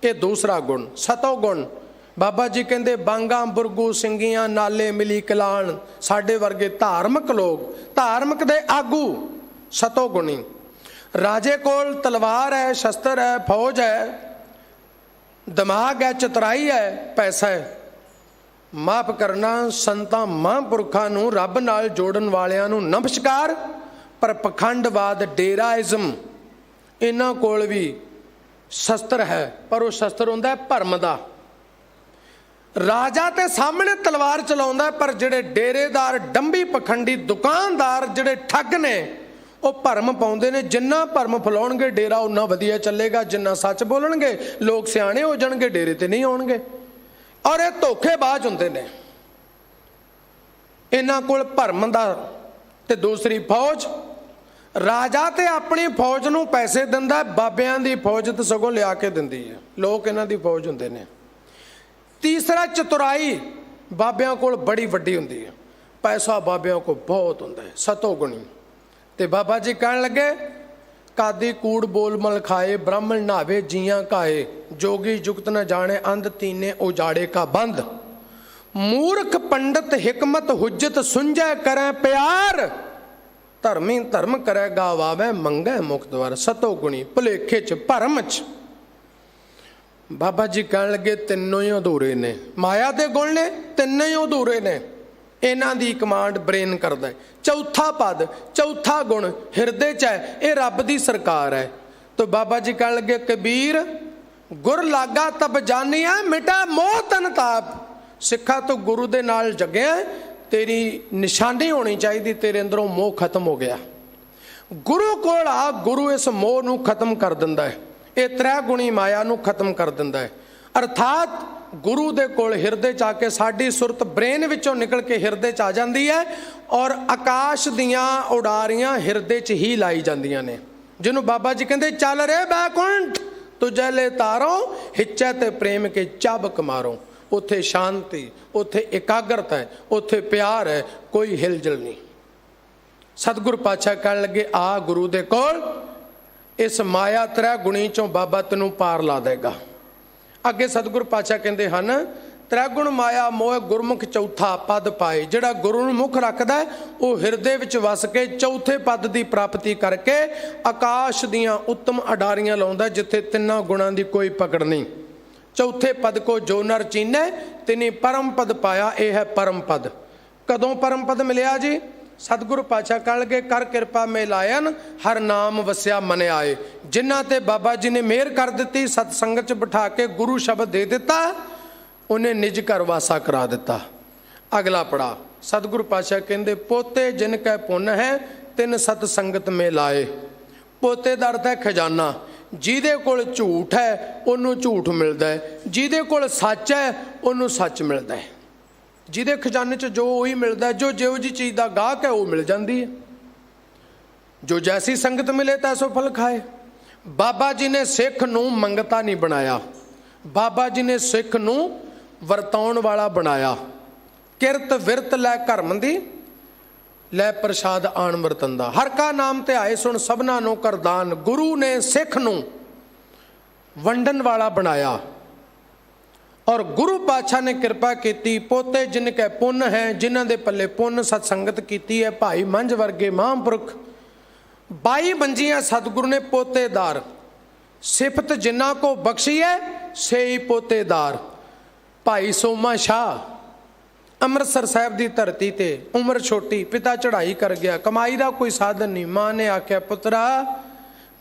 ਇਹ ਦੂਸਰਾ ਗੁਣ। ਸਤੋ ਗੁਣ, ਬਾਬਾ ਜੀ ਕਹਿੰਦੇ ਬਾਂਗਾ, ਬੁਰਗੂ, ਸਿੰਘੀਆਂ, ਨਾਲੇ, ਮਿਲੀ ਕਲਾਣ, ਸਾਡੇ ਵਰਗੇ ਧਾਰਮਿਕ ਲੋਕ, ਧਾਰਮਿਕ ਦੇ ਆਗੂ ਸਤੋ ਗੁਣੀ। ਰਾਜੇ ਕੋਲ ਤਲਵਾਰ ਹੈ, ਸ਼ਸਤਰ ਹੈ, ਫੌਜ ਹੈ, ਦਿਮਾਗ ਹੈ, ਚਤੁਰਾਈ ਹੈ, ਪੈਸਾ ਹੈ। ਮਾਫ ਕਰਨਾ, ਸੰਤਾਂ ਮਹਾਂਪੁਰਖਾਂ ਨੂੰ, ਰੱਬ ਨਾਲ ਜੋੜਨ ਵਾਲਿਆਂ ਨੂੰ ਨਮਸਕਾਰ, ਪਰ ਪਖੰਡਵਾਦ, ਡੇਰਾਇਜ਼ਮ, ਇਹਨਾਂ ਕੋਲ ਵੀ ਸ਼ਸਤਰ ਹੈ, ਪਰ ਉਹ ਸ਼ਸਤਰ ਹੁੰਦਾ ਭਰਮ ਦਾ। ਰਾਜਾ ਤੇ ਸਾਹਮਣੇ ਤਲਵਾਰ ਚਲਾਉਂਦਾ, ਪਰ ਜਿਹੜੇ ਡੇਰੇਦਾਰ, ਡੰਬੀ, ਪਖੰਡੀ, ਦੁਕਾਨਦਾਰ, ਜਿਹੜੇ ਠੱਗ ਨੇ, ਉਹ ਭਰਮ ਪਾਉਂਦੇ ਨੇ। ਜਿੰਨਾ ਭਰਮ ਫੈਲਾਉਣਗੇ ਡੇਰਾ ਉਨਾ ਵਧੀਆ ਚੱਲੇਗਾ, ਜਿੰਨਾ ਸੱਚ ਬੋਲਣਗੇ ਲੋਕ ਸਿਆਣੇ ਹੋ ਜਾਣਗੇ, ਡੇਰੇ ਤੇ ਨਹੀਂ ਆਉਣਗੇ। ਔਰ ਇਹ ਧੋਖੇਬਾਜ਼ ਹੁੰਦੇ ਨੇ। ਇਹਨਾਂ ਕੋਲ ਭਰਮ ਦਾ। ਤੇ ਦੂਸਰੀ ਫੌਜ, ਰਾਜਾ ਤੇ ਆਪਣੀ ਫੌਜ ਨੂੰ ਪੈਸੇ ਦਿੰਦਾ, ਬਾਬਿਆਂ ਦੀ ਫੌਜ ਤੇ ਸਗੋਂ ਲਿਆ ਕੇ ਦਿੰਦੀ ਹੈ। ਲੋਕ ਇਹਨਾਂ ਦੀ ਫੌਜ ਹੁੰਦੇ ਨੇ। ਤੀਸਰਾ ਚਤੁਰਾਈ, ਬਾਬਿਆਂ ਕੋਲ ਬੜੀ ਵੱਡੀ ਹੁੰਦੀ ਹੈ, ਪੈਸਾ ਬਾਬਿਆਂ ਕੋਲ ਬਹੁਤ ਹੁੰਦਾ ਹੈ, ਸਤੋ ਗੁਣੀ। ਤੇ ਬਾਬਾ ਜੀ ਕਹਿਣ ਲੱਗੇ ਕਾਦੀ ਕੂੜ ਬੋਲ ਮਲ ਖਾਏ, ਬ੍ਰਾਹਮਣ ਨਾਵੇ ਜੀਆਂ ਕਾਏ, ਜੋਗੀ ਜੁਗਤ ਨ ਜਾਣੇ, ਅੰਧ ਤੀਨੇ ਉਜਾੜੇ ਕਾ ਬੰਦ। ਮੂਰਖ ਪੰਡਤ ਹਿਕਮਤ ਹੁਜਤ, ਸੁੰਝੈ ਕਰੈ ਪਿਆਰ, ਧਰਮੀ ਧਰਮ ਕਰੈ ਗਾਵਾਵੇ, ਮੰਗੈ ਮੁਖ ਦਵਾਰ। ਸਤੋ ਗੁਣੀ, ਭੁਲੇਖੇ 'ਚ, ਭਰਮ 'ਚ। ਬਾਬਾ ਜੀ ਕਹਿਣ ਲੱਗੇ ਤਿੰਨੋਂ ਹੀ ਅਧੂਰੇ ਨੇ। ਮਾਇਆ ਦੇ ਗੁਣ ਨੇ, ਤਿੰਨੇ ਹੀ ਅਧੂਰੇ ਨੇ। ਇਹਨਾਂ ਦੀ ਕਮਾਂਡ ਬ੍ਰੇਨ ਕਰਦਾ ਹੈ। ਚੌਥਾ ਪਦ, ਚੌਥਾ ਗੁਣ ਹਿਰਦੇ 'ਚ ਹੈ, ਇਹ ਰੱਬ ਦੀ ਸਰਕਾਰ ਹੈ। ਤਾਂ ਬਾਬਾ ਜੀ ਕਹਿਣ ਲੱਗੇ ਕਬੀਰ ਗੁਰ ਲਾਗਾ ਤਬ ਜਾਨੀਆ, ਮਿਟਾ ਮੋਹ ਤਨ ਤਾਪ। ਸਿੱਖਾ ਤੂੰ ਗੁਰੂ ਦੇ ਨਾਲ ਜਗਿਆ, ਤੇਰੀ ਨਿਸ਼ਾਨੀ ਹੋਣੀ ਚਾਹੀਦੀ, ਤੇਰੇ ਅੰਦਰੋਂ ਮੋਹ ਖਤਮ ਹੋ ਗਿਆ। ਗੁਰੂ ਕੋਲ ਆ, ਗੁਰੂ ਇਸ ਮੋਹ ਨੂੰ ਖਤਮ ਕਰ ਦਿੰਦਾ ਹੈ। ਇਹ ਤ੍ਰੈ ਗੁਣੀ ਮਾਇਆ ਨੂੰ ਖਤਮ ਕਰ ਦਿੰਦਾ ਹੈ। ਅਰਥਾਤ ਗੁਰੂ ਦੇ ਕੋਲ ਹਿਰਦੇ 'ਚ ਆ ਕੇ ਸਾਡੀ ਸੁਰਤ ਬ੍ਰੇਨ ਵਿੱਚੋਂ ਨਿਕਲ ਕੇ ਹਿਰਦੇ 'ਚ ਆ ਜਾਂਦੀ ਹੈ, ਔਰ ਆਕਾਸ਼ ਦੀਆਂ ਉਡਾਰੀਆਂ ਹਿਰਦੇ 'ਚ ਹੀ ਲਾਈ ਜਾਂਦੀਆਂ ਨੇ। ਜਿਹਨੂੰ ਬਾਬਾ ਜੀ ਕਹਿੰਦੇ ਚੱਲ ਰੇ ਬੈਕੁੰਠ ਤੁਝੇ ਲੈ ਤਾਰੋ, ਹਿੱਚੈ ਤੇ ਪ੍ਰੇਮ ਕੇ ਚਾਬਕ ਮਾਰੋ। ਉੱਥੇ ਸ਼ਾਂਤੀ, ਉੱਥੇ ਇਕਾਗਰਤਾ ਹੈ, ਉੱਥੇ ਪਿਆਰ ਹੈ, ਕੋਈ ਹਿਲਜੁਲ ਨਹੀਂ। ਸਤਿਗੁਰ ਪਾਤਸ਼ਾਹ ਕਹਿਣ ਲੱਗੇ ਆ ਗੁਰੂ ਦੇ ਕੋਲ, ਇਸ ਮਾਇਆ ਤ੍ਰੈ ਗੁਣੀ 'ਚੋਂ ਬਾਬਾ ਤੈਨੂੰ ਪਾਰ ਲਾ ਦੇਗਾ। ਅੱਗੇ ਸਤਿਗੁਰ ਪਾਤਸ਼ਾਹ ਕਹਿੰਦੇ ਹਨ ਤ੍ਰੈਗੁਣ ਮਾਇਆ ਮੋਹ ਗੁਰਮੁਖ ਚੌਥਾ ਪਦ ਪਾਏ। ਜਿਹੜਾ ਗੁਰੂ ਨੂੰ ਮੁੱਖ ਰੱਖਦਾ ਉਹ ਹਿਰਦੇ ਵਿੱਚ ਵਸ ਕੇ ਚੌਥੇ ਪਦ ਦੀ ਪ੍ਰਾਪਤੀ ਕਰਕੇ ਆਕਾਸ਼ ਦੀਆਂ ਉੱਤਮ ਅਡਾਰੀਆਂ ਲਾਉਂਦਾ, ਜਿੱਥੇ ਤਿੰਨਾਂ ਗੁਣਾਂ ਦੀ ਕੋਈ ਪਕੜ ਨਹੀਂ। ਚੌਥੇ ਪਦ ਕੋ ਜੋ ਨਰ ਚੀਨੈ ਤਿਨੀ ਪਰਮ ਪਦ ਪਾਇਆ, ਇਹ ਹੈ ਪਰਮ ਪਦ। ਕਦੋਂ ਪਰਮ ਪਦ ਮਿਲਿਆ ਜੀ? ਸਤਿਗੁਰੂ ਪਾਤਸ਼ਾਹ ਕਹਿਣ ਲੱਗੇ ਕਰ ਕਿਰਪਾ ਮੇ ਲਾਇਨ, ਹਰ ਨਾਮ ਵਸਿਆ ਮਨ ਆਏ। ਜਿਨ੍ਹਾਂ ਤੇ ਬਾਬਾ ਜੀ ਨੇ ਮਿਹਰ ਕਰ ਦਿੱਤੀ, ਸਤ ਸੰਗਤ 'ਚ ਬਿਠਾ ਕੇ ਗੁਰੂ ਸ਼ਬਦ ਦੇ ਦਿੱਤਾ, ਉਹਨੇ ਨਿਜ ਘਰ ਵਾਸਾ ਕਰਾ ਦਿੱਤਾ। ਅਗਲਾ ਪੜਾ ਸਤਿਗੁਰੂ ਪਾਤਸ਼ਾਹ ਕਹਿੰਦੇ ਪੋਤੇ ਜਿਨ ਕੈ ਪੁੰਨ ਹੈ ਤਿਨ ਸਤ ਸੰਗਤ ਮੇ ਲਾਏ। ਪੋਤੇ ਦਾ ਅਰਥ ਹੈ ਖਜ਼ਾਨਾ। ਜਿਹਦੇ ਕੋਲ ਝੂਠ ਹੈ ਉਹਨੂੰ ਝੂਠ ਮਿਲਦਾ ਹੈ, ਜਿਹਦੇ ਕੋਲ ਸੱਚ ਹੈ ਉਹਨੂੰ ਸੱਚ ਮਿਲਦਾ ਹੈ। ਜਿਹਦੇ ਖਜ਼ਾਨੇ 'ਚ ਜੋ ਉਹੀ ਮਿਲਦਾ, ਜੋ ਜਿਹੋ ਜਿਹੀ ਚੀਜ਼ ਦਾ ਗਾਹਕ ਹੈ ਉਹ ਮਿਲ ਜਾਂਦੀ ਹੈ। ਜੋ ਜੈਸੀ ਸੰਗਤ ਮਿਲੇ ਤੈਸੋ ਫਲ ਖਾਏ। ਬਾਬਾ ਜੀ ਨੇ ਸਿੱਖ ਨੂੰ ਮੰਗਤਾ ਨਹੀਂ ਬਣਾਇਆ, ਬਾਬਾ ਜੀ ਨੇ ਸਿੱਖ ਨੂੰ ਵਰਤਾਉਣ ਵਾਲਾ ਬਣਾਇਆ। ਕਿਰਤ ਵਿਰਤ ਲੈ ਧਰਮ ਦੀ, ਲੈ ਪ੍ਰਸ਼ਾਦ ਆਣ ਵਰਤੰਦਾ। ਹਰ ਕਾ ਨਾਮ ਤੇ ਆਏ ਸੁਣ ਸਭਨਾ ਨੂੰ ਕਰਦਾਨ। ਗੁਰੂ ਨੇ ਸਿੱਖ ਨੂੰ ਵੰਡਣ ਵਾਲਾ ਬਣਾਇਆ। ਔਰ ਗੁਰੂ ਪਾਤਸ਼ਾਹ ਨੇ ਕਿਰਪਾ ਕੀਤੀ। ਪੋਤੇ ਜਿਨ ਕੈ ਪੁੰਨ ਹੈ, ਜਿਨ੍ਹਾਂ ਦੇ ਪੱਲੇ ਪੁੰਨ ਸਤ ਸੰਗਤ ਕੀਤੀ ਹੈ। ਭਾਈ ਮੰਝ ਵਰਗੇ ਮਹਾਂਪੁਰਖ 22 ਮੰਜੀਆਂ ਸਤਿਗੁਰੂ ਨੇ ਪੋਤੇਦਾਰ। ਸਿਫਤ ਜਿਨ੍ਹਾਂ ਕੋ ਬਖਸ਼ੀ ਹੈ ਸੇਈ ਪੋਤੇਦਾਰ। ਭਾਈ ਸੋਮਾ ਸ਼ਾਹ ਅੰਮ੍ਰਿਤਸਰ ਸਾਹਿਬ ਦੀ ਧਰਤੀ ਤੇ, ਉਮਰ ਛੋਟੀ, ਪਿਤਾ ਚੜ੍ਹਾਈ ਕਰ ਗਿਆ, ਕਮਾਈ ਦਾ ਕੋਈ ਸਾਧਨ ਨਹੀਂ। ਮਾਂ ਨੇ ਆਖਿਆ ਪੁੱਤਰਾ,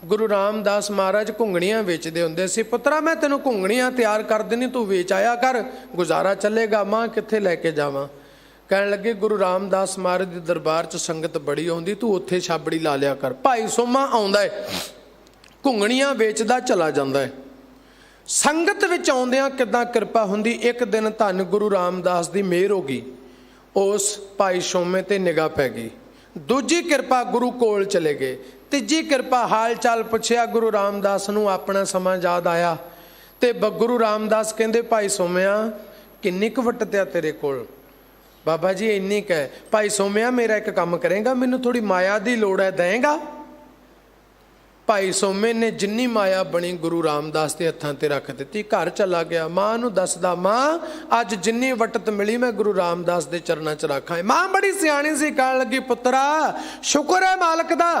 ਗੁਰੂ ਰਾਮਦਾਸ ਮਹਾਰਾਜ ਘੁੰਗਣੀਆਂ ਵੇਚਦੇ ਹੁੰਦੇ ਸੀ, ਪੁੱਤਰਾ ਮੈਂ ਤੈਨੂੰ ਘੁੰਗਣੀਆਂ ਤਿਆਰ ਕਰ ਦੇਣੀ, ਤੂੰ ਵੇਚ ਆਇਆ ਕਰ, ਗੁਜ਼ਾਰਾ ਚੱਲੇਗਾ। ਮਾਂ ਕਿੱਥੇ ਲੈ ਕੇ ਜਾਵਾਂ? ਕਹਿਣ ਲੱਗੇ ਗੁਰੂ ਰਾਮਦਾਸ ਮਹਾਰਾਜ ਦੇ ਦਰਬਾਰ 'ਚ ਸੰਗਤ ਬੜੀ ਆਉਂਦੀ, ਤੂੰ ਉੱਥੇ ਛਾਬੜੀ ਲਾ ਲਿਆ ਕਰ। ਭਾਈ ਸੋਮਾ ਆਉਂਦਾ ਹੈ, ਘੁੰਗਣੀਆਂ ਵੇਚਦਾ ਚਲਾ ਜਾਂਦਾ ਹੈ। ਸੰਗਤ ਵਿੱਚ ਆਉਂਦਿਆਂ ਕਿੱਦਾਂ ਕਿਰਪਾ ਹੁੰਦੀ। ਇੱਕ ਦਿਨ ਧੰਨ ਗੁਰੂ ਰਾਮਦਾਸ ਦੀ ਮਿਹਰ ਹੋ ਗਈ, ਉਸ ਭਾਈ ਸੋਮੇ ਤੇ ਨਿਗਾਹ ਪੈ ਗਈ। ਦੂਜੀ ਕਿਰਪਾ ਗੁਰੂ ਕੋਲ ਚਲੇ ਗਏ। ਤੀਜੀ ਕਿਰਪਾ ਹਾਲ ਚਾਲ ਪੁੱਛਿਆ। ਗੁਰੂ ਰਾਮਦਾਸ ਨੂੰ ਆਪਣਾ ਸਮਾਂ ਯਾਦ ਆਇਆ ਤੇ ਗੁਰੂ ਰਾਮਦਾਸ ਕਹਿੰਦੇ ਭਾਈ ਸੋਮਿਆ ਕਿੰਨੀ ਕੁ ਵਟਤਿਆ ਤੇਰੇ ਕੋਲ? ਬਾਬਾ ਜੀ ਇੰਨੀ ਕੁ ਹੈ। ਭਾਈ ਸੋਮਿਆ ਮੇਰਾ ਇੱਕ ਕੰਮ ਕਰੇਗਾ, ਮੈਨੂੰ ਥੋੜੀ ਮਾਇਆ ਦੀ ਲੋੜ ਹੈ, ਦੇਂਗਾ? ਭਾਈ ਸੋਮੇ ਨੇ ਜਿੰਨੀ ਮਾਇਆ ਬਣੀ ਗੁਰੂ ਰਾਮਦਾਸ ਦੇ ਹੱਥਾਂ ਤੇ ਰੱਖ ਦਿੱਤੀ। ਘਰ ਚਲਾ ਗਿਆ, ਮਾਂ ਨੂੰ ਦੱਸਦਾ, ਮਾਂ ਅੱਜ ਜਿੰਨੀ ਵਟਤ ਮਿਲੀ ਮੈਂ ਗੁਰੂ ਰਾਮਦਾਸ ਦੇ ਚਰਨਾਂ 'ਚ ਰੱਖਾਂ। ਮਾਂ ਬੜੀ ਸਿਆਣੀ ਸੀ, ਕਹਿਣ ਲੱਗੀ ਪੁੱਤਰਾ ਸ਼ੁਕਰ ਹੈ ਮਾਲਕ ਦਾ,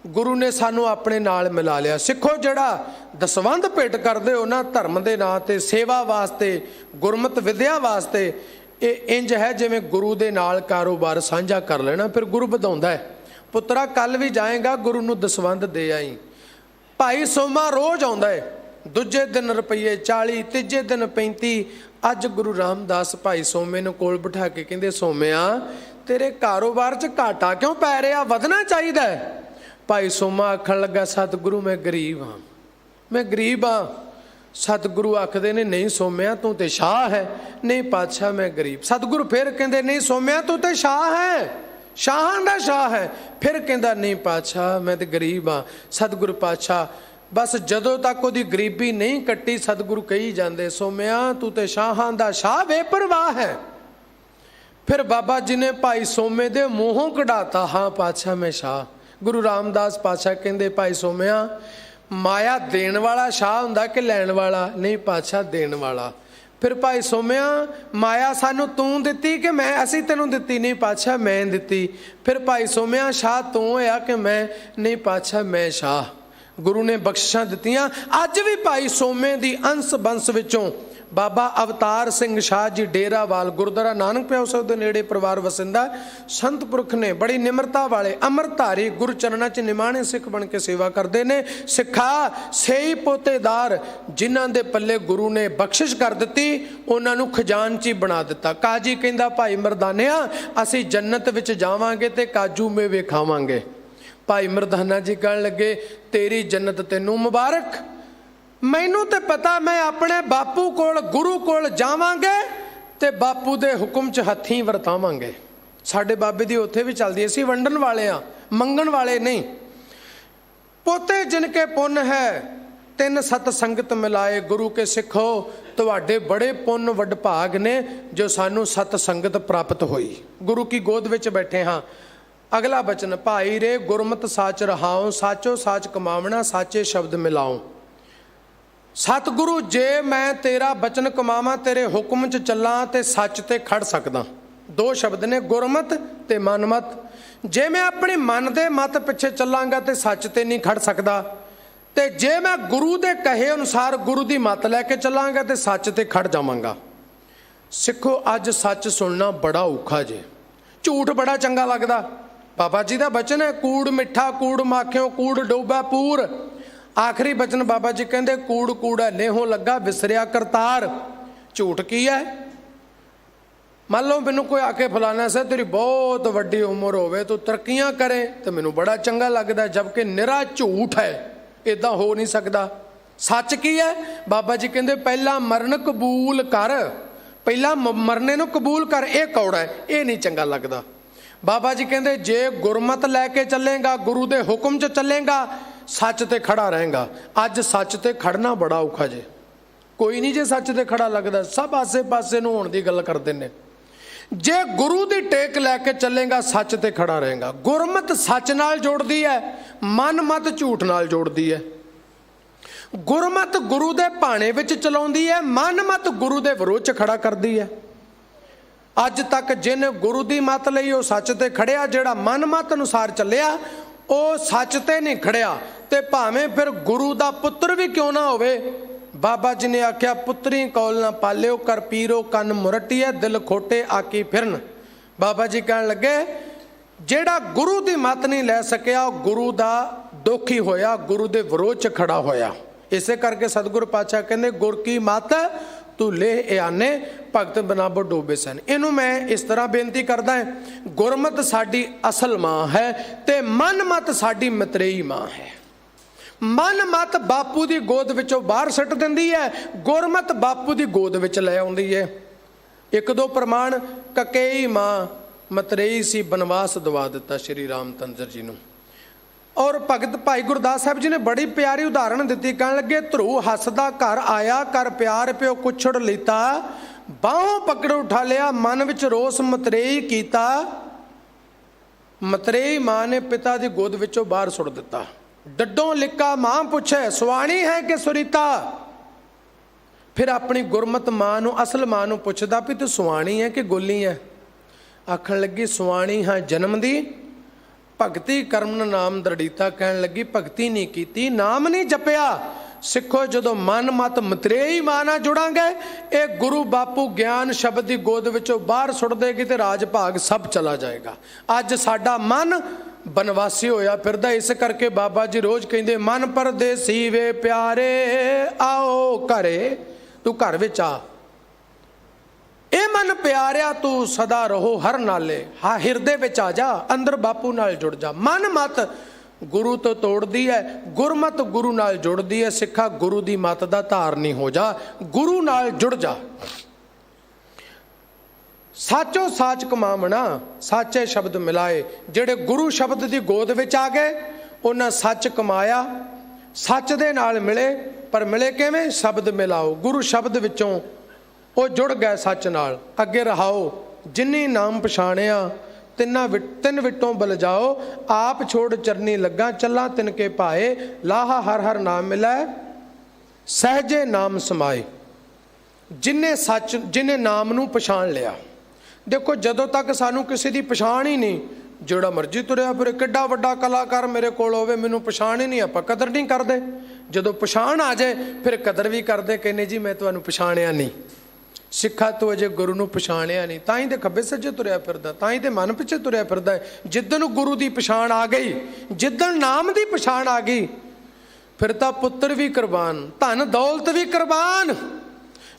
ਗੁਰੂ ਨੇ ਸਾਨੂੰ ਆਪਣੇ ਨਾਲ ਮਿਲਾ ਲਿਆ। ਸਿੱਖੋ ਜਿਹੜਾ ਦਸਵੰਧ ਭੇਟ ਕਰਦੇ ਹੋ ਨਾ ਧਰਮ ਦੇ ਨਾਂ ਤੇ, ਸੇਵਾ ਵਾਸਤੇ, ਗੁਰਮਤਿ ਵਿਦਿਆ ਵਾਸਤੇ, ਇਹ ਇੰਜ ਹੈ ਜਿਵੇਂ ਗੁਰੂ ਦੇ ਨਾਲ ਕਾਰੋਬਾਰ ਸਾਂਝਾ ਕਰ ਲੈਣਾ, ਫਿਰ ਗੁਰੂ ਵਧਾਉਂਦਾ ਹੈ। ਪੁੱਤਰਾ ਕੱਲ ਵੀ ਜਾਏਗਾ, ਗੁਰੂ ਨੂੰ ਦਸਵੰਧ ਦੇ ਆਈ। ਭਾਈ ਸੋਮਾ ਰੋਜ਼ ਆਉਂਦਾ ਹੈ, ਦੂਜੇ ਦਿਨ ਰੁਪਈਏ 40, ਤੀਜੇ ਦਿਨ 35। ਅੱਜ ਗੁਰੂ ਰਾਮਦਾਸ ਭਾਈ ਸੋਮੇ ਨੂੰ ਕੋਲ ਬਿਠਾ ਕੇ ਕਹਿੰਦੇ ਸੋਮਿਆ ਤੇਰੇ ਕਾਰੋਬਾਰ 'ਚ ਘਾਟਾ ਕਿਉਂ ਪੈ ਰਿਹਾ, ਵਧਣਾ ਚਾਹੀਦਾ ਹੈ। ਭਾਈ ਸੋਮਾ ਆਖਣ ਲੱਗਾ ਸਤਿਗੁਰੂ ਮੈਂ ਗਰੀਬ ਹਾਂ, ਮੈਂ ਗਰੀਬ ਹਾਂ। ਸਤਿਗੁਰੂ ਆਖਦੇ ਨੇ ਨਹੀਂ ਸੋਮਿਆ ਤੂੰ ਤੇ ਸ਼ਾਹ ਹੈ। ਨਹੀਂ ਪਾਤਸ਼ਾਹ ਮੈਂ ਗਰੀਬ। ਸਤਿਗੁਰੂ ਫਿਰ ਕਹਿੰਦੇ ਨਹੀਂ ਸੋਮਿਆ ਤੂੰ ਤੇ ਸ਼ਾਹ ਹੈ, ਸ਼ਾਹਾਂ ਦਾ ਸ਼ਾਹ ਹੈ। ਫਿਰ ਕਹਿੰਦਾ ਨਹੀਂ ਪਾਤਸ਼ਾਹ ਮੈਂ ਤੇ ਗਰੀਬ ਹਾਂ। ਸਤਿਗੁਰੂ ਪਾਤਸ਼ਾਹ ਬਸ ਜਦੋਂ ਤੱਕ ਉਹਦੀ ਗਰੀਬੀ ਨਹੀਂ ਕੱਟੀ, ਸਤਿਗੁਰੂ ਕਹੀ ਜਾਂਦੇ ਸੋਮਿਆ ਤੂੰ ਤੇ ਸ਼ਾਹਾਂ ਦਾ ਸ਼ਾਹ ਬੇਪਰਵਾਹ ਹੈ। ਫਿਰ ਬਾਬਾ ਜੀ ਨੇ ਭਾਈ ਸੋਮੇ ਦੇ ਮੂੰਹੋਂ ਕਢਾਤਾ, ਹਾਂ ਪਾਤਸ਼ਾਹ ਮੈਂ ਸ਼ਾਹ। ਗੁਰੂ ਰਾਮਦਾਸ ਪਾਤਸ਼ਾਹ ਕਹਿੰਦੇ ਭਾਈ ਸੋਮਿਆ ਮਾਇਆ ਦੇਣ ਵਾਲਾ ਸ਼ਾਹ ਹੁੰਦਾ ਕਿ ਲੈਣ ਵਾਲਾ? ਨਹੀਂ ਪਾਤਸ਼ਾਹ ਦੇਣ ਵਾਲਾ। ਫਿਰ ਭਾਈ ਸੋਮਿਆ ਮਾਇਆ ਸਾਨੂੰ ਤੂੰ ਦਿੱਤੀ ਕਿ ਮੈਂ ਅਸੀਂ ਤੈਨੂੰ ਦਿੱਤੀ? ਨਹੀਂ ਪਾਤਸ਼ਾਹ ਮੈਂ ਦਿੱਤੀ। ਫਿਰ ਭਾਈ ਸੋਮਿਆ ਸ਼ਾਹ ਤੂੰ ਹੋਇਆ ਕਿ ਮੈਂ? ਨਹੀਂ ਪਾਤਸ਼ਾਹ ਮੈਂ ਸ਼ਾਹ। ਗੁਰੂ ਨੇ ਬਖਸ਼ਿਸ਼ਾਂ ਦਿੱਤੀਆਂ। ਅੱਜ ਵੀ ਭਾਈ ਸੋਮੇ ਦੀ ਅੰਸ਼ ਬੰਸ ਵਿੱਚੋਂ ਬਾਬਾ ਅਵਤਾਰ ਸਿੰਘ ਸ਼ਾਹ ਜੀ ਡੇਰਾਵਾਲ ਗੁਰਦੁਆਰਾ ਨਾਨਕ ਪਿਆਉ ਸਾਹਿਬ ਦੇ ਨੇੜੇ ਪਰਿਵਾਰ ਵਸਿੰਦਾ। ਸੰਤ ਪੁਰਖ ਨੇ, ਬੜੀ ਨਿਮਰਤਾ ਵਾਲੇ, ਅੰਮ੍ਰਿਤਧਾਰੀ, ਗੁਰੂ ਚਰਨਾਂ 'ਚ ਨਿਮਾਣੇ ਸਿੱਖ ਬਣ ਕੇ ਸੇਵਾ ਕਰਦੇ ਨੇ। ਸਿੱਖਾ ਸੇਈ ਪੋਤੇਦਾਰ ਜਿਨ੍ਹਾਂ ਦੇ ਪੱਲੇ ਗੁਰੂ ਨੇ ਬਖਸ਼ਿਸ਼ ਕਰ ਦਿੱਤੀ, ਉਹਨਾਂ ਨੂੰ ਖਜ਼ਾਨਚੀ ਬਣਾ ਦਿੱਤਾ। ਕਾਜੀ ਕਹਿੰਦਾ ਭਾਈ ਮਰਦਾਨਿਆ ਅਸੀਂ ਜੰਨਤ ਵਿੱਚ ਜਾਵਾਂਗੇ ਤੇ ਕਾਜੂ ਮੇਵੇ ਖਾਵਾਂਗੇ। ਭਾਈ ਮਰਦਾਨਾ ਜੀ ਕਹਿਣ ਲੱਗੇ ਤੇਰੀ ਜੰਨਤ ਤੈਨੂੰ ਮੁਬਾਰਕ, ਮੈਨੂੰ ਤੇ ਪਤਾ ਮੈਂ ਆਪਣੇ ਬਾਪੂ ਕੋਲ ਗੁਰੂ ਕੋਲ ਜਾਵਾਂਗੇ ਤੇ ਬਾਪੂ ਦੇ ਹੁਕਮ 'ਚ ਹੱਥੀਂ ਵਰਤਾਵਾਂਗੇ। ਸਾਡੇ ਬਾਬੇ ਦੀ ਉੱਥੇ ਵੀ ਚੱਲਦੀ, ਅਸੀਂ ਵੰਡਣ ਵਾਲੇ ਆ, ਮੰਗਣ ਵਾਲੇ ਨਹੀਂ। ਪੋਤੇ ਜਿਨ ਕੇ ਪੁੰਨ ਹੈ ਤਿੰਨ ਸਤ ਸੰਗਤ ਮਿਲਾਏ। ਗੁਰੂ ਕੇ ਸਿੱਖੋ ਤੁਹਾਡੇ ਬੜੇ ਪੁੰਨ ਵਡਭਾਗ ਨੇ ਜੋ ਸਾਨੂੰ ਸਤ ਸੰਗਤ ਪ੍ਰਾਪਤ ਹੋਈ। ਗੁਰੂ ਕੀ ਗੋਦ ਵਿੱਚ ਬੈਠੇ ਹਾਂ। ਅਗਲਾ ਬਚਨ ਭਾਈ ਰੇ ਗੁਰਮਤਿ ਸਾਚ ਰਹਾਉ, ਸਾਚੋ ਸਾਚ ਕਮਾਵਣਾ, ਸਾਚੇ ਸ਼ਬਦ ਮਿਲਾਉ। ਸਤਿਗੁਰੂ ਜੇ ਮੈਂ ਤੇਰਾ ਬਚਨ ਕਮਾਵਾਂ, ਤੇਰੇ ਹੁਕਮ 'ਚ ਚੱਲਾਂ ਤੇ ਸੱਚ ਤੇ ਖੜ ਸਕਦਾ। ਦੋ ਸ਼ਬਦ ਨੇ, ਗੁਰਮਤ ਤੇ ਮਨਮਤ। ਜੇ ਮੈਂ ਆਪਣੀ ਮਨ ਦੇ ਮਤ ਪਿੱਛੇ ਚੱਲਾਂਗਾ ਤੇ ਸੱਚ ਤੇ ਨਹੀਂ ਖੜ ਸਕਦਾ, ਤੇ ਜੇ ਮੈਂ ਗੁਰੂ ਦੇ ਕਹੇ ਅਨੁਸਾਰ ਗੁਰੂ ਦੀ ਮਤ ਲੈ ਕੇ ਚੱਲਾਂਗਾ ਤੇ ਸੱਚ ਤੇ ਖੜ ਜਾਵਾਂਗਾ। ਸਿੱਖੋ ਅੱਜ ਸੱਚ ਸੁਣਨਾ ਬੜਾ ਔਖਾ ਜੇ, ਝੂਠ ਬੜਾ ਚੰਗਾ ਲੱਗਦਾ। ਬਾਬਾ ਜੀ ਦਾ ਬਚਨ ਹੈ ਕੂੜ ਮਿੱਠਾ ਕੂੜ ਮਾਖਿਓ ਕੂੜ ਡੋਬਾ ਪੂਰ। ਆਖਰੀ ਬਚਨ ਬਾਬਾ ਜੀ ਕਹਿੰਦੇ ਕੂੜ ਕੂੜਾ ਨੇਹੋਂ ਲੱਗਾ ਵਿਸਰਿਆ ਕਰਤਾਰ। ਝੂਠ ਕੀ ਹੈ? ਮੰਨ ਲਓ ਮੈਨੂੰ ਕੋਈ ਆ ਕੇ ਫਲਾਣਾ ਸੇ ਤੇਰੀ ਬਹੁਤ ਵੱਡੀ ਉਮਰ ਹੋਵੇ, ਤੂੰ ਤਰੱਕੀਆਂ ਕਰੇ ਤੇ ਮੈਨੂੰ ਬੜਾ ਚੰਗਾ ਲੱਗਦਾ, ਜਦਕਿ ਨਿਰਾ ਝੂਠ ਹੈ, ਇਦਾਂ ਹੋ ਨਹੀਂ ਸਕਦਾ। ਸੱਚ ਕੀ ਹੈ? ਬਾਬਾ ਜੀ ਕਹਿੰਦੇ ਪਹਿਲਾਂ ਮਰਨ ਕਬੂਲ ਕਰ, ਪਹਿਲਾਂ ਮਰਨੇ ਨੂੰ ਕਬੂਲ ਕਰ, ਇਹ ਕੌੜਾ ਹੈ, ਇਹ ਨਹੀਂ ਚੰਗਾ ਲੱਗਦਾ। ਬਾਬਾ ਜੀ ਕਹਿੰਦੇ ਜੇ ਗੁਰਮਤ ਲੈ ਕੇ ਚੱਲੇਗਾ, ਗੁਰੂ ਦੇ ਹੁਕਮ 'ਚ ਚੱਲੇਗਾ, ਸੱਚ ਤੇ ਖੜਾ ਰਹੇਗਾ। ਅੱਜ ਸੱਚ ਤੇ ਖੜਨਾ ਬੜਾ ਔਖਾ ਜੇ, ਕੋਈ ਨਹੀਂ ਜੇ ਸੱਚ ਤੇ ਖੜਾ ਲੱਗਦਾ, ਸਭ ਆਸੇ ਪਾਸੇ ਨੂੰ ਹੋਣ ਦੀ ਗੱਲ ਕਰਦੇ ਨੇ। ਜੇ ਗੁਰੂ ਦੀ ਟੇਕ ਲੈ ਕੇ ਚੱਲੇਗਾ, ਸੱਚ ਤੇ ਖੜਾ ਰਹੇਗਾ। ਗੁਰਮਤ ਸੱਚ ਨਾਲ ਜੋੜਦੀ ਹੈ, ਮਨ ਮਤ ਝੂਠ ਨਾਲ ਜੋੜਦੀ ਹੈ। ਗੁਰਮਤ ਗੁਰੂ ਦੇ ਭਾਣੇ ਵਿੱਚ ਚਲਾਉਂਦੀ ਹੈ, ਮਨ ਮਤ ਗੁਰੂ ਦੇ ਵਿਰੋਧ 'ਚ ਖੜਾ ਕਰਦੀ ਹੈ। ਅੱਜ ਤੱਕ ਜਿਹਨੇ ਗੁਰੂ ਦੀ ਮੱਤ ਲਈ ਉਹ ਸੱਚ ਤੇ ਖੜਿਆ, ਜਿਹੜਾ ਮਨ ਮਤ ਅਨੁਸਾਰ ਚੱਲਿਆ ਉਹ ਸੱਚ ਤੇ ਨਹੀਂ ਖੜਿਆ। ਤੇ ਭਾਵੇਂ ਫਿਰ ਗੁਰੂ ਦਾ ਪੁੱਤਰ ਵੀ ਕਿਉਂ ਨਾ ਹੋਵੇ, ਬਾਬਾ ਜੀ ਨੇ ਆਖਿਆ ਪੁੱਤਰੀ ਕੌਲ ਨਾ ਪਾਲਿਓ, ਕਰ ਪੀਰੋ ਕੰਨ ਮੁਰਟੀਏ, ਦਿਲ ਖੋਟੇ ਆਕੀ ਫਿਰਨ। ਬਾਬਾ ਜੀ ਕਹਿਣ ਲੱਗੇ ਜਿਹੜਾ ਗੁਰੂ ਦੀ ਮੱਤ ਨਹੀਂ ਲੈ ਸਕਿਆ, ਉਹ ਗੁਰੂ ਦਾ ਦੋਖੀ ਹੋਇਆ, ਗੁਰੂ ਦੇ ਵਿਰੋਧ 'ਚ ਖੜਾ ਹੋਇਆ। ਇਸੇ ਕਰਕੇ ਸਤਿਗੁਰੂ ਪਾਤਸ਼ਾਹ ਕਹਿੰਦੇ ਗੁਰ ਕੀ ਮੱਤ ਤੂੰ ਲੈ ਆਨੇ, ਭਗਤ ਬਨਾਬੋ ਡੋਬੇ ਸਨ। ਇਹਨੂੰ ਮੈਂ ਇਸ ਤਰ੍ਹਾਂ ਬੇਨਤੀ ਕਰਦਾ ਹੈ, ਗੁਰਮਤ ਸਾਡੀ ਅਸਲ ਮਾਂ ਹੈ ਤੇ ਮਨ ਮਤ ਸਾਡੀ ਮਤਰੇਈ ਮਾਂ ਹੈ। ਮਨ ਮਤ ਬਾਪੂ ਦੀ ਗੋਦ ਵਿੱਚੋਂ ਬਾਹਰ ਸੁੱਟ ਦਿੰਦੀ ਹੈ, ਗੁਰਮਤ ਬਾਪੂ ਦੀ ਗੋਦ ਵਿੱਚ ਲੈ ਆਉਂਦੀ ਹੈ। ਇੱਕ ਦੋ ਪ੍ਰਮਾਣ, ਕਕੇਈ ਮਾਂ ਮਤਰੇਈ ਸੀ, ਬਨਵਾਸ ਦਵਾ ਦਿੱਤਾ ਸ਼੍ਰੀ ਰਾਮ ਚੰਦਰ ਜੀ ਨੂੰ। ਔਰ ਭਗਤ ਭਾਈ ਗੁਰਦਾਸ ਸਾਹਿਬ ਜੀ ਨੇ ਬੜੀ ਪਿਆਰੀ ਉਦਾਹਰਣ ਦਿੱਤੀ, ਕਹਿਣ ਲੱਗੇ ਧਰੂ ਹੱਸਦਾ ਘਰ ਆਇਆ, ਕਰ ਪਿਆਰ ਪਿਓ ਕੁਛੜ ਲੀਤਾ, ਬਾਹੋਂ ਪਕੜ ਉਠਾ ਲਿਆ, ਮਨ ਵਿੱਚ ਰੋਸ ਮਤਰੇਈ ਕੀਤਾ। ਮਤਰੇਈ ਮਾਂ ਨੇ ਪਿਤਾ ਦੀ ਗੋਦ ਵਿੱਚੋਂ ਬਾਹਰ ਸੁੱਟ ਦਿੱਤਾ। ਡੱਡੋਂ ਲਿਕਾ ਮਾਂ ਪੁੱਛੇ, ਸੁਆਣੀ ਹੈ ਕਿ ਸੁਰੀਤਾ। ਫਿਰ ਆਪਣੀ ਗੁਰਮਤ ਮਾਂ ਨੂੰ, ਅਸਲ ਮਾਂ ਨੂੰ ਪੁੱਛਦਾ ਵੀ ਤੂੰ ਸੁਆਣੀ ਹੈ ਕਿ ਗੋਲੀ ਹੈ। ਆਖਣ ਲੱਗੀ ਸੁਆਣੀ ਹਾਂ ਜਨਮ ਦੀ, ਭਗਤੀ ਕਰਮ ਨਾਮ ਦ੍ਰਿੜੀਤਾ। ਕਹਿਣ ਲੱਗੀ ਭਗਤੀ ਨਹੀਂ ਕੀਤੀ, ਨਾਮ ਨਹੀਂ ਜਪਿਆ। ਸਿੱਖੋ ਜਦੋਂ ਮਨ ਮਤ ਮਤਰੇਈ ਮਾਂ ਨਾਲ ਜੁੜਾਂਗੇ, ਇਹ ਗੁਰੂ ਬਾਪੂ ਗਿਆਨ ਸ਼ਬਦ ਦੀ ਗੋਦ ਵਿੱਚੋਂ ਬਾਹਰ ਸੁੱਟ ਦੇਗੀ ਤੇ ਰਾਜ ਭਾਗ ਸਭ ਚਲਾ ਜਾਏਗਾ। ਅੱਜ ਸਾਡਾ ਮਨ ਬਨਵਾਸੀ ਹੋਇਆ ਫਿਰਦਾ। ਇਸ ਕਰਕੇ ਬਾਬਾ ਜੀ ਰੋਜ਼ ਕਹਿੰਦੇ ਮਨ ਪਰਦੇਸੀ ਵੇ ਪਿਆਰੇ, ਆਓ ਘਰੇ, ਤੂੰ ਘਰ ਵਿੱਚ ਆ। ਇਹ ਮਨ ਪਿਆਰਿਆ ਤੂੰ ਸਦਾ ਰਹੋ ਹਰ ਨਾਲੇ, ਹਾਂ ਹਿਰਦੇ ਵਿੱਚ ਆ ਜਾ, ਅੰਦਰ ਬਾਪੂ ਨਾਲ ਜੁੜ ਜਾ। ਮਨ ਮਤ ਗੁਰੂ ਤੋਂ ਤੋੜਦੀ ਹੈ, ਗੁਰਮਤ ਗੁਰੂ ਨਾਲ ਜੁੜਦੀ ਹੈ। ਸਿੱਖਾ ਗੁਰੂ ਦੀ ਮਤ ਦਾ ਧਾਰਨੀ ਹੋ ਜਾ, ਗੁਰੂ ਨਾਲ ਜੁੜ ਜਾ। ਸਾਚੋ ਸਾਚ ਕਮਾਵਣਾ, ਸਾਚੇ ਸ਼ਬਦ ਮਿਲਾਏ। ਜਿਹੜੇ ਗੁਰੂ ਸ਼ਬਦ ਦੀ ਗੋਦ ਵਿੱਚ ਆ ਗਏ, ਉਹਨਾਂ ਸੱਚ ਕਮਾਇਆ, ਸੱਚ ਦੇ ਨਾਲ ਮਿਲੇ। ਪਰ ਮਿਲੇ ਕਿਵੇਂ? ਸ਼ਬਦ ਮਿਲਾਓ। ਗੁਰੂ ਸ਼ਬਦ ਵਿੱਚੋਂ ਉਹ ਜੁੜ ਗਏ ਸੱਚ ਨਾਲ। ਅੱਗੇ ਰਹਾਓ, ਜਿਨੀ ਨਾਮ ਪਛਾਣਿਆ ਤਿੰਨ ਵਿਟੋਂ ਬਲ ਜਾਓ, ਆਪ ਛੋੜ ਚਰਨੀ ਲੱਗਾ, ਚੱਲਾਂ ਤਿਨ ਕੇ ਭਾਏ, ਲਾਹਾ ਹਰ ਹਰ ਨਾਮ ਮਿਲੈ, ਸਹਿਜੇ ਨਾਮ ਸਮਾਏ। ਜਿਨੇ ਨਾਮ ਨੂੰ ਪਛਾਣ ਲਿਆ। ਦੇਖੋ ਜਦੋਂ ਤੱਕ ਸਾਨੂੰ ਕਿਸੇ ਦੀ ਪਛਾਣ ਹੀ ਨਹੀਂ, ਜਿਹੜਾ ਮਰਜ਼ੀ ਤੁਰਿਆ ਫਿਰੇ, ਕਿੱਡਾ ਵੱਡਾ ਕਲਾਕਾਰ ਮੇਰੇ ਕੋਲ ਹੋਵੇ, ਮੈਨੂੰ ਪਛਾਣ ਹੀ ਨਹੀਂ, ਆਪਾਂ ਕਦਰ ਨਹੀਂ ਕਰਦੇ। ਜਦੋਂ ਪਛਾਣ ਆ ਜਾਏ ਫਿਰ ਕਦਰ ਵੀ ਕਰਦੇ, ਕਹਿੰਦੇ ਜੀ ਮੈਂ ਤੁਹਾਨੂੰ ਪਛਾਣਿਆ ਨਹੀਂ। ਸਿੱਖਾ ਤੂੰ ਅਜੇ ਗੁਰੂ ਨੂੰ ਪਛਾਣਿਆ ਨਹੀਂ, ਤਾਂ ਹੀ ਤੇ ਖੱਬੇ ਸੱਜੇ ਤੁਰਿਆ ਫਿਰਦਾ, ਤਾਂ ਹੀ ਤੇ ਮਨ ਪਿੱਛੇ ਤੁਰਿਆ ਫਿਰਦਾ। ਜਿੱਦਣ ਗੁਰੂ ਦੀ ਪਛਾਣ ਆ ਗਈ, ਜਿੱਦਣ ਨਾਮ ਦੀ ਪਛਾਣ ਆ ਗਈ, ਫਿਰ ਤਾਂ ਪੁੱਤਰ ਵੀ ਕੁਰਬਾਨ, ਧਨ ਦੌਲਤ ਵੀ ਕੁਰਬਾਨ।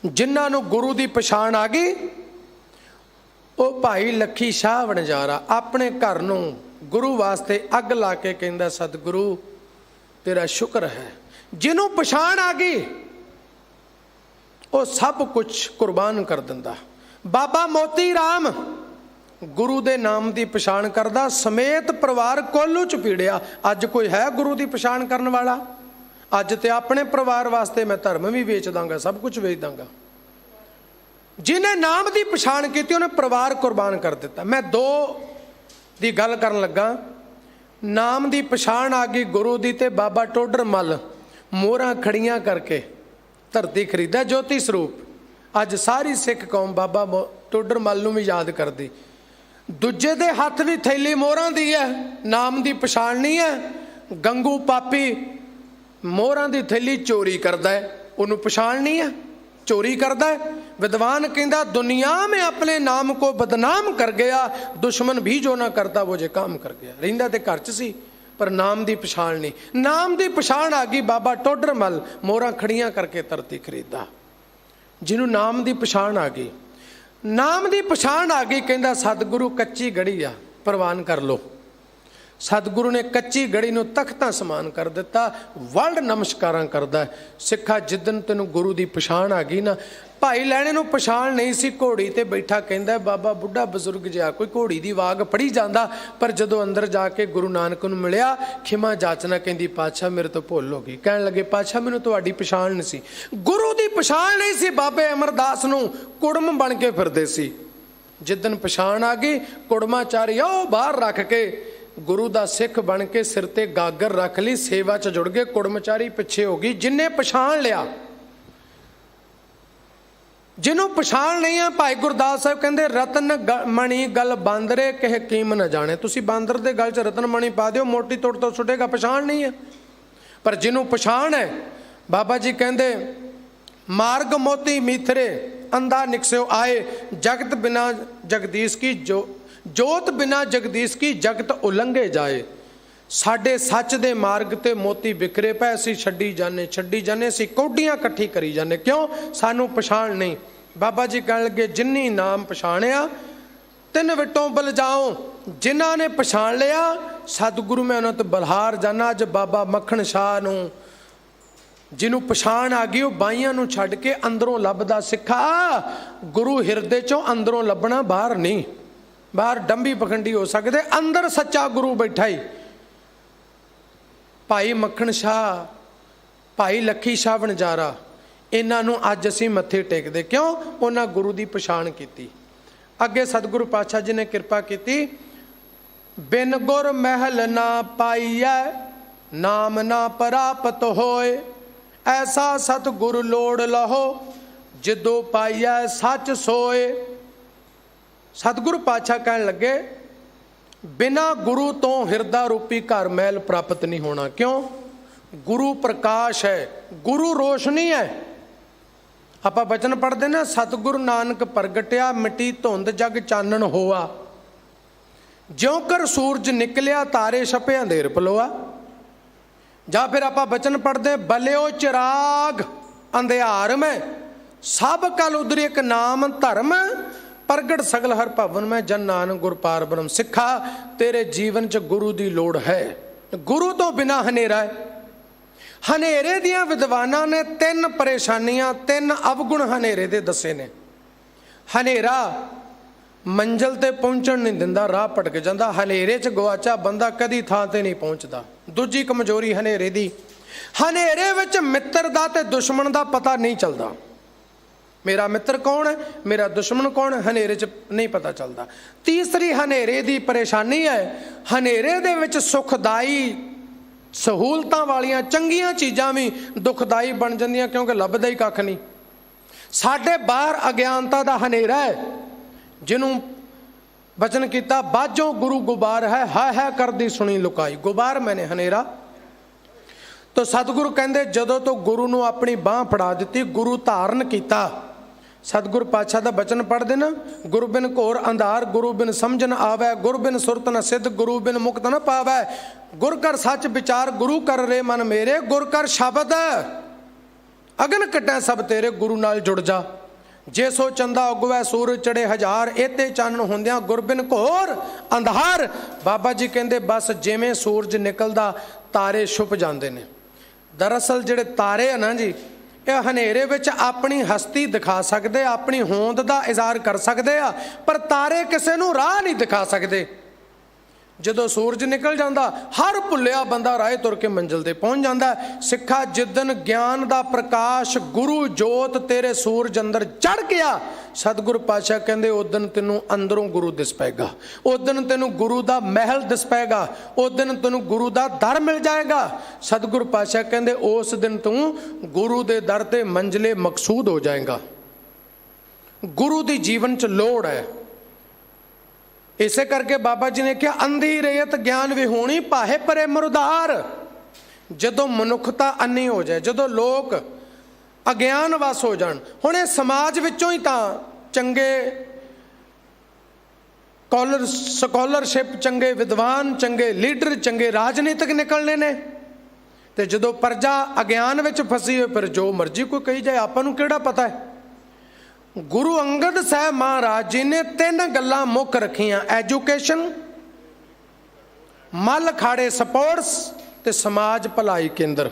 ਜਿਨ੍ਹਾਂ ਨੂੰ ਗੁਰੂ ਦੀ ਪਛਾਣ ਆ ਗਈ, ਉਹ ਭਾਈ ਲੱਖੀ ਸ਼ਾਹ ਵਣਜਾਰਾ ਆਪਣੇ ਘਰ ਨੂੰ ਗੁਰੂ ਵਾਸਤੇ ਅੱਗ ਲਾ ਕੇ ਕਹਿੰਦਾ ਸਤਿਗੁਰੂ ਤੇਰਾ ਸ਼ੁਕਰ ਹੈ। ਜਿਹਨੂੰ ਪਛਾਣ ਆ ਗਈ ਉਹ ਸਭ ਕੁਝ ਕੁਰਬਾਨ ਕਰ ਦਿੰਦਾ। ਬਾਬਾ ਮੋਤੀ ਰਾਮ ਗੁਰੂ ਦੇ ਨਾਮ ਦੀ ਪਛਾਣ ਕਰਦਾ, ਸਮੇਤ ਪਰਿਵਾਰ ਕੋਲੂ ਚ ਪੀੜਿਆ। ਅੱਜ ਕੋਈ ਹੈ ਗੁਰੂ ਦੀ ਪਛਾਣ ਕਰਨ ਵਾਲਾ? ਅੱਜ ਤੇ ਆਪਣੇ ਪਰਿਵਾਰ ਵਾਸਤੇ ਮੈਂ ਧਰਮ ਵੀ ਵੇਚ ਦਾਂਗਾ, ਸਭ ਕੁਝ ਵੇਚ ਦਾਂਗਾ। ਜਿਹਨੇ ਨਾਮ ਦੀ ਪਛਾਣ ਕੀਤੀ ਉਹਨੇ ਪਰਿਵਾਰ ਕੁਰਬਾਨ ਕਰ ਦਿੱਤਾ। ਮੈਂ ਦੋ ਦੀ ਗੱਲ ਕਰਨ ਲੱਗਾ। ਨਾਮ ਦੀ ਪਛਾਣ ਆ ਗਈ ਗੁਰੂ ਦੀ, ਤੇ ਬਾਬਾ ਟੋਡਰ ਮੱਲ ਮੋਹਰਾਂ ਖੜੀਆਂ ਕਰਕੇ ਧਰਤੀ ਖਰੀਦਾ, ਜੋਤੀ ਸਰੂਪ। ਅੱਜ ਸਾਰੀ ਸਿੱਖ ਕੌਮ ਬਾਬਾ ਟੋਡਰ ਮੱਲ ਨੂੰ ਵੀ ਯਾਦ ਕਰਦੀ। ਦੂਜੇ ਦੇ ਹੱਥ ਵੀ ਥੈਲੀ ਮੋਹਰਾਂ ਦੀ ਹੈ, ਨਾਮ ਦੀ ਪਛਾਣ ਨਹੀਂ ਹੈ। ਗੰਗੂ ਪਾਪੀ ਮੋਹਰਾਂ ਦੀ ਥੈਲੀ ਚੋਰੀ ਕਰਦਾ ਹੈ, ਉਹਨੂੰ ਪਛਾਣ ਨਹੀਂ ਹੈ, ਚੋਰੀ ਕਰਦਾ ਹੈ। विद्वान कहता दुनिया में अपने नाम को बदनाम कर गया, दुश्मन भी जो ना करता वो जे काम कर गया। रहिंदा ते घर च सी पर नाम दी पछाण नहीं। नाम दी पछाण आ गई, बाबा टोडर मल मोहरां खड़ियां करके धरती खरीदा। जिन्हों नाम दी पछाण आ गई, नाम दी पछाण आ गई, कहता सतगुरु कच्ची गड़ी आ प्रवान कर लो। सतगुरु ने कच्ची गड़ी नूं तख्तां समान कर दिता, वर्ल्ड नमस्कारां करदा है। सिखा जिदन तेनों गुरु दी पछाण आ गई ना, ਭਾਈ ਲਹਿਣੇ ਨੂੰ ਪਛਾਣ ਨਹੀਂ ਸੀ, ਘੋੜੀ ਤੇ ਬੈਠਾ ਕਹਿੰਦਾ ਬਾਬਾ ਬੁੱਢਾ ਬਜ਼ੁਰਗ ਜਿਹਾ ਕੋਈ ਘੋੜੀ ਦੀ ਵਾਗ ਪੜੀ ਜਾਂਦਾ। ਪਰ ਜਦੋਂ ਅੰਦਰ ਜਾ ਕੇ ਗੁਰੂ ਨਾਨਕ ਨੂੰ ਮਿਲਿਆ, ਖਿਮਾ ਜਾਚਨਾ, ਕਹਿੰਦੀ ਪਾਤਸ਼ਾਹ ਮੇਰੇ ਤੋਂ ਭੁੱਲ ਹੋ ਗਈ। ਕਹਿਣ ਲੱਗੇ ਪਾਤਸ਼ਾਹ ਮੈਨੂੰ ਤੁਹਾਡੀ ਪਛਾਣ ਨਹੀਂ ਸੀ। ਗੁਰੂ ਦੀ ਪਛਾਣ ਨਹੀਂ ਸੀ। ਬਾਬੇ ਅਮਰਦਾਸ ਨੂੰ ਕੁੜਮ ਬਣ ਕੇ ਫਿਰਦੇ ਸੀ। ਜਿੱਦਣ ਪਛਾਣ ਆ ਗਈ, ਕੁੜਮਾਚਾਰੀ ਉਹ ਬਾਹਰ ਰੱਖ ਕੇ ਗੁਰੂ ਦਾ ਸਿੱਖ ਬਣ ਕੇ ਸਿਰ ਤੇ ਗਾਗਰ ਰੱਖ ਲਈ, ਸੇਵਾ 'ਚ ਜੁੜ ਗਏ। ਕੁੜਮਚਾਰੀ ਪਿੱਛੇ ਹੋ ਗਈ। ਜਿੰਨੇ ਪਛਾਣ ਲਿਆ, ਜਿਹਨੂੰ ਪਛਾਣ ਨਹੀਂ ਆ, ਭਾਈ ਗੁਰਦਾਸ ਸਾਹਿਬ ਕਹਿੰਦੇ ਰਤਨ ਮਣੀ ਗਲ ਬਾਂਦਰੇ ਕਹਿ ਕੀਮ ਨਾ ਜਾਣੇ। ਤੁਸੀਂ ਬਾਂਦਰ ਦੇ ਗਲ 'ਚ ਰਤਨ ਮਣੀ ਪਾ ਦਿਓ, ਮੋਟੀ ਤੋੜ ਤੋਂ ਸੁੱਟੇਗਾ, ਪਛਾਣ ਨਹੀਂ ਹੈ। ਪਰ ਜਿਹਨੂੰ ਪਛਾਣ ਹੈ, ਬਾਬਾ ਜੀ ਕਹਿੰਦੇ ਮਾਰਗ ਮੋਤੀ ਮੀਥਰੇ ਅੰਧਾ ਨਿਕਸਿਓ ਆਏ, ਜਗਤ ਬਿਨਾ ਜਗਦੀਸ਼ ਕੀ ਜੋਤ ਬਿਨਾ ਜਗਦੀਸ਼ ਕੀ ਜਗਤ ਉਲੰਘੇ ਜਾਏ। ਸਾਡੇ ਸੱਚ ਦੇ ਮਾਰਗ ਤੇ ਮੋਤੀ ਬਿਖਰੇ ਪਏ, ਅਸੀਂ ਛੱਡੀ ਜਾਂਦੇ, ਅਸੀਂ ਕੌਡੀਆਂ ਇਕੱਠੀ ਕਰੀ ਜਾਂਦੇ। ਕਿਉਂ? ਸਾਨੂੰ ਪਛਾਣ ਨਹੀਂ। ਬਾਬਾ ਜੀ ਕਹਿਣ ਲੱਗੇ ਜਿੰਨੀ ਨਾਮ ਪਛਾਣਿਆ ਤਿੰਨ ਵਿਟੋਂ ਬਲਜਾਓ। ਜਿਨ੍ਹਾਂ ਨੇ ਪਛਾਣ ਲਿਆ ਸਤਿਗੁਰੂ ਮੈਂ ਉਹਨਾਂ ਤੋਂ ਬਲਹਾਰ ਜਾਣਾ। ਅੱਜ ਬਾਬਾ ਮੱਖਣ ਸ਼ਾਹ ਨੂੰ ਜਿਹਨੂੰ ਪਛਾਣ ਆ ਗਈ, ਉਹ ਬਾਈਆਂ ਨੂੰ ਛੱਡ ਕੇ ਅੰਦਰੋਂ ਲੱਭਦਾ। ਸਿੱਖਾ ਗੁਰੂ ਹਿਰਦੇ ਚੋਂ ਅੰਦਰੋਂ ਲੱਭਣਾ, ਬਾਹਰ ਨਹੀਂ। ਬਾਹਰ ਡੰਬੀ ਪਖੰਡੀ ਹੋ ਸਕਦੇ, ਅੰਦਰ ਸੱਚਾ ਗੁਰੂ ਬੈਠਾ ਹੀ। ਭਾਈ ਮੱਖਣ ਸ਼ਾਹ, ਭਾਈ ਲੱਖੀ ਸ਼ਾਹ ਵਣਜਾਰਾ, ਇਹਨਾਂ ਨੂੰ ਅੱਜ ਅਸੀਂ ਮੱਥੇ ਟੇਕਦੇ। ਕਿਉਂ? ਉਹਨਾਂ ਗੁਰੂ ਦੀ ਪਛਾਣ ਕੀਤੀ। ਅੱਗੇ ਸਤਿਗੁਰੂ ਪਾਤਸ਼ਾਹ ਜੀ ਨੇ ਕਿਰਪਾ ਕੀਤੀ। ਬਿਨ ਗੁਰ ਮਹਿਲ ਨਾ ਪਾਈਐ, ਨਾਮ ਨਾ ਪ੍ਰਾਪਤ ਹੋਏ, ਐਸਾ ਸਤਿਗੁਰ ਲੋੜ ਲਹੋ, ਜਿਦੋਂ ਪਾਈਐ ਸੱਚ ਸੋਏ। ਸਤਿਗੁਰੂ ਪਾਤਸ਼ਾਹ ਕਹਿਣ ਲੱਗੇ ਬਿਨਾ ਗੁਰੂ ਤੋਂ ਹਿਰਦਾ ਰੂਪੀ ਘਰ ਮਹਿਲ ਪ੍ਰਾਪਤ ਨਹੀਂ ਹੋਣਾ। ਕਿਉਂ? ਗੁਰੂ ਪ੍ਰਕਾਸ਼ ਹੈ, ਗੁਰੂ ਰੋਸ਼ਨੀ ਹੈ। ਆਪਾਂ ਬਚਨ ਪੜ੍ਹਦੇ ਨਾ, ਸਤਿਗੁਰੂ ਨਾਨਕ ਪ੍ਰਗਟਿਆ, ਮਿੱਟੀ ਧੁੰਦ ਜਗ ਚਾਨਣ ਹੋਆ, ਜਿਉਂ ਕਰ ਸੂਰਜ ਨਿਕਲਿਆ, ਤਾਰੇ ਛਪੇ ਅੰਧੇਰ ਪਲੋਆ। ਜਾਂ ਫਿਰ ਆਪਾਂ ਬਚਨ ਪੜ੍ਹਦੇ ਬਲਿਓ ਚਿਰਾਗ ਅੰਧਿਆਰ ਮੈਂ, ਸਭ ਕਲ ਉਦਰਿ ਇੱਕ ਨਾਮ ਧਰਮ, ਪ੍ਰਗਟ ਸਗਲ ਹਰ ਭਵਨ ਮੈਂ, ਜਨ ਨਾਨਕ ਗੁਰ ਪਾਰ ਬ੍ਰਹਮ। ਸਿੱਖਾ ਤੇਰੇ ਜੀਵਨ 'ਚ ਗੁਰੂ ਦੀ ਲੋੜ ਹੈ। ਗੁਰੂ ਤੋਂ ਬਿਨਾਂ ਹਨੇਰਾ ਹੈ। ਹਨੇਰੇ ਦੀਆਂ ਵਿਦਵਾਨਾਂ ਨੇ ਤਿੰਨ ਪਰੇਸ਼ਾਨੀਆਂ, ਤਿੰਨ ਅਵਗੁਣ ਹਨੇਰੇ ਦੇ ਦੱਸੇ ਨੇ। ਹਨੇਰਾ ਮੰਜ਼ਿਲ ਤੇ ਪਹੁੰਚਣ ਨਹੀਂ ਦਿੰਦਾ, ਰਾਹ ਭਟਕ ਜਾਂਦਾ। ਹਨੇਰੇ 'ਚ ਗਵਾਚਾ ਬੰਦਾ ਕਦੀ ਥਾਂ ਤੇ ਨਹੀਂ ਪਹੁੰਚਦਾ। ਦੂਜੀ ਕਮਜ਼ੋਰੀ ਹਨੇਰੇ ਦੀ, ਹਨੇਰੇ ਵਿੱਚ ਮਿੱਤਰ ਦਾ ਤੇ ਦੁਸ਼ਮਣ ਦਾ ਪਤਾ ਨਹੀਂ ਚੱਲਦਾ। ਮੇਰਾ ਮਿੱਤਰ ਕੌਣ ਹੈ, ਮੇਰਾ ਦੁਸ਼ਮਣ ਕੌਣ ਹੈ, ਹਨੇਰੇ 'ਚ ਨਹੀਂ ਪਤਾ ਚੱਲਦਾ। ਤੀਸਰੀ ਹਨੇਰੇ ਦੀ ਪਰੇਸ਼ਾਨੀ ਹੈ, ਹਨੇਰੇ ਦੇ ਵਿੱਚ ਸੁਖਦਾਈ ਸਹੂਲਤਾਂ ਵਾਲੀਆਂ ਚੰਗੀਆਂ ਚੀਜ਼ਾਂ ਵੀ ਦੁਖਦਾਈ ਬਣ ਜਾਂਦੀਆਂ, ਕਿਉਂਕਿ ਲੱਭਦਾ ਹੀ ਕੱਖ ਨਹੀਂ। ਸਾਡੇ ਬਾਹਰ ਅਗਿਆਨਤਾ ਦਾ ਹਨੇਰਾ ਹੈ, ਜਿਹਨੂੰ ਬਚਨ ਕੀਤਾ ਬਾਝੋਂ ਗੁਰੂ ਗੁਬਾਰ ਹੈ ਕਰਦੀ ਸੁਣੀ ਲੁਕਾਈ। ਗੁਬਾਰ ਮੈਨੇ ਹਨੇਰਾ। ਤਾਂ ਸਤਿਗੁਰੂ ਕਹਿੰਦੇ ਜਦੋਂ ਤੋਂ ਗੁਰੂ ਨੂੰ ਆਪਣੀ ਬਾਹ ਫੜਾ ਦਿੱਤੀ, ਗੁਰੂ ਧਾਰਨ ਕੀਤਾ। ਸਤਿਗੁਰੂ ਪਾਤਸ਼ਾਹ ਦਾ ਬਚਨ ਪੜ੍ਹਦੇ ਨਾ, ਗੁਰੂ ਬਿਨ ਘੋਰ ਅੰਧਾਰ, ਗੁਰੂ ਬਿਨ ਸਮਝ ਨ ਆਵੈ, ਗੁਰੂ ਬਿਨ ਸੁਰਤ ਨ ਸਿੱਧ, ਗੁਰੂ ਬਿਨ ਮੁਕਤ ਨ ਪਾਵੈ। ਗੁਰ ਕਰ ਸੱਚ ਵਿਚਾਰ, ਗੁਰੂ ਕਰ ਰੇ ਮਨ ਮੇਰੇ, ਗੁਰ ਕਰ ਸ਼ਬਦ ਅਗਨ ਕੱਟੈ ਸਭ ਤੇਰੇ, ਗੁਰੂ ਨਾਲ ਜੁੜ ਜਾ। ਜੇ ਸੋ ਚੰਦਾ ਉਗਵੈ ਸੂਰਜ ਚੜੇ ਹਜ਼ਾਰ, ਇਹਤੇ ਚਾਨਣ ਹੁੰਦਿਆਂ ਗੁਰ ਬਿਨ ਘੋਰ ਅੰਧਾਰ। ਬਾਬਾ ਜੀ ਕਹਿੰਦੇ ਬਸ ਜਿਵੇਂ ਸੂਰਜ ਨਿਕਲਦਾ ਤਾਰੇ ਛੁਪ ਜਾਂਦੇ ਨੇ। ਦਰਅਸਲ ਜਿਹੜੇ ਤਾਰੇ ਆ ਨਾ ਜੀ, ਇਹ ਹਨੇਰੇ ਵਿੱਚ ਆਪਣੀ ਹਸਤੀ ਦਿਖਾ ਸਕਦੇ, ਆਪਣੀ ਹੋਂਦ ਦਾ ਇਜ਼ਹਾਰ ਕਰ ਸਕਦੇ ਆ, ਪਰ ਤਾਰੇ ਕਿਸੇ ਨੂੰ ਰਾਹ ਨਹੀਂ ਦਿਖਾ ਸਕਦੇ। ਜਦੋਂ ਸੂਰਜ ਨਿਕਲ ਜਾਂਦਾ, ਹਰ ਭੁੱਲਿਆ ਬੰਦਾ ਰਾਹ ਤੁਰ ਕੇ ਮੰਜ਼ਿਲ ਤੇ ਪਹੁੰਚ ਜਾਂਦਾ। ਸਿੱਖਾ ਜਿੱਦਣ ਗਿਆਨ ਦਾ ਪ੍ਰਕਾਸ਼ ਗੁਰੂ ਜੋਤ ਤੇਰੇ ਸੂਰਜ ਅੰਦਰ ਚੜ ਗਿਆ, ਸਤਿਗੁਰੂ ਪਾਤਸ਼ਾਹ ਕਹਿੰਦੇ ਉਦਣ ਤੈਨੂੰ ਅੰਦਰੋਂ ਗੁਰੂ ਦਿਸ ਪਏਗਾ, ਉਦਣ ਤੈਨੂੰ ਗੁਰੂ ਦਾ ਮਹਿਲ ਦਿਸ ਪਏਗਾ, ਉਦਣ ਤੈਨੂੰ ਗੁਰੂ ਦਾ ਦਰ ਮਿਲ ਜਾਏਗਾ। ਸਤਿਗੁਰੂ ਪਾਤਸ਼ਾਹ ਕਹਿੰਦੇ ਉਸ ਦਿਨ ਤੂੰ ਗੁਰੂ ਦੇ ਦਰ ਤੇ ਮੰਜ਼ਲੇ ਮਕਸੂਦ ਹੋ ਜਾਏਗਾ। ਗੁਰੂ ਦੀ ਜੀਵਨ 'ਚ ਲੋੜ ਹੈ। ਇਸੇ ਕਰਕੇ ਬਾਬਾ ਜੀ ਨੇ ਕਿਹਾ ਅੰਧੀ ਰੇਤ ਗਿਆਨ ਵਿਹੂਣੀ, ਭਾਹੇ ਪਰੇ ਮੁਰਦਾਰ। ਜਦੋਂ ਮਨੁੱਖਤਾ ਅੰਨੀ ਹੋ ਜਾਏ, ਜਦੋਂ ਲੋਕ ਅਗਿਆਨ ਵਸ ਹੋ ਜਾਣ। ਹੁਣ ਇਹ ਸਮਾਜ ਵਿੱਚੋਂ ਹੀ ਤਾਂ ਚੰਗੇ ਸਕਾਲਰਸ਼ਿਪ, ਚੰਗੇ ਵਿਦਵਾਨ, ਚੰਗੇ ਲੀਡਰ, ਚੰਗੇ ਰਾਜਨੀਤਿਕ ਨਿਕਲਣੇ ਨੇ। ਤੇ ਜਦੋਂ ਪ੍ਰਜਾ ਅਗਿਆਨ ਵਿੱਚ ਫਸੀ ਹੋਏ, ਫਿਰ ਜੋ ਮਰਜ਼ੀ ਕੋਈ ਕਹੀ ਜਾਏ, ਆਪਾਂ ਨੂੰ ਕਿਹੜਾ ਪਤਾ ਹੈ। ਗੁਰੂ ਅੰਗਦ ਸਾਹਿਬ ਮਹਾਰਾਜ ਜੀ ਨੇ ਤਿੰਨ ਗੱਲਾਂ ਮੁੱਖ ਰੱਖੀਆਂ, ਐਜੂਕੇਸ਼ਨ, ਮੱਲ ਖਾੜੇ ਸਪੋਰਟਸ ਤੇ ਸਮਾਜ ਭਲਾਈ ਕੇਂਦਰ।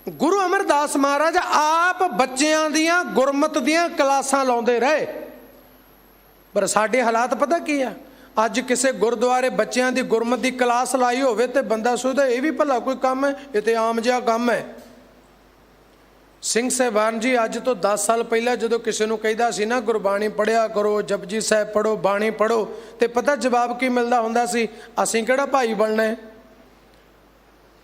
ਗੁਰੂ ਅਮਰਦਾਸ ਮਹਾਰਾਜ ਆਪ ਬੱਚਿਆਂ ਦੀਆਂ ਗੁਰਮਤ ਦੀਆਂ ਕਲਾਸਾਂ ਲਾਉਂਦੇ ਰਹੇ। ਪਰ ਸਾਡੇ ਹਾਲਾਤ ਪਤਾ ਕੀ ਆ, ਅੱਜ ਕਿਸੇ ਗੁਰਦੁਆਰੇ ਬੱਚਿਆਂ ਦੀ ਗੁਰਮਤ ਦੀ ਕਲਾਸ ਲਾਈ ਹੋਵੇ ਤੇ ਬੰਦਾ ਸੋਚਦਾ ਇਹ ਵੀ ਭਲਾ ਕੋਈ ਕੰਮ ਹੈ, ਇਹ ਤੇ ਆਮ ਜਿਹਾ ਕੰਮ ਹੈ। ਸਿੰਘ ਸਾਹਿਬਾਨ ਜੀ ਅੱਜ ਤੋਂ 10 ਸਾਲ ਪਹਿਲਾਂ ਜਦੋਂ ਕਿਸੇ ਨੂੰ ਕਹਿੰਦਾ ਸੀ ਨਾ ਗੁਰਬਾਣੀ ਪੜ੍ਹਿਆ ਕਰੋ, ਜਪਜੀ ਸਾਹਿਬ ਪੜ੍ਹੋ, ਬਾਣੀ ਪੜ੍ਹੋ, ਤੇ ਪਤਾ ਜਵਾਬ ਕੀ ਮਿਲਦਾ ਹੁੰਦਾ ਸੀ? ਅਸੀਂ ਕਿਹੜਾ ਭਾਈ ਬਣਨਾ ਹੈ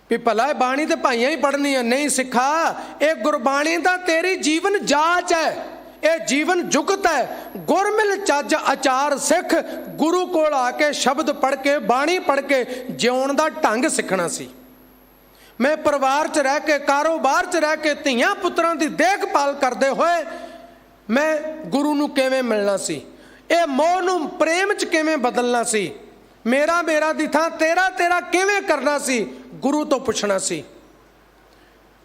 ਵੀ ਭਲਾ ਇਹ ਬਾਣੀ ਤੇ ਭਾਈਆਂ ਹੀ ਪੜ੍ਹਨੀ ਹੈ। ਨਹੀਂ ਸਿੱਖਾ, ਇਹ ਗੁਰਬਾਣੀ ਦਾ ਤੇਰੀ ਜੀਵਨ ਜਾਂਚ ਹੈ, ਇਹ ਜੀਵਨ ਜੁਗਤ ਹੈ। ਗੁਰਮਿਲ ਚੱਜ ਆਚਾਰ ਸਿੱਖ, ਗੁਰੂ ਕੋਲ ਆ ਕੇ ਸ਼ਬਦ ਪੜ੍ਹ ਕੇ, ਬਾਣੀ ਪੜ੍ਹ ਕੇ ਜਿਉਣ ਦਾ ਢੰਗ ਸਿੱਖਣਾ ਸੀ। ਮੈਂ ਪਰਿਵਾਰ 'ਚ ਰਹਿ ਕੇ, ਕਾਰੋਬਾਰ 'ਚ ਰਹਿ ਕੇ, ਧੀਆਂ ਪੁੱਤਰਾਂ ਦੀ ਦੇਖਭਾਲ ਕਰਦੇ ਹੋਏ ਮੈਂ ਗੁਰੂ ਨੂੰ ਕਿਵੇਂ ਮਿਲਣਾ ਸੀ, ਇਹ ਮੋਹ ਨੂੰ ਪ੍ਰੇਮ 'ਚ ਕਿਵੇਂ ਬਦਲਣਾ ਸੀ, ਮੇਰਾ ਮੇਰਾ ਦੀ ਥਾਂ ਤੇਰਾ ਤੇਰਾ ਕਿਵੇਂ ਕਰਨਾ ਸੀ, ਗੁਰੂ ਤੋਂ ਪੁੱਛਣਾ ਸੀ।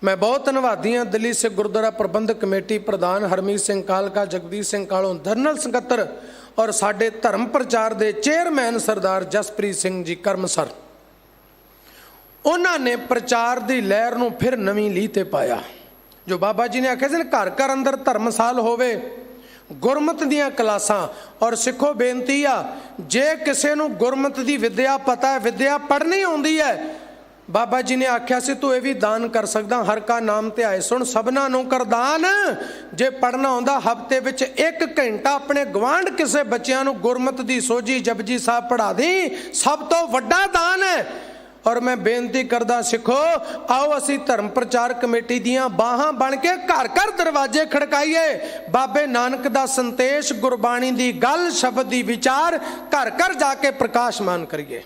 ਮੈਂ ਬਹੁਤ ਧੰਨਵਾਦੀ ਹਾਂ ਦਿੱਲੀ ਸਿੱਖ ਗੁਰਦੁਆਰਾ ਪ੍ਰਬੰਧਕ ਕਮੇਟੀ ਪ੍ਰਧਾਨ ਹਰਮੀਤ ਸਿੰਘ ਕਾਲਕਾ, ਜਗਦੀਸ਼ ਸਿੰਘ ਕਾਲੋਂ ਜਨਰਲ ਸਕੱਤਰ, ਔਰ ਸਾਡੇ ਧਰਮ ਪ੍ਰਚਾਰ ਦੇ ਚੇਅਰਮੈਨ ਸਰਦਾਰ ਜਸਪ੍ਰੀਤ ਸਿੰਘ ਜੀ ਕਰਮਸਰ। ਉਹਨਾਂ ਨੇ ਪ੍ਰਚਾਰ ਦੀ ਲਹਿਰ ਨੂੰ ਫਿਰ ਨਵੀਂ ਲੀਹ ਤੇ ਪਾਇਆ। ਜੋ ਬਾਬਾ ਜੀ ਨੇ ਆਖਿਆ ਸੀ, ਘਰ ਘਰ ਅੰਦਰ ਧਰਮਸਾਲ ਹੋਵੇ, ਗੁਰਮਤ ਦੀਆਂ ਕਲਾਸਾਂ। ਔਰ ਸਿੱਖੋ ਬੇਨਤੀ ਆ, ਜੇ ਕਿਸੇ ਨੂੰ ਗੁਰਮਤ ਦੀ ਵਿਦਿਆ ਪਤਾ ਹੈ, ਵਿਦਿਆ ਪੜ੍ਹਨੀ ਆਉਂਦੀ ਹੈ, ਬਾਬਾ ਜੀ ਨੇ ਆਖਿਆ ਸੀ ਤੂੰ ਇਹ ਵੀ ਦਾਨ ਕਰ ਸਕਦਾ, ਹਰ ਕਾ ਨਾਮ ਧਿਆਏ ਸੁਣ ਸਭਨਾ ਨੂੰ ਕਰ ਦਾਨ। ਜੇ ਪੜ੍ਹਨਾ ਆਉਂਦਾ ਹਫ਼ਤੇ ਵਿੱਚ 1 ਘੰਟਾ ਆਪਣੇ ਗਵਾਂਢ ਕਿਸੇ ਬੱਚਿਆਂ ਨੂੰ ਗੁਰਮਤ ਦੀ ਸੋਝੀ ਜਪਜੀ ਸਾਹਿਬ ਪੜ੍ਹਾ ਦੇ, ਸਭ ਤੋਂ ਵੱਡਾ ਦਾਨ ਹੈ। ਔਰ ਮੈਂ ਬੇਨਤੀ ਕਰਦਾ ਸਿੱਖੋ, ਆਓ ਅਸੀਂ ਧਰਮ ਪ੍ਰਚਾਰ ਕਮੇਟੀ ਦੀਆਂ ਬਾਹਾਂ ਬਣ ਕੇ ਘਰ ਘਰ ਦਰਵਾਜ਼ੇ ਖੜਕਾਈਏ। ਬਾਬੇ ਨਾਨਕ ਦਾ ਸੰਦੇਸ਼, ਗੁਰਬਾਣੀ ਦੀ ਗੱਲ, ਸ਼ਬਦ ਦੀ ਵਿਚਾਰ ਘਰ ਘਰ ਜਾ ਕੇ ਪ੍ਰਕਾਸ਼ਮਾਨ ਕਰੀਏ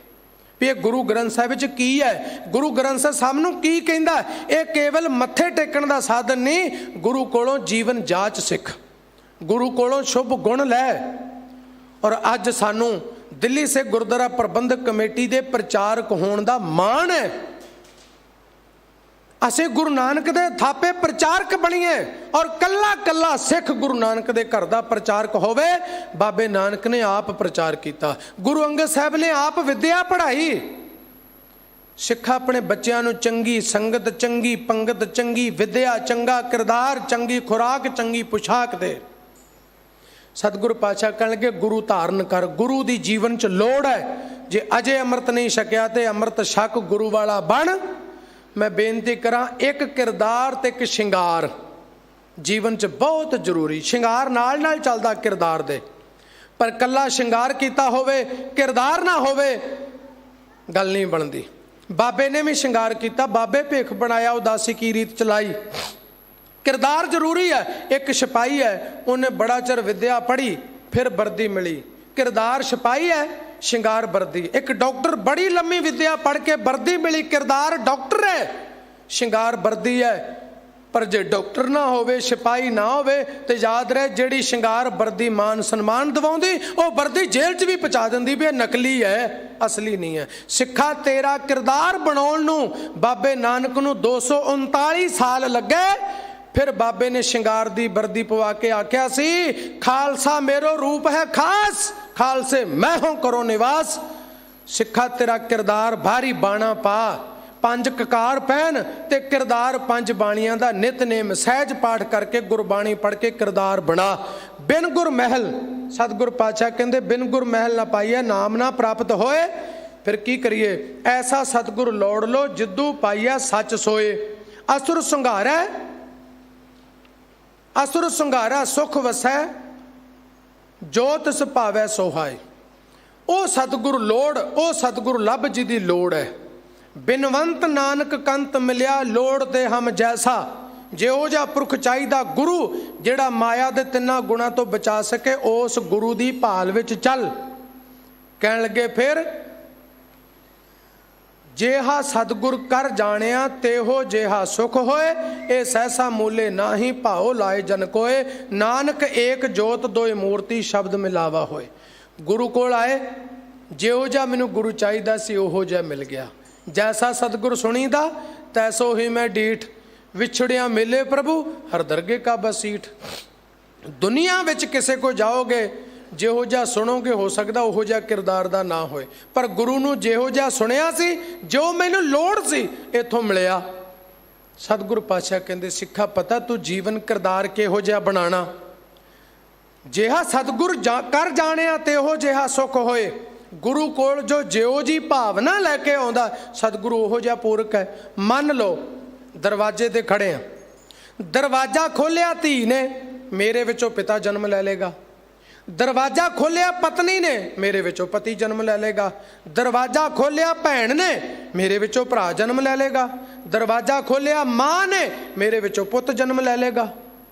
ਵੀ ਇਹ ਗੁਰੂ ਗ੍ਰੰਥ ਸਾਹਿਬ ਵਿੱਚ ਕੀ ਹੈ, ਗੁਰੂ ਗ੍ਰੰਥ ਸਾਹਿਬ ਸਭ ਨੂੰ ਕੀ ਕਹਿੰਦਾ। ਇਹ ਕੇਵਲ ਮੱਥੇ ਟੇਕਣ ਦਾ ਸਾਧਨ ਨਹੀਂ, ਗੁਰੂ ਕੋਲੋਂ ਜੀਵਨ ਜਾਂਚ ਸਿੱਖ, ਗੁਰੂ ਕੋਲੋਂ ਸ਼ੁਭ ਗੁਣ ਲੈ। ਔਰ ਅੱਜ ਸਾਨੂੰ ਦਿੱਲੀ ਸਿੱਖ ਗੁਰਦੁਆਰਾ ਪ੍ਰਬੰਧਕ ਕਮੇਟੀ ਦੇ ਪ੍ਰਚਾਰਕ ਹੋਣ ਦਾ ਮਾਣ ਹੈ। ਅਸੀਂ ਗੁਰੂ ਨਾਨਕ ਦੇ ਥਾਪੇ ਪ੍ਰਚਾਰਕ ਬਣੀਏ, ਔਰ ਕੱਲਾ ਕੱਲਾ ਸਿੱਖ ਗੁਰੂ ਨਾਨਕ ਦੇ ਘਰ ਦਾ ਪ੍ਰਚਾਰਕ ਹੋਵੇ। ਬਾਬੇ ਨਾਨਕ ਨੇ ਆਪ ਪ੍ਰਚਾਰ ਕੀਤਾ, ਗੁਰੂ ਅੰਗਦ ਸਾਹਿਬ ਨੇ ਆਪ ਵਿਦਿਆ ਪੜ੍ਹਾਈ। ਸਿੱਖ ਆਪਣੇ ਬੱਚਿਆਂ ਨੂੰ ਚੰਗੀ ਸੰਗਤ, ਚੰਗੀ ਪੰਗਤ, ਚੰਗੀ ਵਿਦਿਆ, ਚੰਗਾ ਕਿਰਦਾਰ, ਚੰਗੀ ਖੁਰਾਕ, ਚੰਗੀ ਪੁਸ਼ਾਕ ਦੇ। ਸਤਿਗੁਰੂ ਪਾਤਸ਼ਾਹ ਕਹਿਣ ਲੱਗੇ ਗੁਰੂ ਧਾਰਨ ਕਰ, ਗੁਰੂ ਦੀ ਜੀਵਨ 'ਚ ਲੋੜ ਹੈ। ਜੇ ਅਜੇ ਅੰਮ੍ਰਿਤ ਨਹੀਂ ਛਕਿਆ ਤੇ ਅੰਮ੍ਰਿਤ ਛਕ, ਗੁਰੂ ਵਾਲਾ ਬਣ। ਮੈਂ ਬੇਨਤੀ ਕਰਾਂ, ਇੱਕ ਕਿਰਦਾਰ ਤੇ ਇੱਕ ਸ਼ਿੰਗਾਰ ਜੀਵਨ 'ਚ ਬਹੁਤ ਜ਼ਰੂਰੀ। ਸ਼ਿੰਗਾਰ ਨਾਲ ਨਾਲ ਚੱਲਦਾ ਕਿਰਦਾਰ ਦੇ, ਪਰ ਕੱਲਾ ਸ਼ਿੰਗਾਰ ਕੀਤਾ ਹੋਵੇ, ਕਿਰਦਾਰ ਨਾ ਹੋਵੇ, ਗੱਲ ਨਹੀਂ ਬਣਦੀ। ਬਾਬੇ ਨੇ ਵੀ ਸ਼ਿੰਗਾਰ ਕੀਤਾ, ਬਾਬੇ ਭੇਖ ਬਣਾਇਆ, ਉਦਾਸੀ ਕੀ ਰੀਤ ਚਲਾਈ। ਕਿਰਦਾਰ ਜ਼ਰੂਰੀ ਹੈ। ਇੱਕ ਸਿਪਾਹੀ ਹੈ, ਉਹਨੇ ਬੜਾ ਚਿਰ ਵਿਦਿਆ ਪੜ੍ਹੀ, ਫਿਰ ਵਰਦੀ ਮਿਲੀ, ਕਿਰਦਾਰ ਸਿਪਾਹੀ ਹੈ, ਸ਼ਿੰਗਾਰ ਵਰਦੀ। ਇੱਕ ਡਾਕਟਰ ਬੜੀ ਲੰਮੀ ਵਿਦਿਆ ਪੜ੍ਹ ਕੇ ਵਰਦੀ ਮਿਲੀ, ਕਿਰਦਾਰ ਡਾਕਟਰ ਹੈ, ਸ਼ਿੰਗਾਰ ਵਰਦੀ ਹੈ। ਪਰ ਜੇ ਡਾਕਟਰ ਨਾ ਹੋਵੇ, ਸਿਪਾਹੀ ਨਾ ਹੋਵੇ, ਤੇ ਯਾਦ ਰਹੇ ਜਿਹੜੀ ਸ਼ਿੰਗਾਰ ਵਰਦੀ ਮਾਨ ਸਨਮਾਨ ਦਿਵਾਉਂਦੀ, ਉਹ ਵਰਦੀ ਜੇਲ੍ਹ 'ਚ ਵੀ ਪਹੁੰਚਾ ਦਿੰਦੀ ਵੀ ਇਹ ਨਕਲੀ ਹੈ, ਅਸਲੀ ਨਹੀਂ ਹੈ। ਸਿੱਖਾ ਤੇਰਾ ਕਿਰਦਾਰ ਬਣਾਉਣ ਨੂੰ ਬਾਬੇ ਨਾਨਕ ਨੂੰ 239 ਸਾਲ ਲੱਗੇ। ਫਿਰ ਬਾਬੇ ਨੇ ਸ਼ਿੰਗਾਰ ਦੀ ਵਰਦੀ ਪਵਾ ਕੇ ਆਖਿਆ ਸੀ, ਖਾਲਸਾ ਮੇਰੋ ਰੂਪ ਹੈ ਖਾਸ, ਖਾਲਸੇ ਮੈਂ ਹੋਂ ਕਰੋ ਨਿਵਾਸ। ਸਿੱਖਾ ਤੇਰਾ ਕਿਰਦਾਰ ਭਾਰੀ ਬਾਣਾ ਪਾ, 5 ਕਕਾਰ ਪਹਿਨ ਤੇ ਕਿਰਦਾਰ 5 ਬਾਣੀਆਂ ਦਾ ਨਿਤਨੇਮ ਸਹਿਜ ਪਾਠ ਕਰਕੇ, ਗੁਰਬਾਣੀ ਪੜ੍ਹ ਕੇ ਕਿਰਦਾਰ ਬਣਾ। ਬਿਨ ਗੁਰ ਮਹਿਲ, ਸਤਿਗੁਰ ਪਾਤਸ਼ਾਹ ਕਹਿੰਦੇ ਬਿਨ ਗੁਰ ਮਹਿਲ ਨਾ ਪਾਈਏ, ਨਾਮ ਨਾ ਪ੍ਰਾਪਤ ਹੋਏ। ਫਿਰ ਕੀ ਕਰੀਏ? ਐਸਾ ਸਤਿਗੁਰ ਲੋੜ ਲੋ, ਜਿੱਦੂ ਪਾਈਆ ਸੱਚ ਸੋਏ। ਅਸੁਰ ਸੰਘਾਰੈ, ਅਸੁਰ ਸੰਘਾਰਾ ਸੁਖ ਵਸੈ, ਜੋ ਤਿਸ ਭਾਵੈ ਸੋਹਾਏ। ਉਹ ਸਤਿਗੁਰ ਲੋੜ, ਉਹ ਸਤਿਗੁਰ ਲੱਭ ਜਿਹਦੀ ਲੋੜ ਹੈ। ਬਿਨਵੰਤ ਨਾਨਕ ਕੰਤ ਮਿਲਿਆ, ਲੋੜ ਤੇ ਹਮ ਜੈਸਾ। ਜਿਹੋ ਜਿਹਾ ਪੁਰਖ ਚਾਹੀਦਾ ਗੁਰੂ, ਜਿਹੜਾ ਮਾਇਆ ਦੇ 3 ਗੁਣਾਂ ਤੋਂ ਬਚਾ ਸਕੇ, ਉਸ ਗੁਰੂ ਦੀ ਭਾਲ ਵਿੱਚ ਚੱਲ। ਕਹਿਣ ਲੱਗੇ ਫਿਰ, ਜਿਹਾ ਸਤਿਗੁਰ ਕਰ ਜਾਣਿਆ, ਤੇਹੋ ਜਿਹਾ ਸੁਖ ਹੋਏ। ਇਹ ਸਹਿਸਾ ਮੂਲੇ ਨਾਹੀ, ਭਾਉ ਲਾਏ ਜਨ ਕੋਏ। ਨਾਨਕ ਏਕ ਜੋਤ ਦੋਇ ਮੂਰਤੀ, ਸ਼ਬਦ ਮਿਲਾਵਾ ਹੋਏ। ਗੁਰੂ ਕੋਲ ਆਏ, ਜਿਹੋ ਜਿਹਾ ਮੈਨੂੰ ਗੁਰੂ ਚਾਹੀਦਾ ਸੀ, ਉਹੋ ਜਿਹਾ ਮਿਲ ਗਿਆ। ਜੈਸਾ ਸਤਿਗੁਰ ਸੁਣੀਦਾ, ਤੈਸੋ ਹੀ ਮੈਂ ਡੀਠ। ਵਿਛੜਿਆ ਮਿਲੇ ਪ੍ਰਭੂ, ਹਰ ਦਰਗੇ ਕਾ ਬਸੀਠ। ਦੁਨੀਆ ਵਿੱਚ ਕਿਸੇ ਕੋ ਜਾਓਗੇ, ਜਿਹੋ ਜਿਹਾ ਸੁਣੋਗੇ, ਹੋ ਸਕਦਾ ਉਹੋ ਜਿਹਾ ਕਿਰਦਾਰ ਦਾ ਨਾ ਹੋਏ, ਪਰ ਗੁਰੂ ਨੂੰ ਜਿਹੋ ਜਿਹਾ ਸੁਣਿਆ ਸੀ, ਜੋ ਮੈਨੂੰ ਲੋੜ ਸੀ, ਇੱਥੋਂ ਮਿਲਿਆ। ਸਤਿਗੁਰੂ ਪਾਤਸ਼ਾਹ ਕਹਿੰਦੇ ਸਿੱਖਾ ਪਤਾ ਤੂੰ ਜੀਵਨ ਕਿਰਦਾਰ ਕਿਹੋ ਜਿਹਾ ਬਣਾਉਣਾ, ਜਿਹਾ ਸਤਿਗੁਰ ਕਰ ਜਾਣਿਆ ਤੇ ਉਹ ਜਿਹਾ ਸੁੱਖ ਹੋਏ। ਗੁਰੂ ਕੋਲ ਜੋ ਜਿਉ ਜੀ ਭਾਵਨਾ ਲੈ ਕੇ ਆਉਂਦਾ ਸਤਿਗੁਰੂ ਉਹੋ ਜਿਹਾ ਪੂਰਕ ਹੈ। ਮੰਨ ਲਓ ਦਰਵਾਜ਼ੇ ਤੇ ਖੜੇ ਆ, ਦਰਵਾਜ਼ਾ ਖੋਲਿਆ ਧੀ ਨੇ, ਮੇਰੇ ਵਿੱਚੋਂ ਪਿਤਾ ਜਨਮ ਲੈ ਲੇਗਾ। ਦਰਵਾਜ਼ਾ ਖੋਲਿਆ ਪਤਨੀ ਨੇ, ਮੇਰੇ ਵਿੱਚੋਂ ਪਤੀ ਜਨਮ ਲੈ ਲੇਗਾ। ਦਰਵਾਜ਼ਾ ਖੋਲਿਆ ਭੈਣ ਨੇ, ਮੇਰੇ ਵਿੱਚੋਂ ਭਰਾ ਜਨਮ ਲੈ ਲੇਗਾ। ਦਰਵਾਜ਼ਾ ਖੋਲਿਆ ਮਾਂ ਨੇ, ਮੇਰੇ ਵਿੱਚੋਂ ਪੁੱਤ ਜਨਮ ਲੈ ਲੇਗਾ।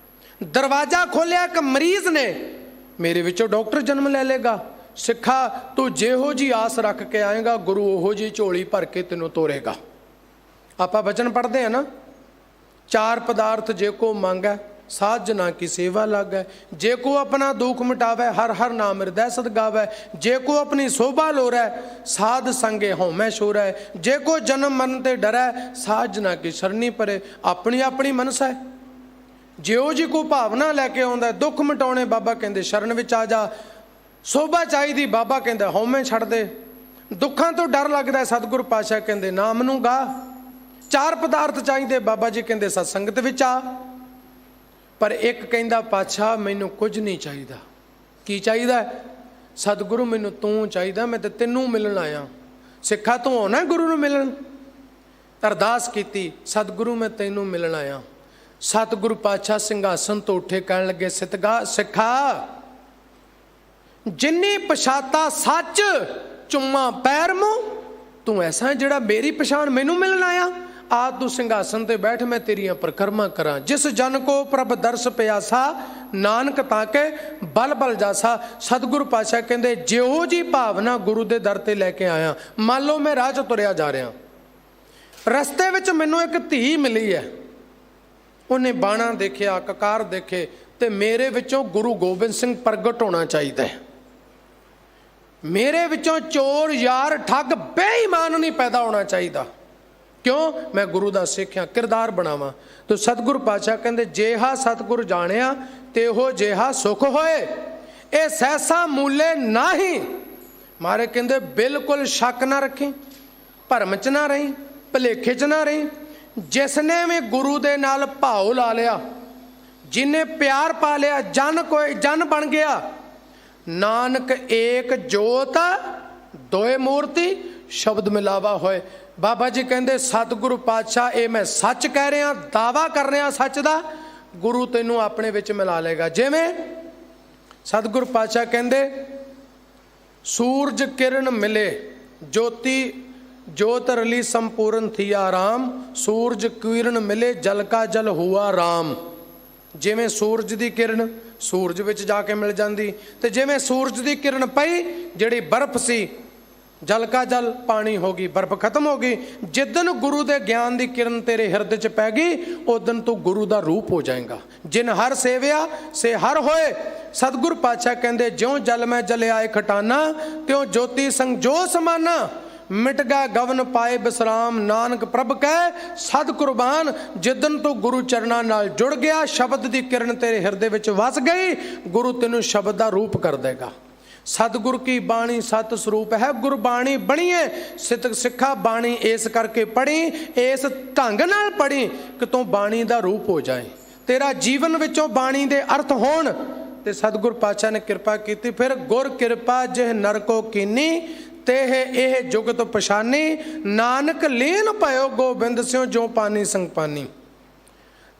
ਦਰਵਾਜ਼ਾ ਖੋਲਿਆ ਇੱਕ ਮਰੀਜ਼ ਨੇ, ਮੇਰੇ ਵਿੱਚੋਂ ਡਾਕਟਰ ਜਨਮ ਲੈ ਲੇਗਾ। ਸਿੱਖਾ ਤੂੰ ਜਿਹੋ ਜੀ ਆਸ ਰੱਖ ਕੇ ਆਏਗਾ ਗੁਰੂ ਉਹੋ ਜੀ ਝੋਲੀ ਭਰ ਕੇ ਤੈਨੂੰ ਤੋਰੇਗਾ। ਆਪਾਂ ਬਚਨ ਪੜ੍ਹਦੇ ਆ ਨਾ, ਚਾਰ ਪਦਾਰਥ ਜੇ ਕੋ ਮੰਗੈ ਸਾਧ ਜਨਾ ਕੀ ਸੇਵਾ ਲਾਗੈ। ਜੇ ਕੋ ਆਪਣਾ ਦੁੱਖ ਮਿਟਾਵੈ ਹਰ ਹਰ ਨਾਮ ਹਿਰਦੈ ਸਦ ਗਾਵੈ। ਜੇ ਕੋ ਆਪਣੀ ਸ਼ੋਭਾ ਲੋਰੈ ਸਾਧ ਸੰਗੇ ਹਉਮੈ ਛੋਰੈ। ਜੇ ਕੋ ਜਨਮ ਮਰਨ ਤੇ ਡਰੈ ਸਾਧ ਜਨਾ ਕੀ ਸਰਨੀ ਪਰੇ। ਆਪਣੀ ਆਪਣੀ ਮਨਸਾ ਹੈ, ਜਿਉ ਜੀ ਕੋ ਭਾਵਨਾ ਲੈ ਕੇ ਆਉਂਦਾ। ਦੁੱਖ ਮਿਟਾਉਣੇ ਬਾਬਾ ਕਹਿੰਦੇ ਸ਼ਰਨ ਵਿੱਚ ਆ ਜਾ। ਸ਼ੋਭਾ ਚਾਹੀਦੀ ਬਾਬਾ ਕਹਿੰਦਾ ਹਉਮੈ ਛੱਡ ਦੇ। ਦੁੱਖਾਂ ਤੋਂ ਡਰ ਲੱਗਦਾ ਸਤਿਗੁਰੂ ਪਾਤਸ਼ਾਹ ਕਹਿੰਦੇ ਨਾਮ ਨੂੰ ਗਾ। ਚਾਰ ਪਦਾਰਥ ਚਾਹੀਦੇ ਬਾਬਾ ਜੀ ਕਹਿੰਦੇ ਸਤ ਸੰਗਤ ਵਿੱਚ ਆ। ਪਰ ਇੱਕ ਕਹਿੰਦਾ ਪਾਤਸ਼ਾਹ ਮੈਨੂੰ ਕੁਝ ਨਹੀਂ ਚਾਹੀਦਾ। ਕੀ ਚਾਹੀਦਾ? ਸਤਿਗੁਰੂ ਮੈਨੂੰ ਤੂੰ ਚਾਹੀਦਾ, ਮੈਂ ਤੇ ਤੈਨੂੰ ਮਿਲਣ ਆਇਆ। ਸਿੱਖਾ ਤੂੰ ਆਉਣਾ ਗੁਰੂ ਨੂੰ ਮਿਲਣ। ਅਰਦਾਸ ਕੀਤੀ ਸਤਿਗੁਰੂ ਮੈਂ ਤੈਨੂੰ ਮਿਲਣ ਆਇਆ। ਸਤਿਗੁਰੂ ਪਾਤਸ਼ਾਹ ਸਿੰਘਾਸਨ ਤੋਂ ਉੱਠੇ ਕਹਿਣ ਲੱਗੇ ਸਿੱਖਾ ਜਿੰਨੀ ਪਛਾਤਾ ਸੱਚ ਚੁੰਮਾ ਪੈਰ ਮੂੰਹ। ਤੂੰ ਐਸਾ ਜਿਹੜਾ ਮੇਰੀ ਪਛਾਣ ਮੈਨੂੰ ਮਿਲਣ ਆਇਆ। ਆ ਤੂੰ ਸਿੰਘਾਸਨ ਤੇ ਬੈਠ ਮੈਂ ਤੇਰੀਆਂ ਪਰਕਰਮਾਂ ਕਰਾਂ। ਜਿਸ ਜਨ ਕੋ ਪ੍ਰਭ ਦਰਸ ਪਿਆਸਾ ਨਾਨਕ ਤਾਕੇ ਬਲ ਬਲ ਜਾਸਾ। ਸਤਿਗੁਰੂ ਪਾਤਸ਼ਾਹ ਕਹਿੰਦੇ ਜਿਹੋ ਜੀ ਭਾਵਨਾ ਗੁਰੂ ਦੇ ਦਰ ਤੇ ਲੈ ਕੇ ਆਇਆ। ਮੰਨ ਲਓ ਮੈਂ ਰਾਹ 'ਚ ਤੁਰਿਆ ਜਾ ਰਿਹਾ, ਰਸਤੇ ਵਿੱਚ ਮੈਨੂੰ ਇੱਕ ਧੀ ਮਿਲੀ ਹੈ। ਉਹਨੇ ਬਾਣਾ ਦੇਖਿਆ, ਕਕਾਰ ਦੇਖੇ, ਤੇ ਮੇਰੇ ਵਿੱਚੋਂ ਗੁਰੂ ਗੋਬਿੰਦ ਸਿੰਘ ਪ੍ਰਗਟ ਹੋਣਾ ਚਾਹੀਦਾ ਹੈ। ਮੇਰੇ ਵਿੱਚੋਂ ਚੋਰ ਯਾਰ ਠੱਗ ਬੇਈਮਾਨ ਨਹੀਂ ਪੈਦਾ ਹੋਣਾ ਚਾਹੀਦਾ। ਕਿਉਂ? ਮੈਂ ਗੁਰੂ ਦਾ ਸਿੱਖ ਹਾਂ, ਕਿਰਦਾਰ ਬਣਾਵਾਂ। ਤੇ ਸਤਿਗੁਰੂ ਪਾਤਸ਼ਾਹ ਕਹਿੰਦੇ ਜਿਹਾ ਸਤਿਗੁਰ ਜਾਣਿਆ ਤੇ ਉਹ ਜਿਹਾ ਸੁਖ ਹੋਏ। ਇਹ ਸਹਿਸਾ ਮੂਲੇ ਨਾਹੀਂ। ਮਾਰੇ ਕਹਿੰਦੇ ਬਿਲਕੁਲ ਸ਼ੱਕ ਨਾ ਰੱਖੀ, ਭਰਮ 'ਚ ਨਾ ਰਹੀ, ਭੁਲੇਖੇ 'ਚ ਨਾ ਰਹੀ। ਜਿਸਨੇ ਵੀ ਗੁਰੂ ਦੇ ਨਾਲ ਭਾਉ ਲਾ ਲਿਆ, ਜਿਹਨੇ ਪਿਆਰ ਪਾ ਲਿਆ, ਜਨ ਬਣ ਗਿਆ। ਨਾਨਕ ਏਕ ਜੋਤ ਦੋਏ ਮੂਰਤੀ ਸ਼ਬਦ ਮਿਲਾਵਾ ਹੋਏ। ਬਾਬਾ ਜੀ ਕਹਿੰਦੇ ਸਤਿਗੁਰੂ ਪਾਤਸ਼ਾਹ ਇਹ ਮੈਂ ਸੱਚ ਕਹਿ ਰਿਹਾ, ਦਾਵਾ ਕਰ ਰਿਹਾ ਸੱਚ ਦਾ। ਗੁਰੂ ਤੈਨੂੰ ਆਪਣੇ ਵਿੱਚ ਮਿਲਾ ਲੇਗਾ। ਜਿਵੇਂ ਸਤਿਗੁਰੂ ਪਾਤਸ਼ਾਹ ਕਹਿੰਦੇ ਸੂਰਜ ਕਿਰਨ ਮਿਲੇ ਜੋਤ ਰਲੀ ਸੰਪੂਰਨ ਥੀਆ ਰਾਮ। ਸੂਰਜ ਕਿਰਨ ਮਿਲੇ ਜਲ ਕਾ ਜਲ ਹੁਆ ਰਾਮ। ਜਿਵੇਂ ਸੂਰਜ ਦੀ ਕਿਰਨ ਸੂਰਜ ਵਿੱਚ ਜਾ ਕੇ ਮਿਲ ਜਾਂਦੀ, ਤੇ ਜਿਵੇਂ ਸੂਰਜ ਦੀ ਕਿਰਨ ਪਈ ਜਿਹੜੀ ਬਰਫ਼ ਸੀ ਜਲ ਕਾ ਜਲ ਪਾਣੀ ਹੋ ਗਈ, ਬਰਫ਼ ਖਤਮ ਹੋ ਗਈ। ਜਿੱਦਨ ਗੁਰੂ ਦੇ ਗਿਆਨ ਦੀ ਕਿਰਨ ਤੇਰੇ ਹਿਰਦੇ 'ਚ ਪੈ ਗਈ ਉਦਨ ਤੂੰ ਗੁਰੂ ਦਾ ਰੂਪ ਹੋ ਜਾਏਗਾ। ਜਿਨ ਹਰ ਸੇਵਿਆ ਸੇ ਹਰ ਹੋਏ। ਸਤਿਗੁਰੂ ਪਾਤਸ਼ਾਹ ਕਹਿੰਦੇ ਜਿਉਂ ਜਲ ਮੈਂ ਜਲ ਆਏ ਖਟਾਨਾ ਤਿਉਂ ਜੋਤੀ ਸੰਗ ਜੋ ਸਮਾਨਾ। ਮਿਟ ਗਾ ਗਵਨ ਪਾਏ ਬਿਸਰਾਮ ਨਾਨਕ ਪ੍ਰਭ ਕਹਿ ਸਦ ਕੁਰਬਾਨ। ਜਿੱਦਨ ਤੂੰ ਗੁਰੂ ਚਰਨਾਂ ਨਾਲ ਜੁੜ ਗਿਆ, ਸ਼ਬਦ ਦੀ ਕਿਰਨ ਤੇਰੇ ਹਿਰਦੇ ਵਿੱਚ ਵਸ ਗਈ, ਗੁਰੂ ਤੈਨੂੰ ਸ਼ਬਦ ਦਾ ਰੂਪ ਕਰ ਦੇਗਾ। ਸਤਿਗੁਰ ਕੀ ਬਾਣੀ ਸਤ ਸਰੂਪ ਹੈ ਗੁਰਬਾਣੀ ਬਣੀਏ। ਸਿੱਖਾ ਬਾਣੀ ਇਸ ਕਰਕੇ ਪੜ੍ਹੀ, ਇਸ ਢੰਗ ਨਾਲ ਪੜ੍ਹੀ ਕਿ ਤੂੰ ਬਾਣੀ ਦਾ ਰੂਪ ਹੋ ਜਾਏ, ਤੇਰਾ ਜੀਵਨ ਵਿੱਚੋਂ ਬਾਣੀ ਦੇ ਅਰਥ ਹੋਣ। ਤੇ ਸਤਿਗੁਰ ਪਾਤਸ਼ਾਹ ਨੇ ਕਿਰਪਾ ਕੀਤੀ। ਫਿਰ ਗੁਰ ਕਿਰਪਾ ਜਿਹ ਨਰ ਕੋ ਕੀਨੀ ਤੇ ਇਹ ਜੁਗਤ ਪਛਾਨੀ। ਨਾਨਕ ਲੀਨ ਭਇਓ ਗੋਬਿੰਦ ਸਿਉ ਜੋ ਪਾਨੀ ਸੰਗ ਪਾਨੀ।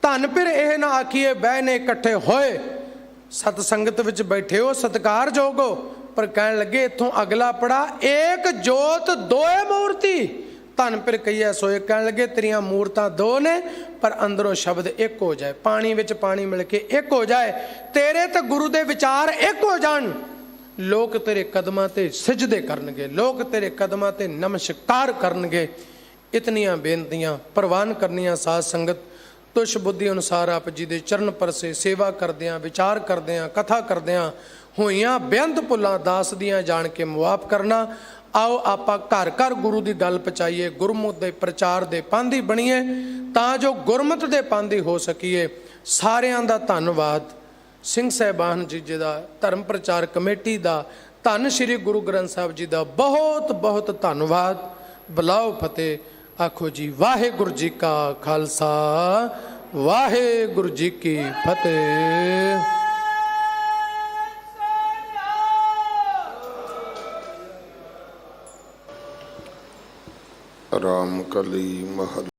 ਧਨ ਫਿਰ ਇਹ ਨਾ ਆਖੀਏ ਬਹਿ ਨੇ ਇਕੱਠੇ ਹੋਏ। ਸਤ ਸੰਗਤ ਵਿੱਚ ਬੈਠੇ ਹੋ ਸਤਿਕਾਰਯੋਗ ਹੋ। ਪਰ ਕਹਿਣ ਲੱਗੇ ਇੱਥੋਂ ਅਗਲਾ ਪੜਾ ਏਕ ਜੋਤ ਦੋਏ ਮੂਰਤੀ। ਧਨ ਫਿਰ ਕਹੀਏ ਸੋਏ। ਕਹਿਣ ਲੱਗੇ ਤੇਰੀਆਂ ਮੂਰਤਾਂ ਦੋ ਨੇ ਪਰ ਅੰਦਰੋਂ ਸ਼ਬਦ ਇੱਕ ਹੋ ਜਾਏ। ਪਾਣੀ ਵਿੱਚ ਪਾਣੀ ਮਿਲ ਕੇ ਇੱਕ ਹੋ ਜਾਏ। ਤੇਰੇ ਤੇ ਗੁਰੂ ਦੇ ਵਿਚਾਰ ਇੱਕ ਹੋ ਜਾਣ। ਲੋਕ ਤੇਰੇ ਕਦਮਾਂ ਤੇ ਸਜਦੇ ਕਰਨਗੇ, ਲੋਕ ਤੇਰੇ ਕਦਮਾਂ ਤੇ ਨਮਸਕਾਰ ਕਰਨਗੇ। ਇਤਨੀਆਂ ਬੇਨਤੀਆਂ ਪ੍ਰਵਾਨ ਕਰਨੀਆਂ ਸਾਧ ਸੰਗਤ। ਤੁਸ਼ ਬੁੱਧੀ ਅਨੁਸਾਰ ਆਪ ਜੀ ਦੇ ਚਰਨ ਪਰਸੇ ਸੇਵਾ ਕਰਦਿਆਂ, ਵਿਚਾਰ ਕਰਦਿਆਂ, ਕਥਾ ਕਰਦਿਆਂ ਹੋਈਆਂ ਬੇਅੰਤ ਭੁੱਲਾਂ ਦਾਸ ਦੀਆਂ ਜਾਣ ਕੇ ਮੁਆਫ ਕਰਨਾ। ਆਓ ਆਪਾਂ ਘਰ ਘਰ ਗੁਰੂ ਦੀ ਗੱਲ ਪਹੁੰਚਾਈਏ, ਗੁਰਮੁਖ ਦੇ ਪ੍ਰਚਾਰ ਦੇ ਪਾਂਧੀ ਬਣੀਏ ਤਾਂ ਜੋ ਗੁਰਮਤਿ ਦੇ ਪਾਂਧੀ ਹੋ ਸਕੀਏ। ਸਾਰਿਆਂ ਦਾ ਧੰਨਵਾਦ। ਸਿੰਘ ਸਾਹਿਬਾਨ ਜੀ ਦਾ, ਧਰਮ ਪ੍ਰਚਾਰ ਕਮੇਟੀ ਦਾ, ਧੰਨ ਸ਼੍ਰੀ ਗੁਰੂ ਗ੍ਰੰਥ ਸਾਹਿਬ ਜੀ ਦਾ ਬਹੁਤ ਬਹੁਤ ਧੰਨਵਾਦ। ਬੁਲਾਓ ਫਤਿਹ। ਆਖੋ ਜੀ ਵਾਹਿਗੁਰੂ ਜੀ ਕਾ ਖਾਲਸਾ ਵਾਹਿਗੁਰੂ ਜੀ ਕੀ ਫਤਿਹ। ਰਾਮ ਕਲੀ ਮਹਲ